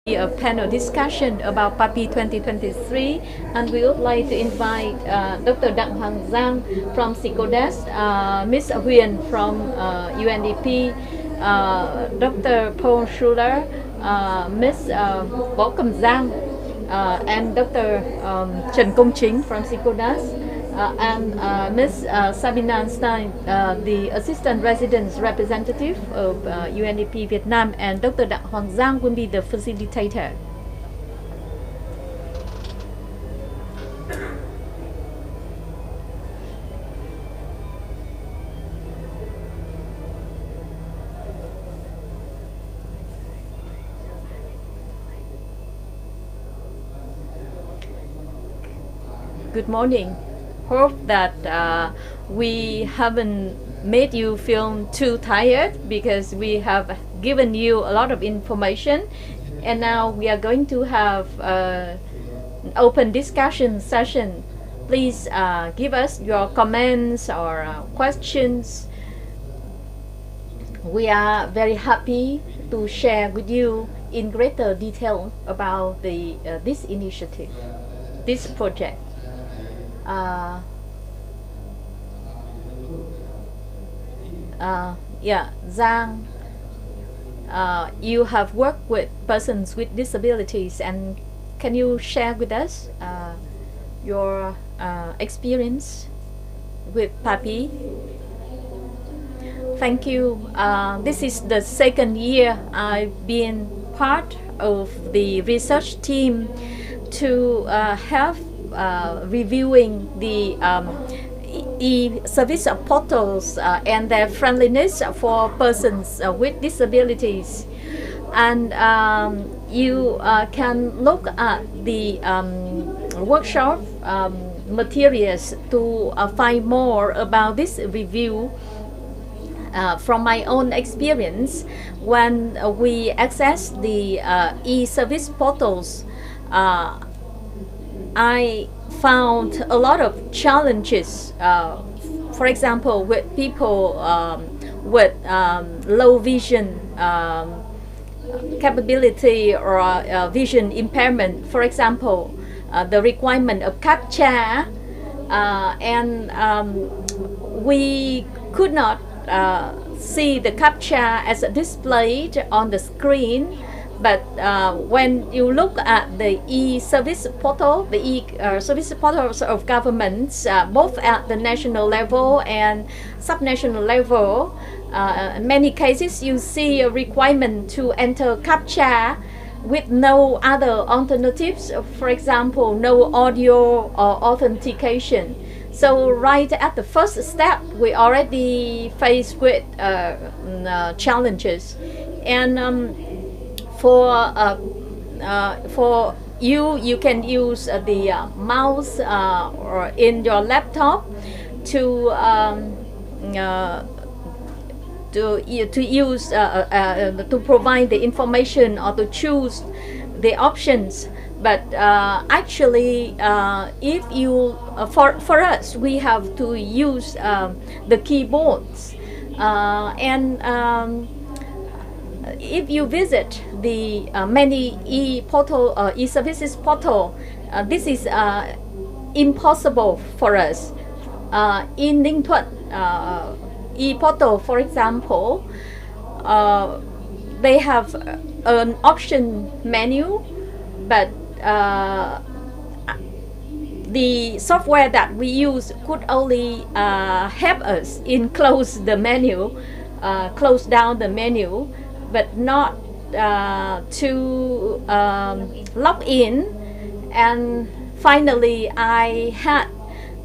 A panel discussion about Papi 2023, and we would like to invite Dr. Đặng Hoàng Giang from SICODES, Ms. Huyền from UNDP, Dr. Paul Schuler, Ms. Võ Cẩm Giang, and Dr. Trần Công Chính from SICODES, and Ms. Sabina Stein, the Assistant Resident Representative of UNDP Vietnam, and Dr. Đặng Hoàng Giang will be the facilitator. Good morning. Hope that we haven't made you feel too tired, because we have given you a lot of information, and now we are going to have an open discussion session. Please give us your comments or questions. We are very happy to share with you in greater detail about this initiative, this project. Giang, you have worked with persons with disabilities, and can you share with us your experience with Papi? Thank you. This is the second year I've been part of the research team to help reviewing the e-service portals and their friendliness for persons with disabilities. And you can look at the workshop materials to find more about this review. From my own experience, when we access the e-service portals, I found a lot of challenges. For example, with people with low vision capability or vision impairment. For example, the requirement of CAPTCHA, and we could not see the CAPTCHA as displayed on the screen. But when you look at the e-service portal, the e-service portals of governments, both at the national level and subnational level, in many cases you see a requirement to enter CAPTCHA with no other alternatives. For example, no audio or authentication. So right at the first step, we already faced with challenges. And for you can use the mouse or in your laptop to use to provide the information or to choose the options. But actually, if you for us, we have to use the keyboards, and if you visit the many e-services portal, this is impossible for us. In Ninh Thuận e-portal, for example, they have an option menu, but the software that we use could only help us in close the menu, close down the menu, but not to log in. And finally, I had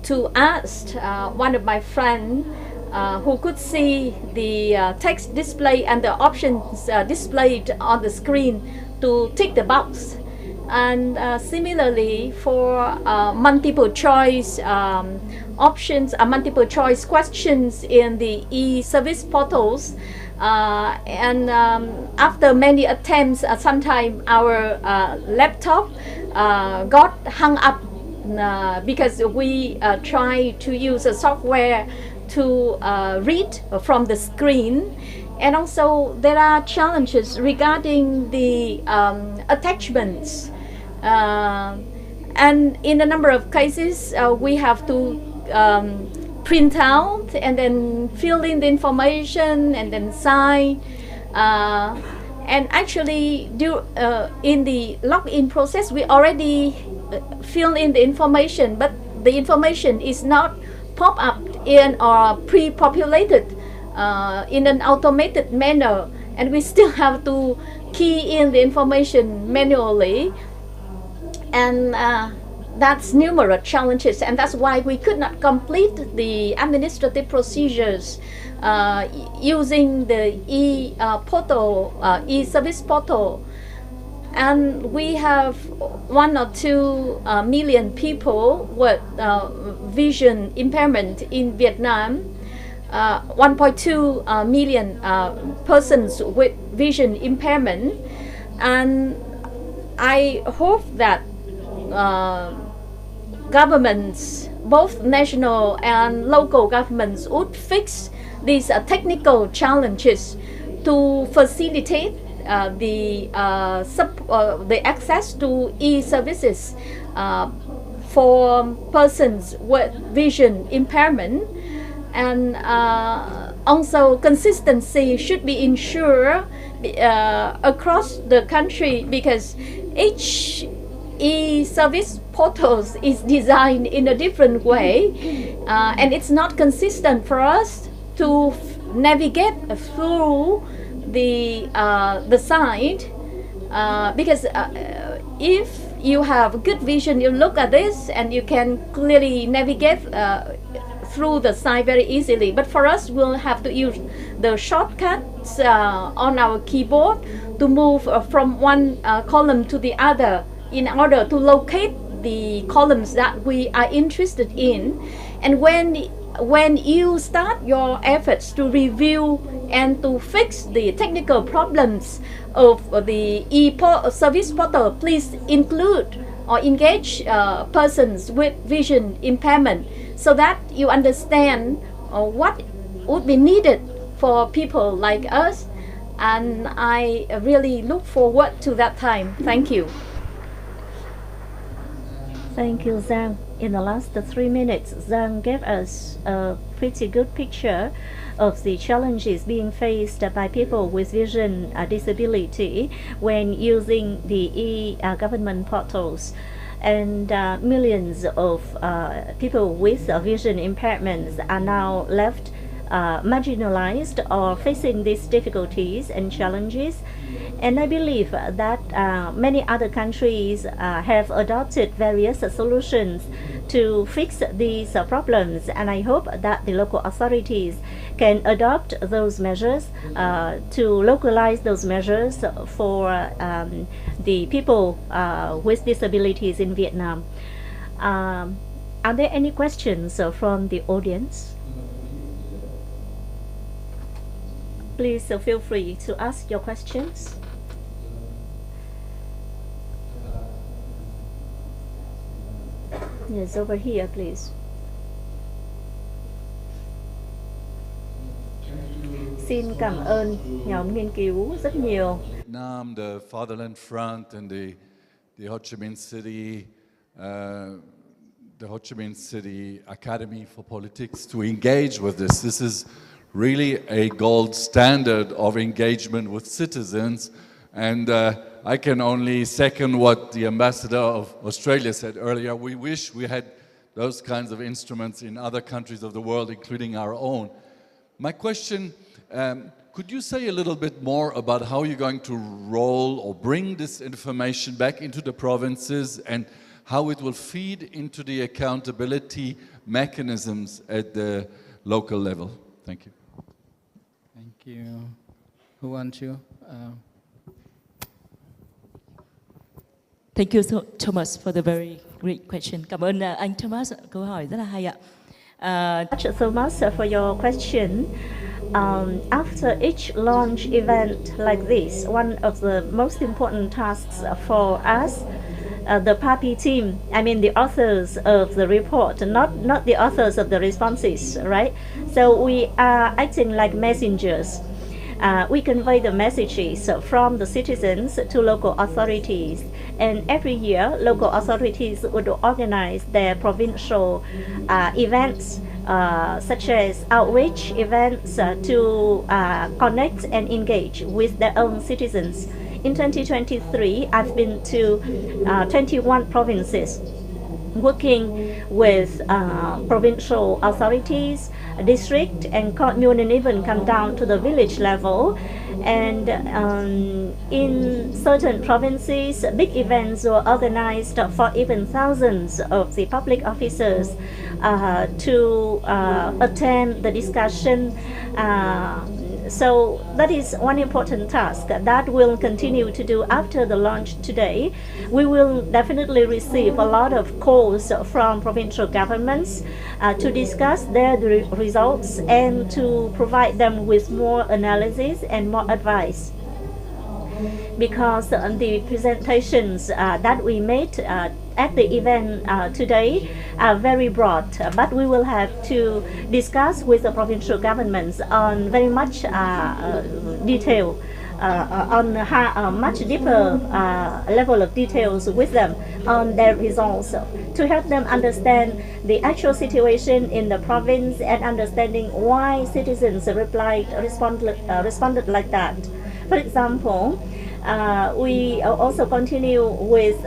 to ask one of my friends who could see the text display and the options displayed on the screen to tick the box. And similarly, for multiple choice options, multiple choice questions in the e-service portals, and after many attempts, sometimes our laptop got hung up because we try to use a software to read from the screen, And also there are challenges regarding the attachments. And in a number of cases, we have to print out and then fill in the information and then sign. And actually, in the login process, we already fill in the information, but the information is not pop up in or pre-populated in an automated manner, and we still have to key in the information manually. And that's numerous challenges, and that's why we could not complete the administrative procedures using the e-portal, e-service portal. And we have 1 or 2 million people with vision impairment in Vietnam, 1.2 million persons with vision impairment. And I hope that governments, both national and local governments, would fix these technical challenges to facilitate the access to e-services for persons with vision impairment. And also consistency should be ensured across the country, because each e-service portals is designed in a different way, and it's not consistent for us to navigate through the site, because if you have good vision, you look at this and you can clearly navigate through the site very easily. But for us, we'll have to use the shortcuts on our keyboard to move from one column to the other in order to locate the columns that we are interested in. And when you start your efforts to review and to fix the technical problems of the e-service portal, please include or engage persons with vision impairment, so that you understand what would be needed for people like us. And I really look forward to that time. Thank you. Thank you, Giang. In the last 3 minutes, Giang gave us a pretty good picture of the challenges being faced by people with vision disability when using the e-government portals. And millions of people with vision impairments are now left marginalized or facing these difficulties and challenges. And I believe that many other countries have adopted various solutions to fix these problems, and I hope that the local authorities can adopt those measures to localize those measures for the people with disabilities in Vietnam. Are there any questions from the audience? Please feel free to ask your questions. Yes, over here, please. Xin cảm ơn nhóm nghiên cứu rất nhiều. Vietnam, the Fatherland Front, and the Ho Chi Minh City, the Ho Chi Minh City Academy for Politics to engage with this. This is really a gold standard of engagement with citizens, and I can only second what the ambassador of Australia said earlier. We wish we had those kinds of instruments in other countries of the world, including our own. My question, could you say a little bit more about how you're going to roll or bring this information back into the provinces and how it will feed into the accountability mechanisms at the local level? Thank you. Thank you. Who wants to? Thank you so much for the very great question. Cảm ơn anh Thomas, câu hỏi rất là hay ạ. Thank you so much for your question. After each launch event like this, one of the most important tasks for us, the Papi team, I mean the authors of the report, not the authors of the responses, right? So we are acting like messengers. we convey the messages from the citizens to local authorities. And every year, local authorities would organize their provincial events, such as outreach events to connect and engage with their own citizens. In 2023, I've been to 21 provinces, working with provincial authorities, district and commune, and even come down to the village level. And in certain provinces, big events were organized for even thousands of the public officers to attend the discussion. So that is one important task that we'll continue to do after the launch today. We will definitely receive a lot of calls from provincial governments to discuss their results and to provide them with more analysis and more advice. Because the presentations that we made at the event today are very broad, but we will have to discuss with the provincial governments on very much detail, on a much deeper level of details with them on their results, to help them understand the actual situation in the province and understanding why citizens responded like that. For example, we also continue with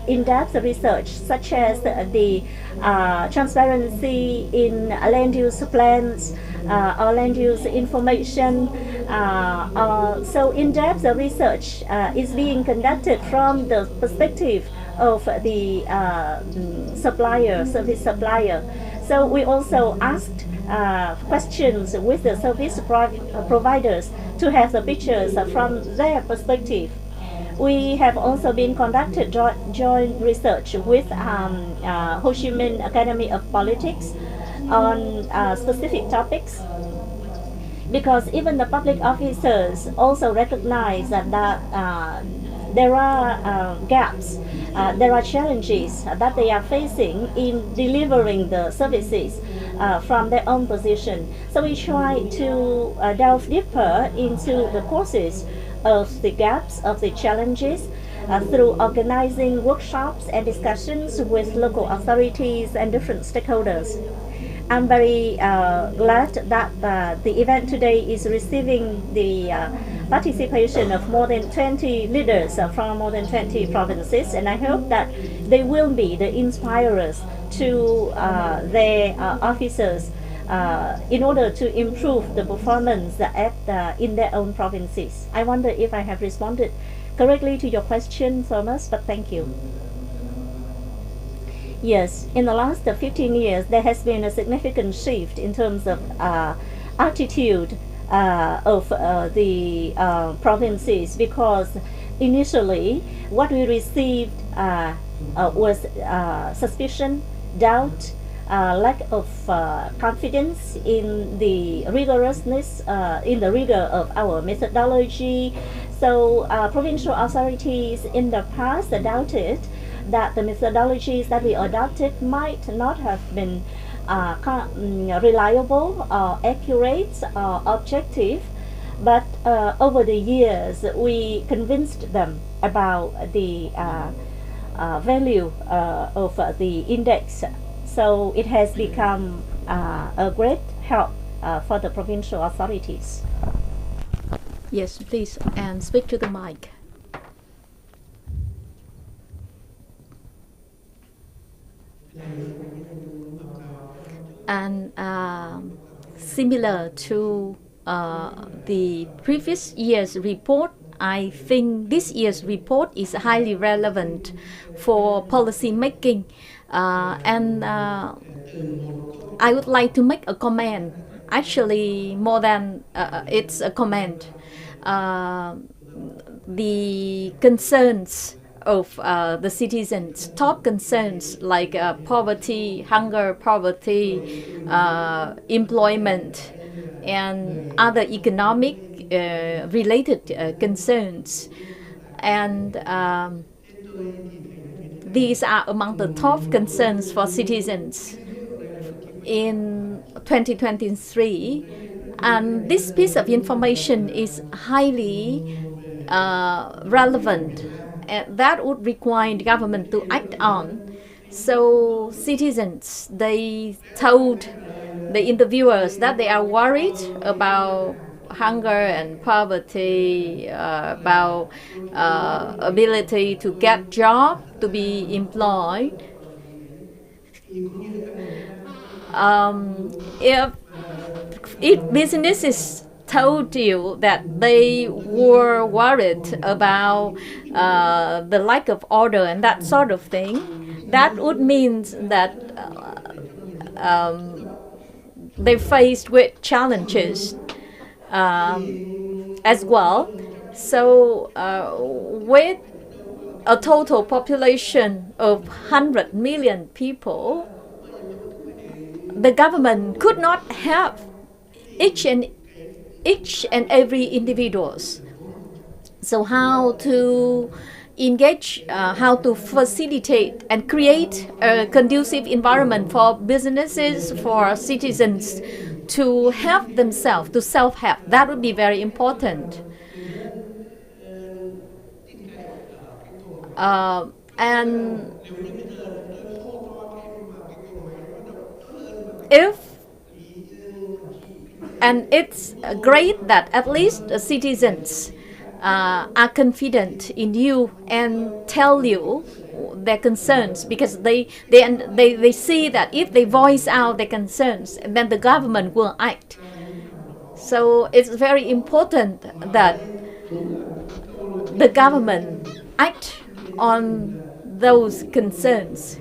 in-depth research, such as the transparency in land use plans or land use information. So in-depth research is being conducted from the perspective of the service supplier. So we also asked questions with the service providers to have the pictures from their perspective. We have also been conducted joint research with Ho Chi Minh Academy of Politics on specific topics, because even the public officers also recognize that there are gaps, there are challenges that they are facing in delivering the services from their own position. So we try to delve deeper into the causes of the gaps, of the challenges, through organizing workshops and discussions with local authorities and different stakeholders. I'm very glad that the event today is receiving the participation of more than 20 leaders from more than 20 provinces, and I hope that they will be the inspirers to their officers in order to improve the performance in their own provinces. I wonder if I have responded correctly to your question, Thomas, but thank you. Yes, in the last 15 years, there has been a significant shift in terms of attitude of the provinces, because initially what we received was suspicion, doubt, lack of confidence in the rigorousness, in the rigor of our methodology. So provincial authorities in the past doubted that the methodologies that we adopted might not have been reliable or accurate or objective. But over the years, we convinced them about the value of the index. So it has become a great help for the provincial authorities. Yes, please, and speak to the mic. And similar to the previous year's report, I think this year's report is highly relevant for policy making. And I would like to make a comment, actually more than it's a comment. The concerns of the citizens, top concerns like poverty, hunger, poverty, employment, and other economic related concerns. And these are among the top concerns for citizens. In 2023, And this piece of information is highly relevant. That would require the government to act on. So citizens, they told the interviewers that they are worried about hunger and poverty, about ability to get job, to be employed. If businesses told you that they were worried about the lack of order and that sort of thing, that would mean that they faced with challenges as well. So with a total population of 100 million people, the government could not help each and every individuals. So how to engage, how to facilitate and create a conducive environment for businesses, for citizens to help themselves, to self-help, that would be very important. And it's great that at least the citizens are confident in you and tell you their concerns, because they see that if they voice out their concerns, then the government will act. So it's very important that the government act on those concerns.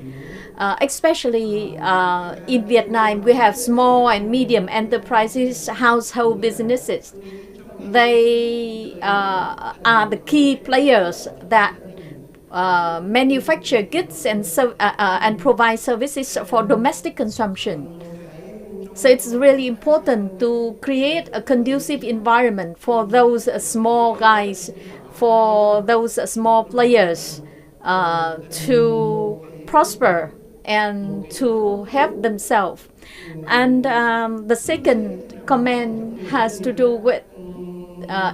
Especially in Vietnam, we have small and medium enterprises, household businesses. They are the key players that manufacture goods and provide services for domestic consumption. So it's really important to create a conducive environment for those small guys, for those small players to prosper and to help themselves. And the second comment has to do with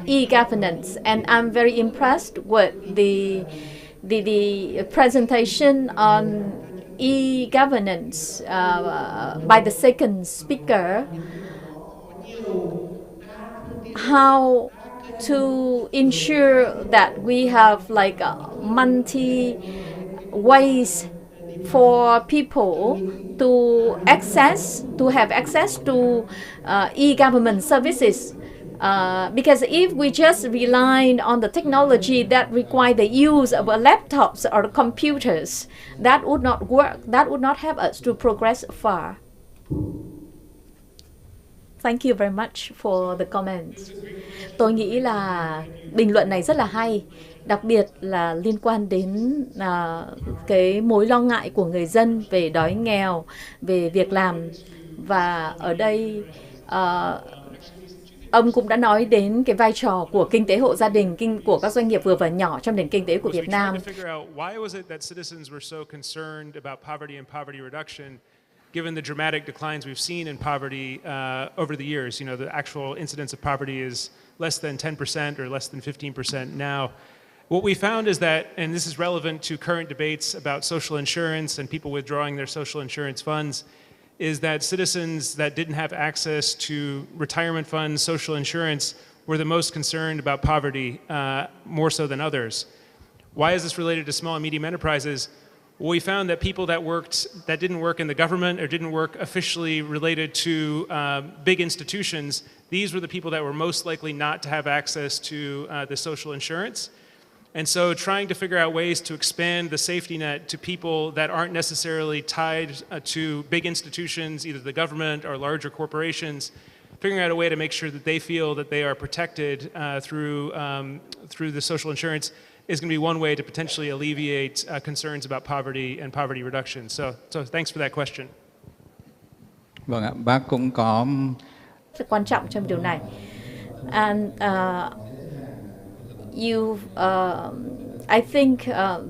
e-governance, and I'm very impressed with the presentation on e-governance by the second speaker. How to ensure that we have like multi ways for people to have access to e-government services. Because if we just rely on the technology that require the use of laptops or computers, that would not work. That would not help us to progress far. Thank you very much for the comments. Tôi nghĩ là bình luận này rất là hay, đặc biệt là liên quan đến cái mối lo ngại của người dân về đói nghèo, về việc làm. Và ở đây ông cũng đã nói đến cái vai trò của kinh tế hộ gia đình, của các doanh nghiệp vừa và nhỏ trong nền kinh tế của Việt Nam. Given the dramatic declines we've seen in poverty over the years, you know, the actual incidence of poverty is less than 10% or less than 15% now. What we found is that, and this is relevant to current debates about social insurance and people withdrawing their social insurance funds, is that citizens that didn't have access to retirement funds, social insurance, were the most concerned about poverty, more so than others. Why is this related to small and medium enterprises? Well, we found that people that didn't work in the government or didn't work officially related to big institutions, these were the people that were most likely not to have access to the social insurance. And so trying to figure out ways to expand the safety net to people that aren't necessarily tied to big institutions, either the government or larger corporations, figuring out a way to make sure that they feel that they are protected through the social insurance is going to be one way to potentially alleviate concerns about poverty and poverty reduction. So thanks for that question. Vâng ạ, bác cũng có rất quan trọng trong điều này. And I think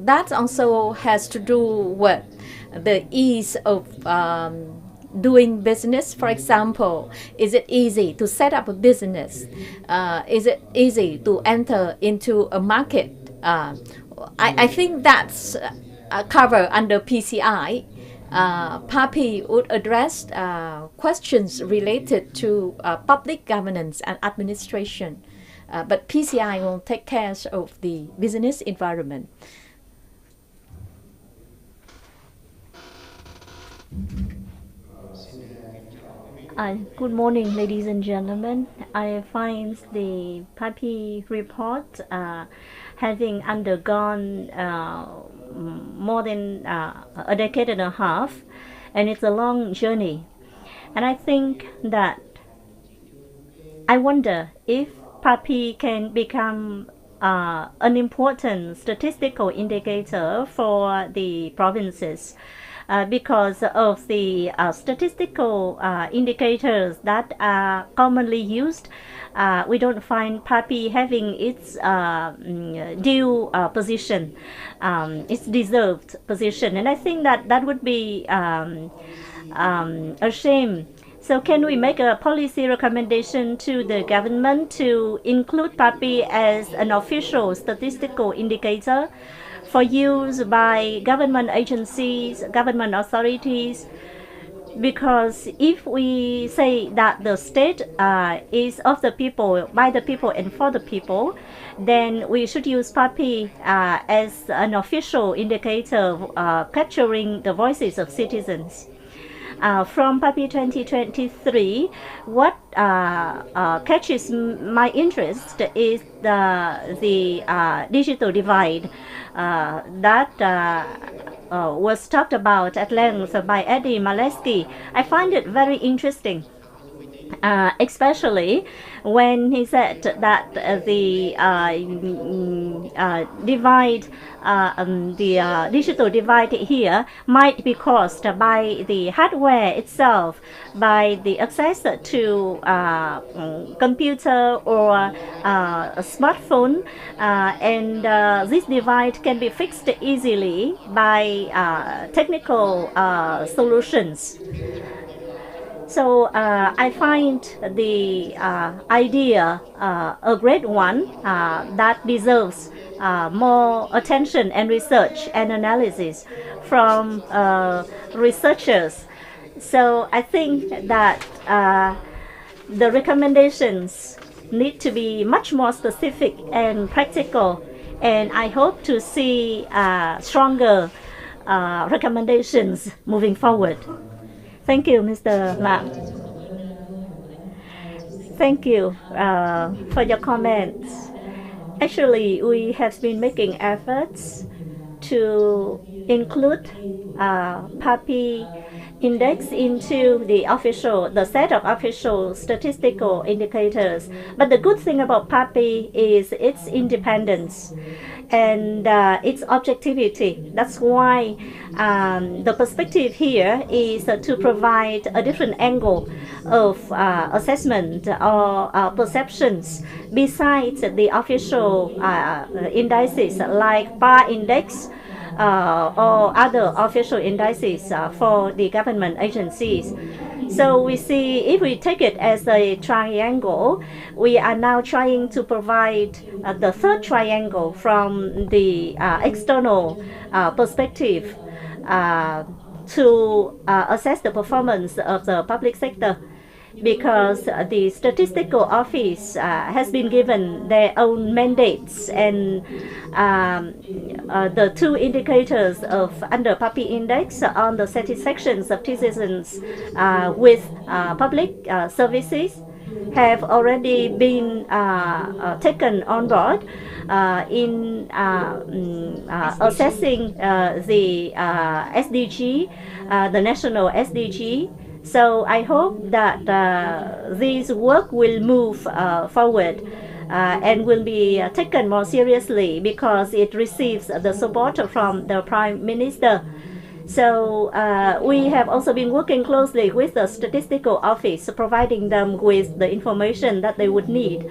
that also has to do with the ease of doing business? For example, is it easy to set up a business? Is it easy to enter into a market? I think that's covered under PCI. Papi would address questions related to public governance and administration. But PCI will take care of the business environment. Good morning, ladies and gentlemen. I find the Papi report having undergone more than a decade and a half, and it's a long journey. And I think that I wonder if Papi can become an important statistical indicator for the provinces. Because of the statistical indicators that are commonly used, we don't find Papi having its due position, its deserved position. And I think that that would be a shame. So can we make a policy recommendation to the government to include Papi as an official statistical indicator for use by government agencies, government authorities? Because if we say that the state is of the people, by the people, and for the people, then we should use Papi as an official indicator capturing the voices of citizens. From Papi 2023, what catches my interest is the digital divide that was talked about at length by Eddie Maleski. I find it very interesting, especially when he said that the divide, the digital divide here might be caused by the hardware itself, by the access to computer or a smartphone, and this divide can be fixed easily by technical solutions. So I find the idea a great one that deserves more attention and research and analysis from researchers. So I think that the recommendations need to be much more specific and practical, and I hope to see stronger recommendations moving forward. Thank you, Mr. Lam. Thank you for your comments. Actually, we have been making efforts to include Papi index into the set of official statistical indicators. But the good thing about Papi is its independence and its objectivity. That's why the perspective here is to provide a different angle of assessment or perceptions besides the official indices like bar index or other official indices for the government agencies. So we see, if we take it as a triangle, we are now trying to provide the third triangle from the external perspective to assess the performance of the public sector, because the statistical office has been given their own mandates, and the two indicators of under Papi index on the satisfactions of citizens with public services have already been taken on board in assessing the SDG, the national SDG. So I hope that this work will move forward and will be taken more seriously, because it receives the support from the Prime Minister. So we have also been working closely with the statistical office, providing them with the information that they would need.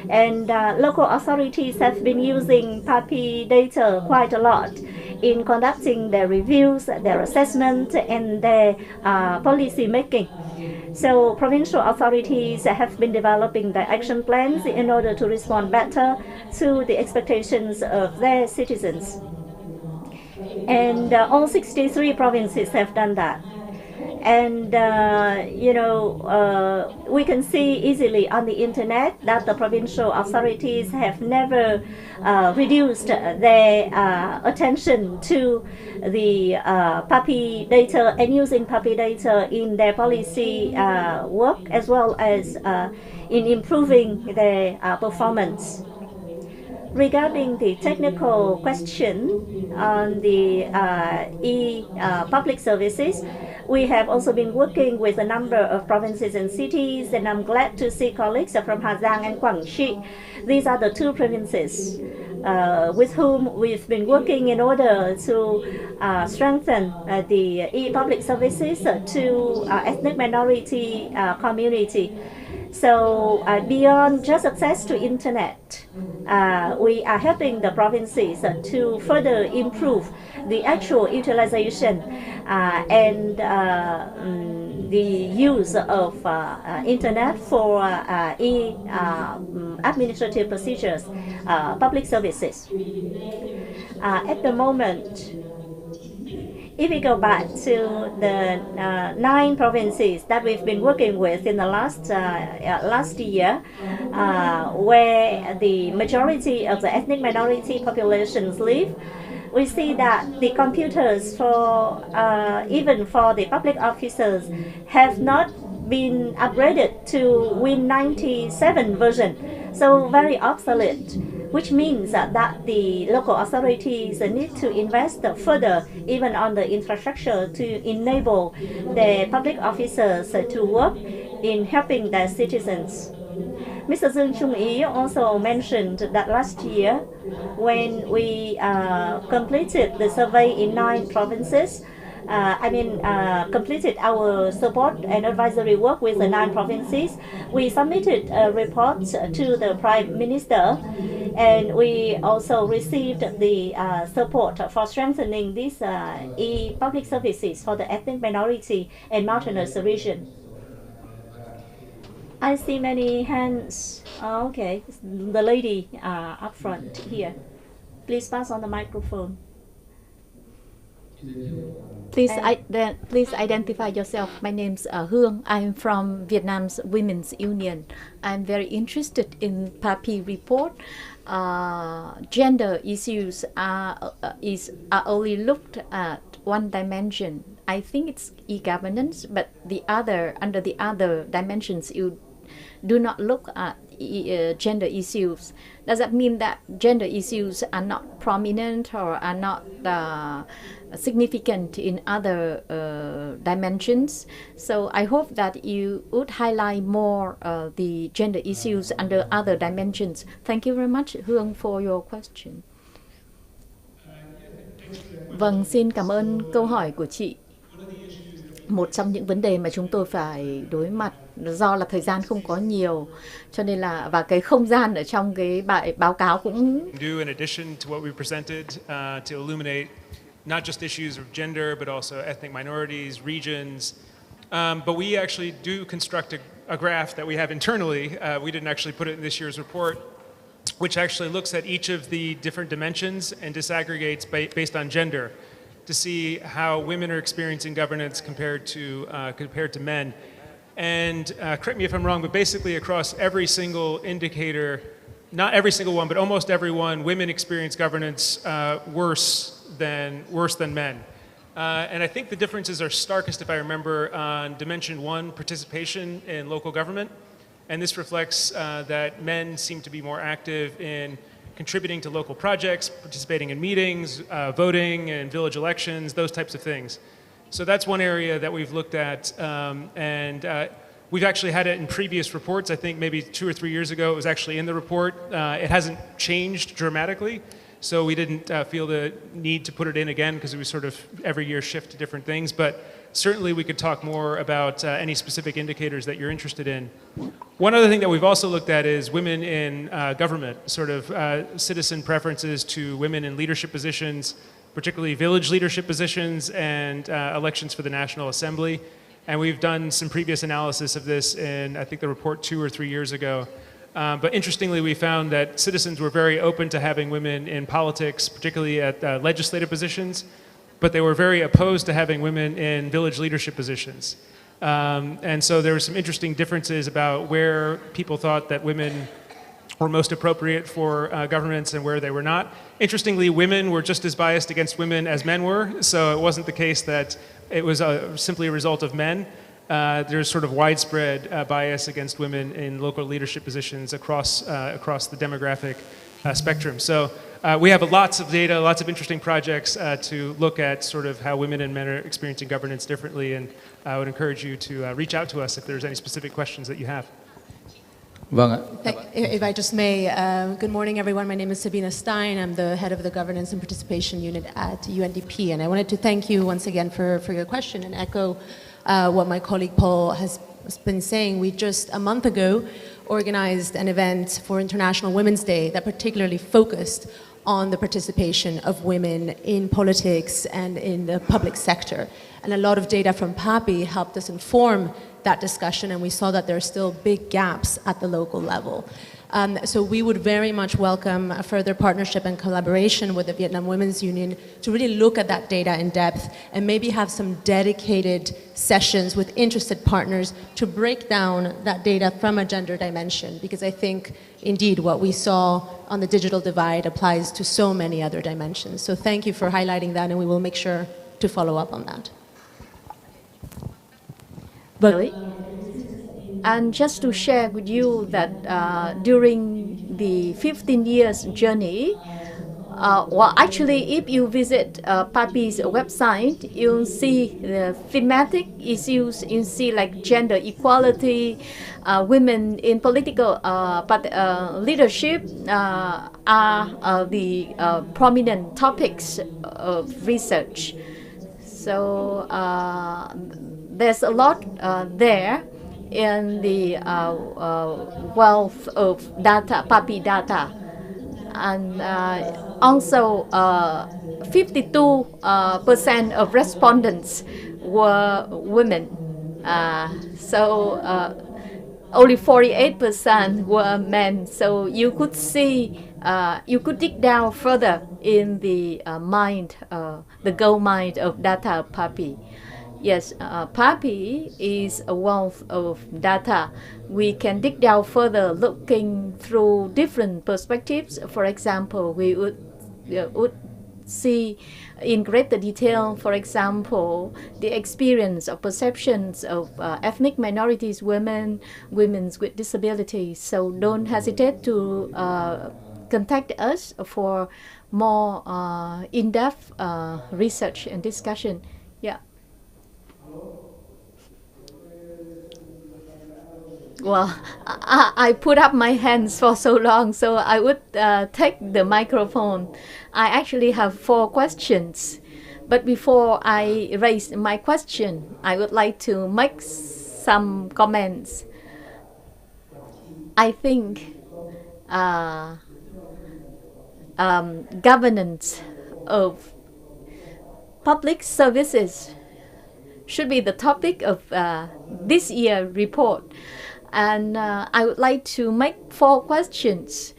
And local authorities have been using Papi data quite a lot in conducting their reviews, their assessment, and their policy making. So provincial authorities have been developing their action plans in order to respond better to the expectations of their citizens. And all 63 provinces have done that. And we can see easily on the internet that the provincial authorities have never reduced their attention to the Papi data and using Papi data in their policy work, as well as in improving their performance. Regarding the technical question on the e-public services, we have also been working with a number of provinces and cities, and I'm glad to see colleagues from Hà Giang and Quảng Trị. These are the two provinces with whom we've been working in order to strengthen the e-public services to ethnic minority community. So beyond just access to internet, we are helping the provinces to further improve the actual utilization and the use of internet for administrative procedures, public services. At the moment, if we go back to the 9 provinces that we've been working with in the last year, where the majority of the ethnic minority populations live, we see that the computers for even for the public officers have not been upgraded to Win97 version, so very obsolete, which means that the local authorities need to invest further even on the infrastructure to enable the public officers to work in helping their citizens. Mr. Dương Trung Ý also mentioned that last year, when we completed the survey in 9 provinces, completed our support and advisory work with the 9 provinces, we submitted a report to the Prime Minister, and we also received the support for strengthening these e-public services for the ethnic minority and mountainous region. I see many hands. Oh, okay, the lady up front here. Please pass on the microphone. Please identify yourself. My name's Hương. I'm from Vietnam's Women's Union. I'm very interested in Papi report. Gender issues are only looked at one dimension. I think it's e-governance, but under the other dimensions, you do not look at gender issues. Does that mean that gender issues are not prominent or are not significant in other dimensions? So I hope that you would highlight more the gender issues under other dimensions. Thank you very much, Hương, for your question. Vâng, xin cảm ơn câu hỏi của chị. Một trong những vấn đề mà chúng tôi phải đối mặt do là thời gian không có nhiều, cho nên là và cái không gian ở trong cái báo cáo cũng do in addition to what we presented to illuminate not just issues of gender but also ethnic minorities, regions. But we actually do construct a graph that we have internally. We didn't actually put it in this year's report, which actually looks at each of the different dimensions and disaggregates based on gender, to see how women are experiencing governance compared to men. And correct me if I'm wrong, but basically across every single indicator, not every single one, but almost every one, women experience governance worse than men. And I think the differences are starkest, if I remember, on Dimension 1, participation in local government. And this reflects that men seem to be more active in contributing to local projects, participating in meetings, voting in village elections, those types of things. So that's one area that we've looked at, and we've actually had it in previous reports. I think maybe 2 or 3 years ago it was actually in the report. It hasn't changed dramatically, so we didn't feel the need to put it in again because we sort of every year shift to different things. But certainly we could talk more about any specific indicators that you're interested in. One other thing that we've also looked at is women in government, sort of citizen preferences to women in leadership positions, particularly village leadership positions and elections for the National Assembly. And we've done some previous analysis of this in, I think, the report 2 or 3 years ago. But interestingly, we found that citizens were very open to having women in politics, particularly at legislative positions, but they were very opposed to having women in village leadership positions. And so there were some interesting differences about where people thought that women were most appropriate for governments and where they were not. Interestingly, women were just as biased against women as men were, so it wasn't the case that it was simply a result of men. There's sort of widespread bias against women in local leadership positions across the demographic spectrum. So we have lots of data, lots of interesting projects to look at sort of how women and men are experiencing governance differently, and I would encourage you to reach out to us if there's any specific questions that you have. If I just may, good morning everyone. My name is Sabina Stein. I'm the head of the Governance and Participation Unit at UNDP, and I wanted to thank you once again for your question and echo what my colleague Paul has been saying. We just a month ago organized an event for International Women's Day that particularly focused on the participation of women in politics and in the public sector. And a lot of data from Papi helped us inform that discussion, and we saw that there are still big gaps at the local level. So we would very much welcome a further partnership and collaboration with the Vietnam Women's Union to really look at that data in depth and maybe have some dedicated sessions with interested partners to break down that data from a gender dimension, because I think indeed what we saw on the digital divide applies to so many other dimensions. So thank you for highlighting that, and we will make sure to follow up on that. And just to share with you that during the 15 years journey, well, actually, if you visit Papi's website, you'll see the thematic issues. You see like gender equality, women in political leadership are the prominent topics of research. So there's a lot there in the wealth of data, Papi data. And also 52% of respondents were women. So only 48% were men. So you could see, you could dig down further in the mind, the gold mine of data Papi. Yes, Papi is a wealth of data. We can dig down further looking through different perspectives. For example, we would see in greater detail, for example, the experience or perceptions of ethnic minorities, women with disabilities. So don't hesitate to contact us for more in-depth research and discussion. Yeah. Well, I put up my hands for so long, so I would take the microphone. I actually have 4 questions, but before I raise my question, I would like to make some comments. I think governance of public services should be the topic of this year's report. And I would like to make 4 questions.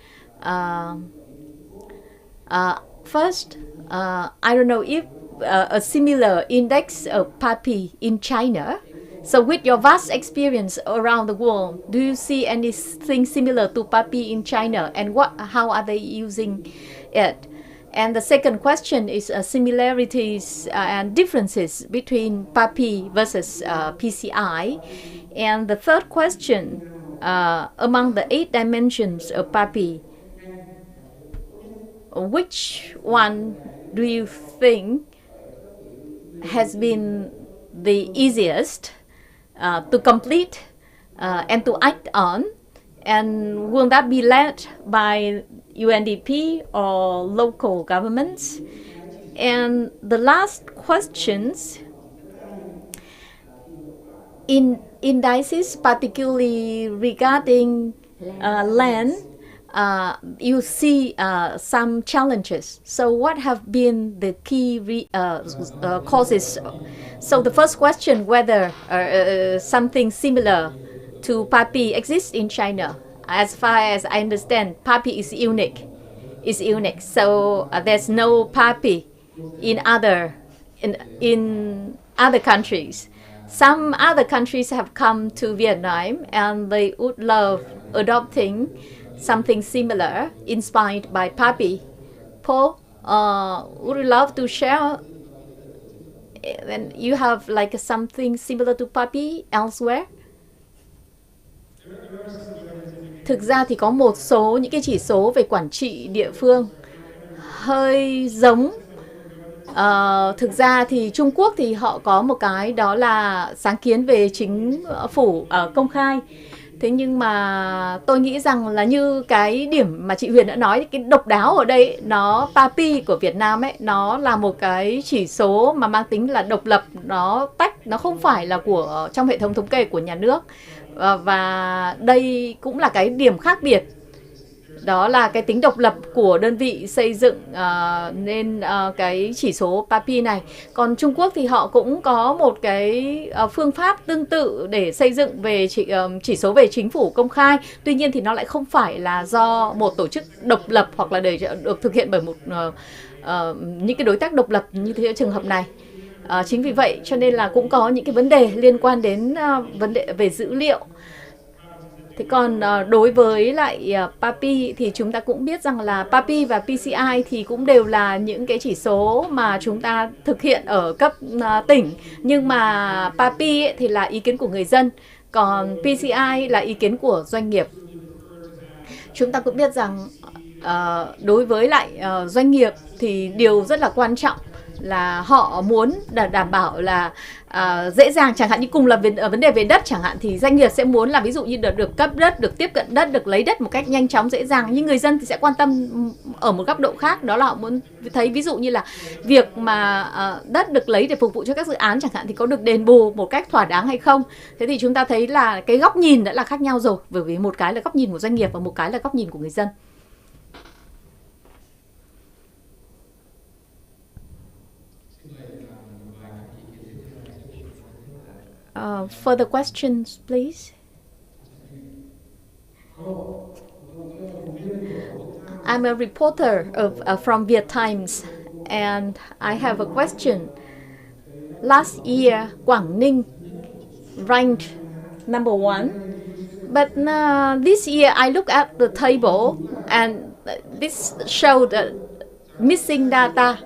First, I don't know if a similar index of Papi in China. So with your vast experience around the world, do you see anything similar to Papi in China, and how are they using it? And the second question is similarities and differences between Papi versus PCI. And the third question, among the 8 dimensions of Papi, which one do you think has been the easiest to complete and to act on? And will that be led by UNDP or local governments? And the last questions, in indices, particularly regarding land, you see some challenges. So what have been the key causes? So the first question, whether something similar to Papi exists in China. As far as I understand, Papi is unique. Is unique. So there's no Papi in other countries. Some other countries have come to Vietnam and they would love adopting something similar inspired by Papi. Paul, would you love to share? Then you have like something similar to Papi elsewhere? Thực ra thì có một số những cái chỉ số về quản trị địa phương hơi giống. Thực ra thì Trung Quốc thì họ có một cái đó là sáng kiến về chính phủ công khai. Thế nhưng mà tôi nghĩ rằng là như cái điểm mà chị Huyền đã nói, cái độc đáo ở đây nó Papi của Việt Nam ấy, nó là một cái chỉ số mà mang tính là độc lập, nó tách, nó không phải là của trong hệ thống thống kê của nhà nước. Và đây cũng là cái điểm khác biệt, đó là cái tính độc lập của đơn vị xây dựng nên cái chỉ số Papi này. Còn Trung Quốc thì họ cũng có một cái phương pháp tương tự để xây dựng về chỉ số về chính phủ công khai. Tuy nhiên thì nó lại không phải là do một tổ chức độc lập hoặc là để được thực hiện bởi một những cái đối tác độc lập như thế trường hợp này. Chính vì vậy cho nên là cũng có những cái vấn đề liên quan đến vấn đề về dữ liệu. Thế còn đối với lại Papi thì chúng ta cũng biết rằng là Papi và PCI thì cũng đều là những cái chỉ số mà chúng ta thực hiện ở cấp tỉnh. Nhưng mà Papi thì là ý kiến của người dân, còn PCI là ý kiến của doanh nghiệp. Chúng ta cũng biết rằng đối với lại doanh nghiệp thì điều rất là quan trọng là họ muốn đảm bảo là dễ dàng, chẳng hạn như cùng là vấn đề về đất chẳng hạn, thì doanh nghiệp sẽ muốn là ví dụ như được cấp đất, được tiếp cận đất, được lấy đất một cách nhanh chóng dễ dàng. Nhưng người dân thì sẽ quan tâm ở một góc độ khác, đó là họ muốn thấy ví dụ như là việc mà đất được lấy để phục vụ cho các dự án chẳng hạn thì có được đền bù một cách thỏa đáng hay không. Thế thì chúng ta thấy là cái góc nhìn đã là khác nhau rồi, bởi vì một cái là góc nhìn của doanh nghiệp và một cái là góc nhìn của người dân. Further questions, please. I'm a reporter from Viet Times, and I have a question. Last year, Quảng Ninh ranked number 1, but this year I look at the table, and this showed missing data.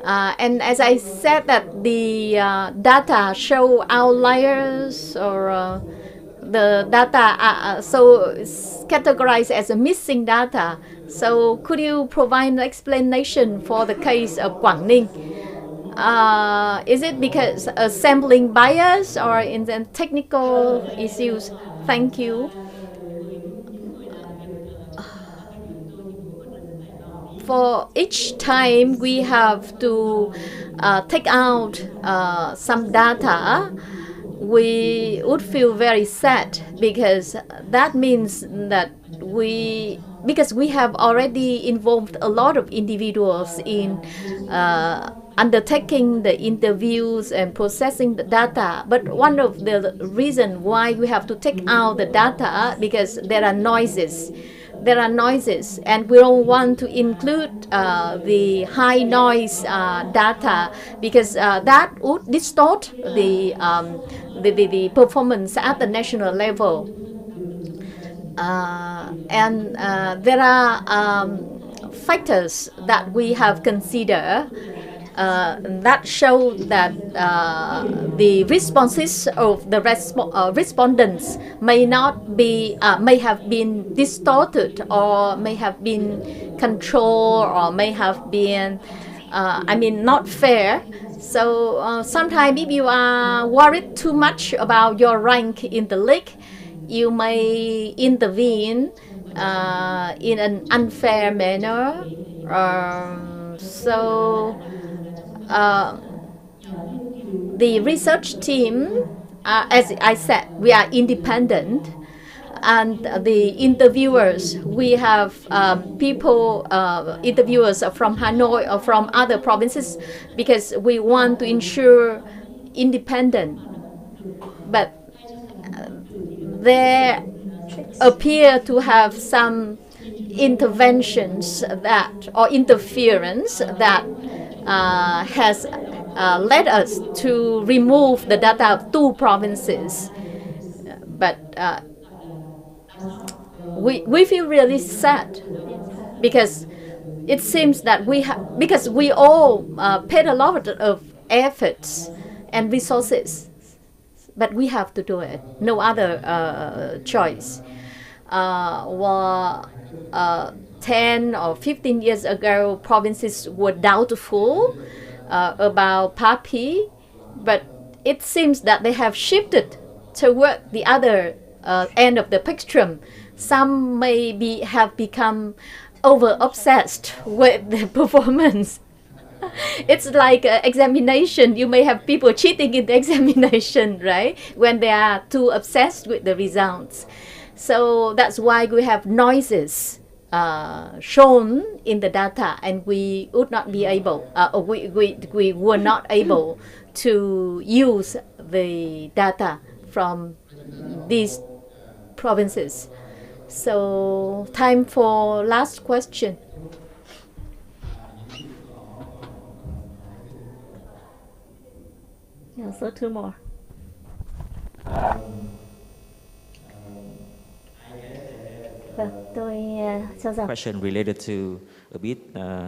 And as I said that the data show outliers, or the data are so categorized as a missing data. So could you provide an explanation for the case of Quảng Ninh? Is it because sampling bias or in the technical issues? Thank you. For each time we have to take out some data, we would feel very sad, because that means that because we have already involved a lot of individuals in undertaking the interviews and processing the data. But one of the reasons why we have to take out the data, because there are noises. There are noises, and we don't want to include the high noise data, because that would distort the performance at the national level. And there are factors that we have considered that show that the responses of the respondents may have been distorted, or may have been controlled, or may have been not fair. So sometimes if you are worried too much about your rank in the league, you may intervene in an unfair manner. The research team, as I said, we are independent. and the interviewers. We have people, interviewers from Hanoi or from other provinces, because we want to ensure independent. But there appear to have some interventions that, or interference that has led us to remove the data of 2 provinces. But we feel really sad, because it seems that because we all paid a lot of efforts and resources, but we have to do it. No other choice. 10 or 15 years ago, provinces were doubtful about Papi, but it seems that they have shifted toward the other end of the spectrum. Some have become over-obsessed with the performance. It's like an examination. You may have people cheating in the examination, right? When they are too obsessed with the results. So that's why we have noises shown in the data, and we would not be able, we were not able to use the data from these provinces. So time for last question. Yeah, so 2 more. Question related to a bit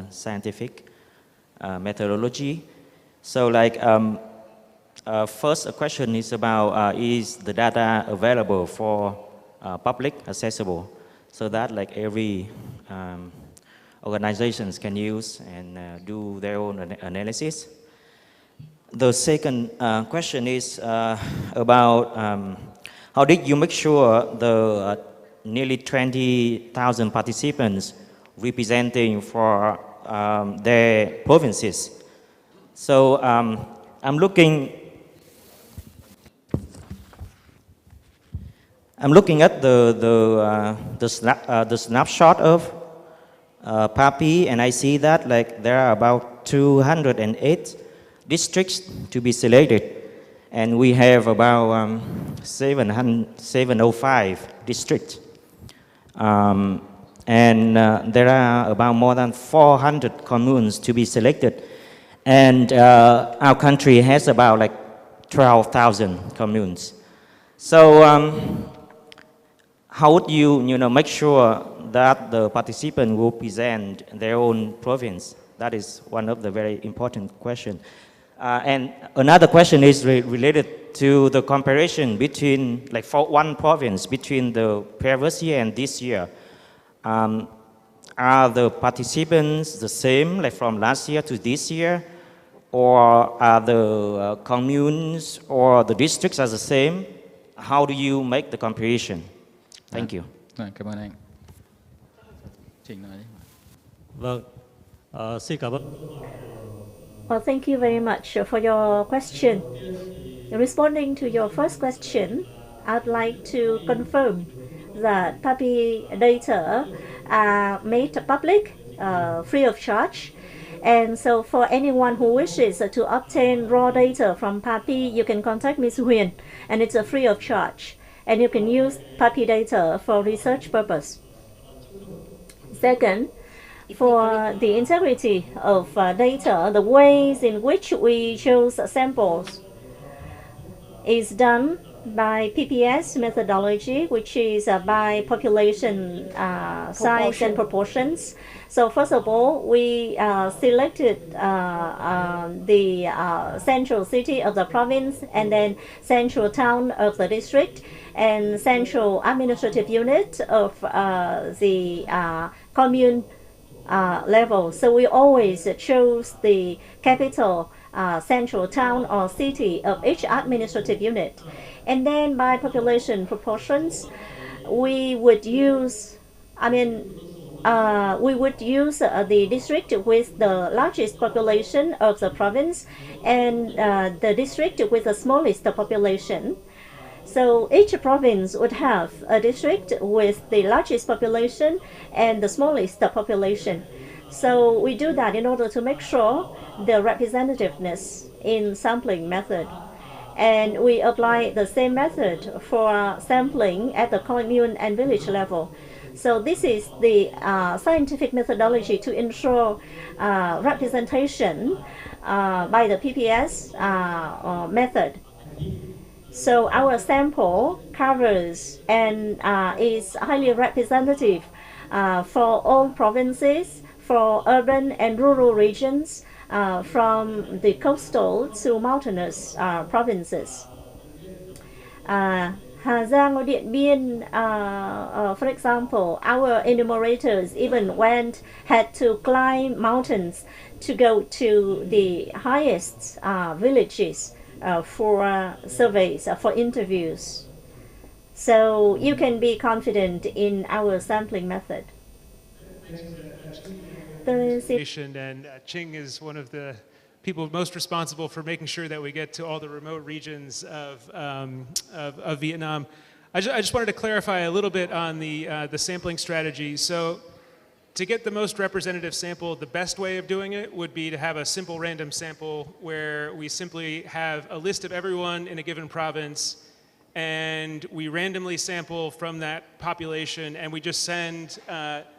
scientific methodology. So like first a question is about is the data available for public accessible, so that like every organizations can use and do their own analysis. The second question is about how did you make sure the nearly 20,000 participants representing for their provinces? So I'm looking at the snapshot of Papi, and I see that like there are about 208 districts to be selected, and we have about 705 districts. And there are about more than 400 communes to be selected, and our country has about like 12,000 communes. So how would you make sure that the participant will present their own province? That is one of the very important questions. And another question is related to the comparison between, like for one province, between the previous year and this year. Are the participants the same, like from last year to this year? Or are the communes or the districts are the same? How do you make the comparison? Thank you. Cảm ơn anh. Vâng, xin cảm ơn. Well, thank you very much for your question. Responding to your first question, I'd like to confirm that Papi data are made public, free of charge. And so for anyone who wishes to obtain raw data from Papi, you can contact Ms. Huyền, and it's free of charge. And you can use Papi data for research purpose. Second, for the integrity of data, the ways in which we choose samples is done by PPS methodology, which is by population size and proportions. So first of all, we selected the central city of the province, and then central town of the district, and central administrative unit of the commune level. So we always chose the capital, central town or city of each administrative unit. And then by population proportions, we would use, we would use the district with the largest population of the province and the district with the smallest population. So each province would have a district with the largest population and the smallest population. So we do that in order to make sure the representativeness in sampling method. And we apply the same method for sampling at the commune and village level. So this is the scientific methodology to ensure representation by the PPS method. So our sample covers and is highly representative for all provinces, for urban and rural regions, from the coastal to mountainous provinces. Hà Giang or Điện Biên, for example, our enumerators even had to climb mountains to go to the highest villages for surveys, for interviews. So you can be confident in our sampling method. And Ching is one of the people most responsible for making sure that we get to all the remote regions of Vietnam. I just wanted to clarify a little bit on the sampling strategy. So to get the most representative sample, the best way of doing it would be to have a simple random sample where we simply have a list of everyone in a given province and we randomly sample from that population and we just send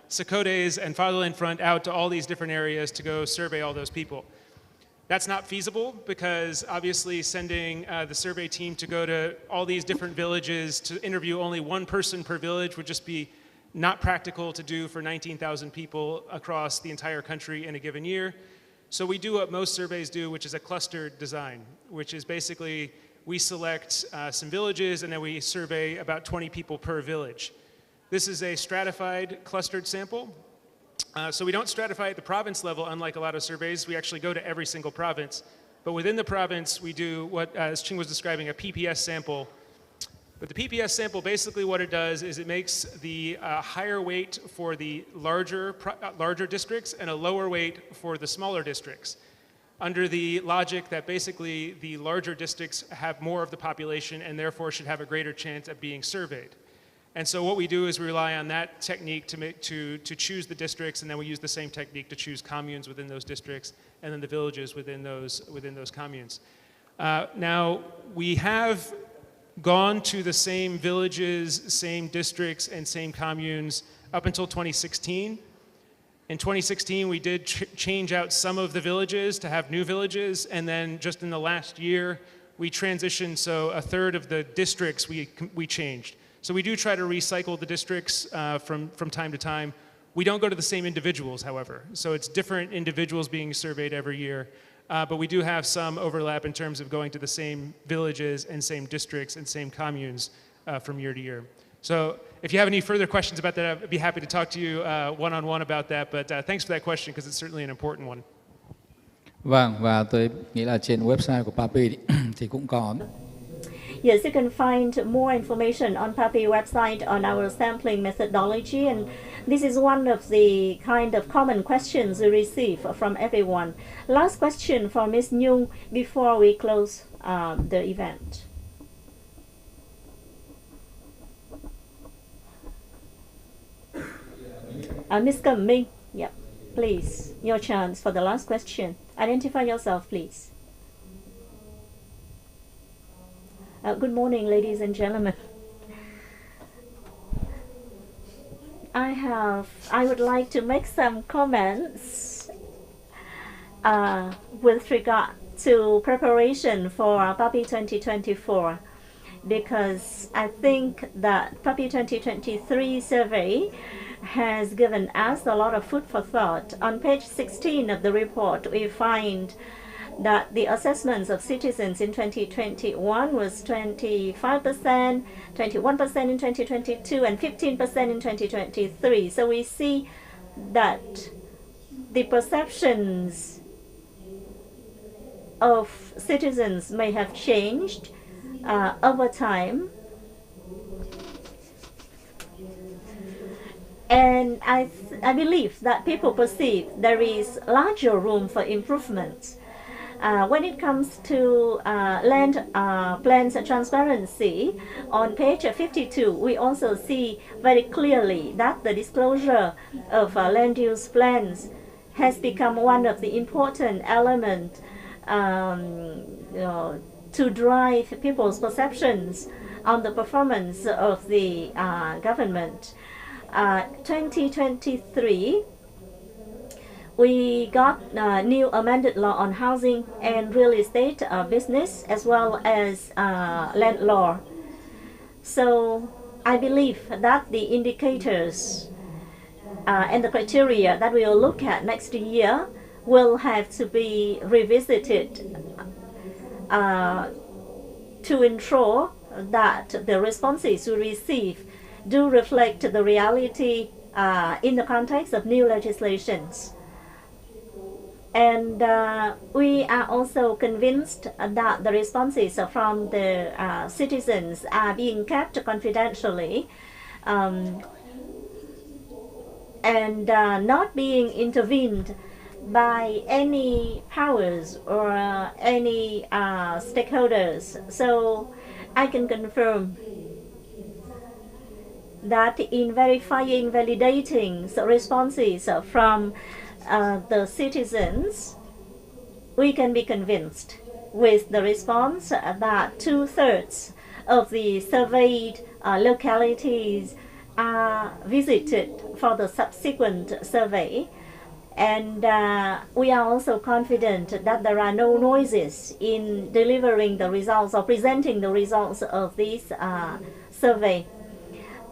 Sakodes and Fatherland Front out to all these different areas to go survey all those people. That's not feasible because obviously sending the survey team to go to all these different villages to interview only one person per village would just be not practical to do for 19,000 people across the entire country in a given year. So we do what most surveys do, which is a clustered design, which is basically we select some villages and then we survey about 20 people per village. This is a stratified clustered sample. So we don't stratify at the province level, unlike a lot of surveys. We actually go to every single province. But within the province, we do what, as Ching was describing, a PPS sample. But the PPS sample, basically what it does is it makes the higher weight for the larger districts and a lower weight for the smaller districts, under the logic that basically the larger districts have more of the population and therefore should have a greater chance of being surveyed. And so what we do is we rely on that technique to choose the districts, and then we use the same technique to choose communes within those districts, and then the villages within those communes. Now, we have gone to the same villages, same districts, and same communes up until 2016. In 2016, we did change out some of the villages to have new villages, and then just in the last year, we transitioned, so a third of the districts we changed. So we do try to recycle the districts from time to time. We don't go to the same individuals, however. So it's different individuals being surveyed every year. But we do have some overlap in terms of going to the same villages and same districts and same communes from year to year. So if you have any further questions about that, I'd be happy to talk to you one-on-one about that. But thanks for that question, because it's certainly an important one. Vâng, và tôi nghĩ là trên website của Papi thì cũng có. Yes, you can find more information on Papi website on our sampling methodology, and this is one of the kind of common questions we receive from everyone. Last question for Ms. Nhung before we close the event. Ms. Cẩm Minh, yep, please, your chance for the last question. Identify yourself, please. Good morning, ladies and gentlemen. I would like to make some comments with regard to preparation for Papi 2024, because I think that Papi 2023 survey has given us a lot of food for thought. On page 16 of the report, we find that the assessments of citizens in 2021 was 25%, 21% in 2022, and 15% in 2023. So we see that the perceptions of citizens may have changed over time. And I believe that people perceive there is larger room for improvement. When it comes to land plans transparency, on page 52, we also see very clearly that the disclosure of land use plans has become one of the important elements to drive people's perceptions on the performance of the government. 2023, we got new amended law on housing and real estate business, as well as land law. So I believe that the indicators and the criteria that we will look at next year will have to be revisited to ensure that the responses we receive do reflect the reality in the context of new legislations. And we are also convinced that the responses from the citizens are being kept confidentially and not being intervened by any powers or any stakeholders. So I can confirm that in verifying, validating the responses from the citizens, we can be convinced with the response that 2/3 of the surveyed localities are visited for the subsequent survey. And we are also confident that there are no noises in delivering the results or presenting the results of this survey.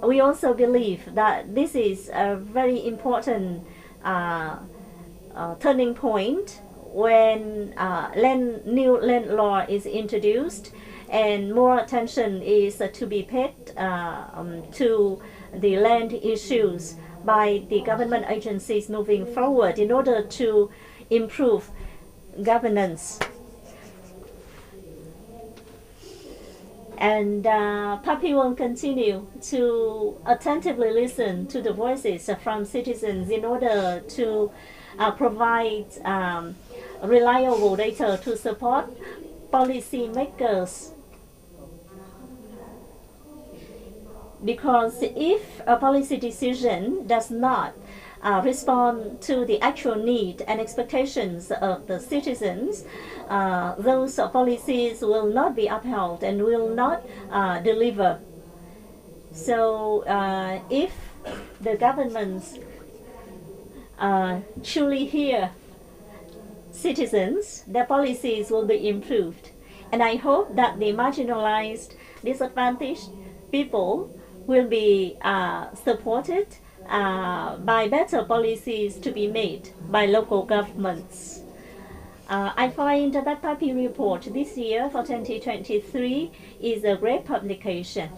We also believe that this is a very important turning point when new land law is introduced, and more attention is to be paid to the land issues by the government agencies moving forward in order to improve governance. And Papi will continue to attentively listen to the voices from citizens in order to provide reliable data to support policy makers. Because if a policy decision does not respond to the actual need and expectations of the citizens, those policies will not be upheld and will not deliver. So if the governments truly hear citizens, their policies will be improved. And I hope that the marginalized, disadvantaged people will be supported by better policies to be made by local governments. I find that Papi report this year for 2023 is a great publication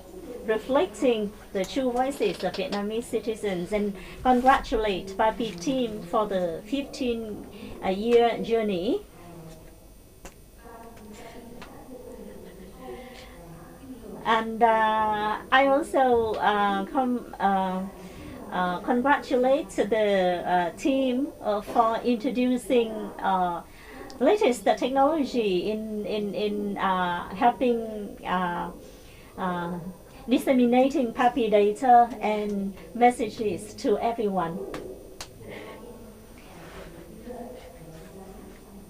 reflecting the true voices of Vietnamese citizens, and congratulate Papi team for the 15-year journey. And I also congratulate the team for introducing latest technology in helping disseminating Papi data and messages to everyone.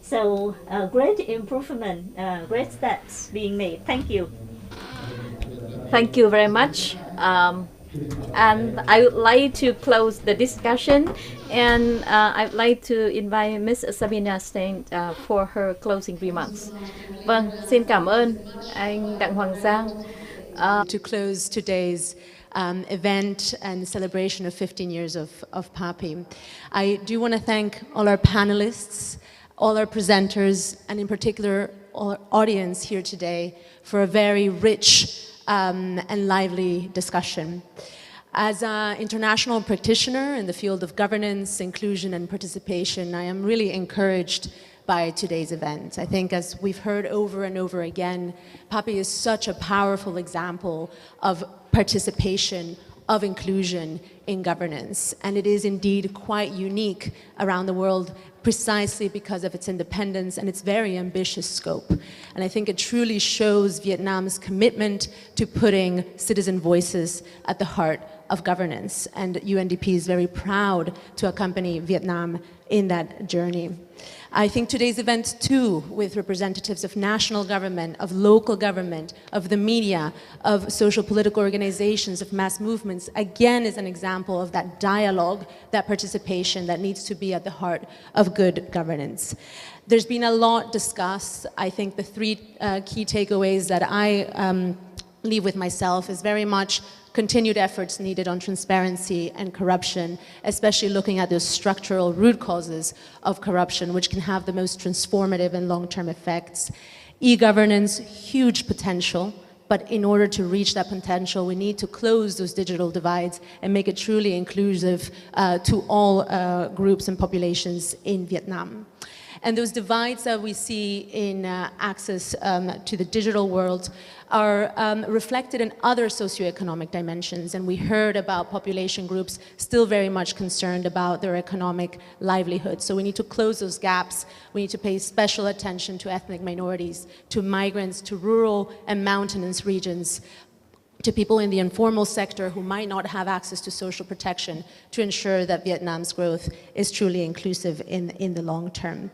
So great improvement, great steps being made. Thank you. Thank you very much. And I would like to close the discussion, and I'd like to invite Ms. Sabina Stein for her closing remarks. Vâng, xin cảm ơn anh Đặng Hoàng Giang. To close today's event and celebration of 15 years of Papi, I do want to thank all our panelists, all our presenters, and in particular our audience here today for a very rich and lively discussion. As an international practitioner in the field of governance, inclusion, and participation, I am really encouraged by today's event. I think, as we've heard over and over again, Papi is such a powerful example of participation of inclusion in governance. And it is indeed quite unique around the world precisely because of its independence and its very ambitious scope. And I think it truly shows Vietnam's commitment to putting citizen voices at the heart of governance. And UNDP is very proud to accompany Vietnam in that journey. I think today's event too, with representatives of national government, of local government, of the media, of social political organizations, of mass movements, again is an example of that dialogue, that participation that needs to be at the heart of good governance. There's been a lot discussed. I think the three key takeaways that I leave with myself is very much continued efforts needed on transparency and corruption, especially looking at those structural root causes of corruption, which can have the most transformative and long-term effects. E-governance, huge potential, but in order to reach that potential, we need to close those digital divides and make it truly inclusive to all groups and populations in Vietnam. And those divides that we see in access to the digital world are reflected in other socioeconomic dimensions. And we heard about population groups still very much concerned about their economic livelihood. So we need to close those gaps. We need to pay special attention to ethnic minorities, to migrants, to rural and mountainous regions, to people in the informal sector who might not have access to social protection, to ensure that Vietnam's growth is truly inclusive in the long term.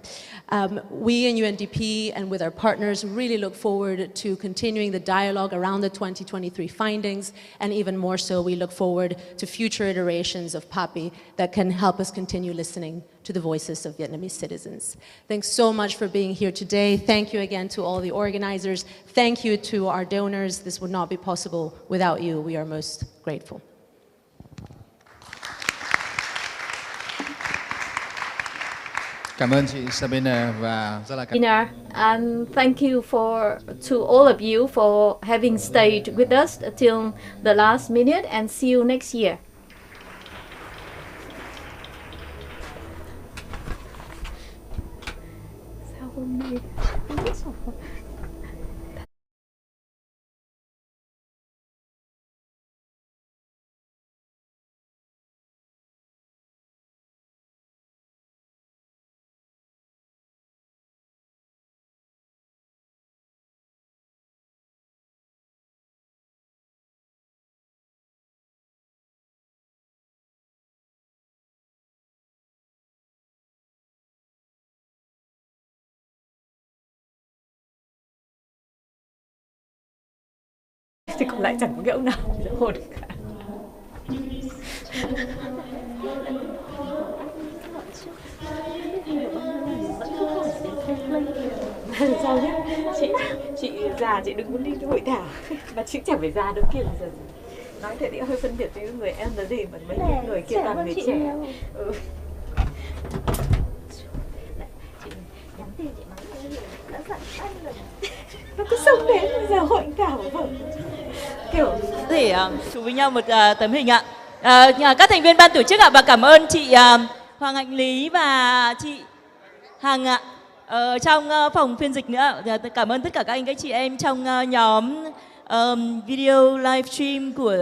We in UNDP and with our partners really look forward to continuing the dialogue around the 2023 findings, and even more so, we look forward to future iterations of Papi that can help us continue listening to the voices of Vietnamese citizens. Thanks so much for being here today. Thank you again to all the organizers. Thank you to our donors. This would not be possible without you. We are most grateful. Cảm ơn chị Sabine và rất là cảm and thank you to all of you for having stayed with us till the last minute, and see you next year. Hôm nay không biết sao thì còn lại chẳng có cái ông nào để hồn cả. Sao nhé, chị già chị đừng muốn đi hội thảo mà chị chẳng phải già được kia là giờ nói thế thì hơi phân biệt với người elderly mà mấy người kia toàn người trẻ. Nhắn tin chị nói đã dặn anh rồi. Nó cứ sống đến bây giờ hội thảo kiểu để chụp với nhau một tấm hình ạ. Các thành viên ban tổ chức ạ, và cảm ơn chị Hoàng Hạnh Lý và chị Hằng ạ ở trong phòng phiên dịch nữa. Cảm ơn tất cả các anh các chị em trong nhóm video livestream của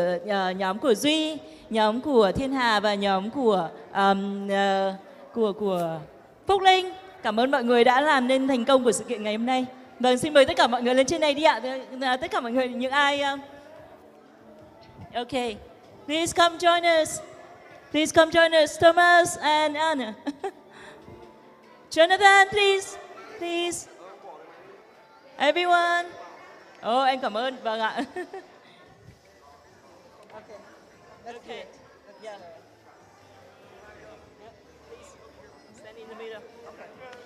nhóm của Duy, nhóm của Thiên Hà và nhóm của Phúc Linh. Cảm ơn mọi người đã làm nên thành công của sự kiện ngày hôm nay. Vâng, xin mời tất cả mọi người lên trên này đi ạ. Tất cả mọi người, những ai... Okay, please come join us. Please come join us, Thomas and Anna. Jonathan, please. Please. Everyone. Em cảm ơn. Vâng ạ. Okay. Yeah. Please stand in the middle.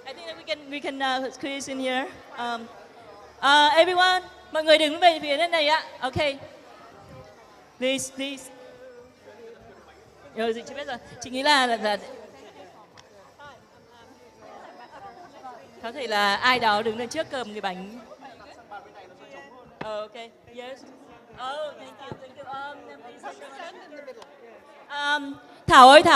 I think that we can squeeze in here. Everyone, mọi người đứng về phía này ạ. Okay. Please. Rồi, chị biết rồi. Chị nghĩ là có thể là ai đó đứng lên trước cầm cái bánh. Okay. Yes. Thank you. Thảo ơi, Thảo.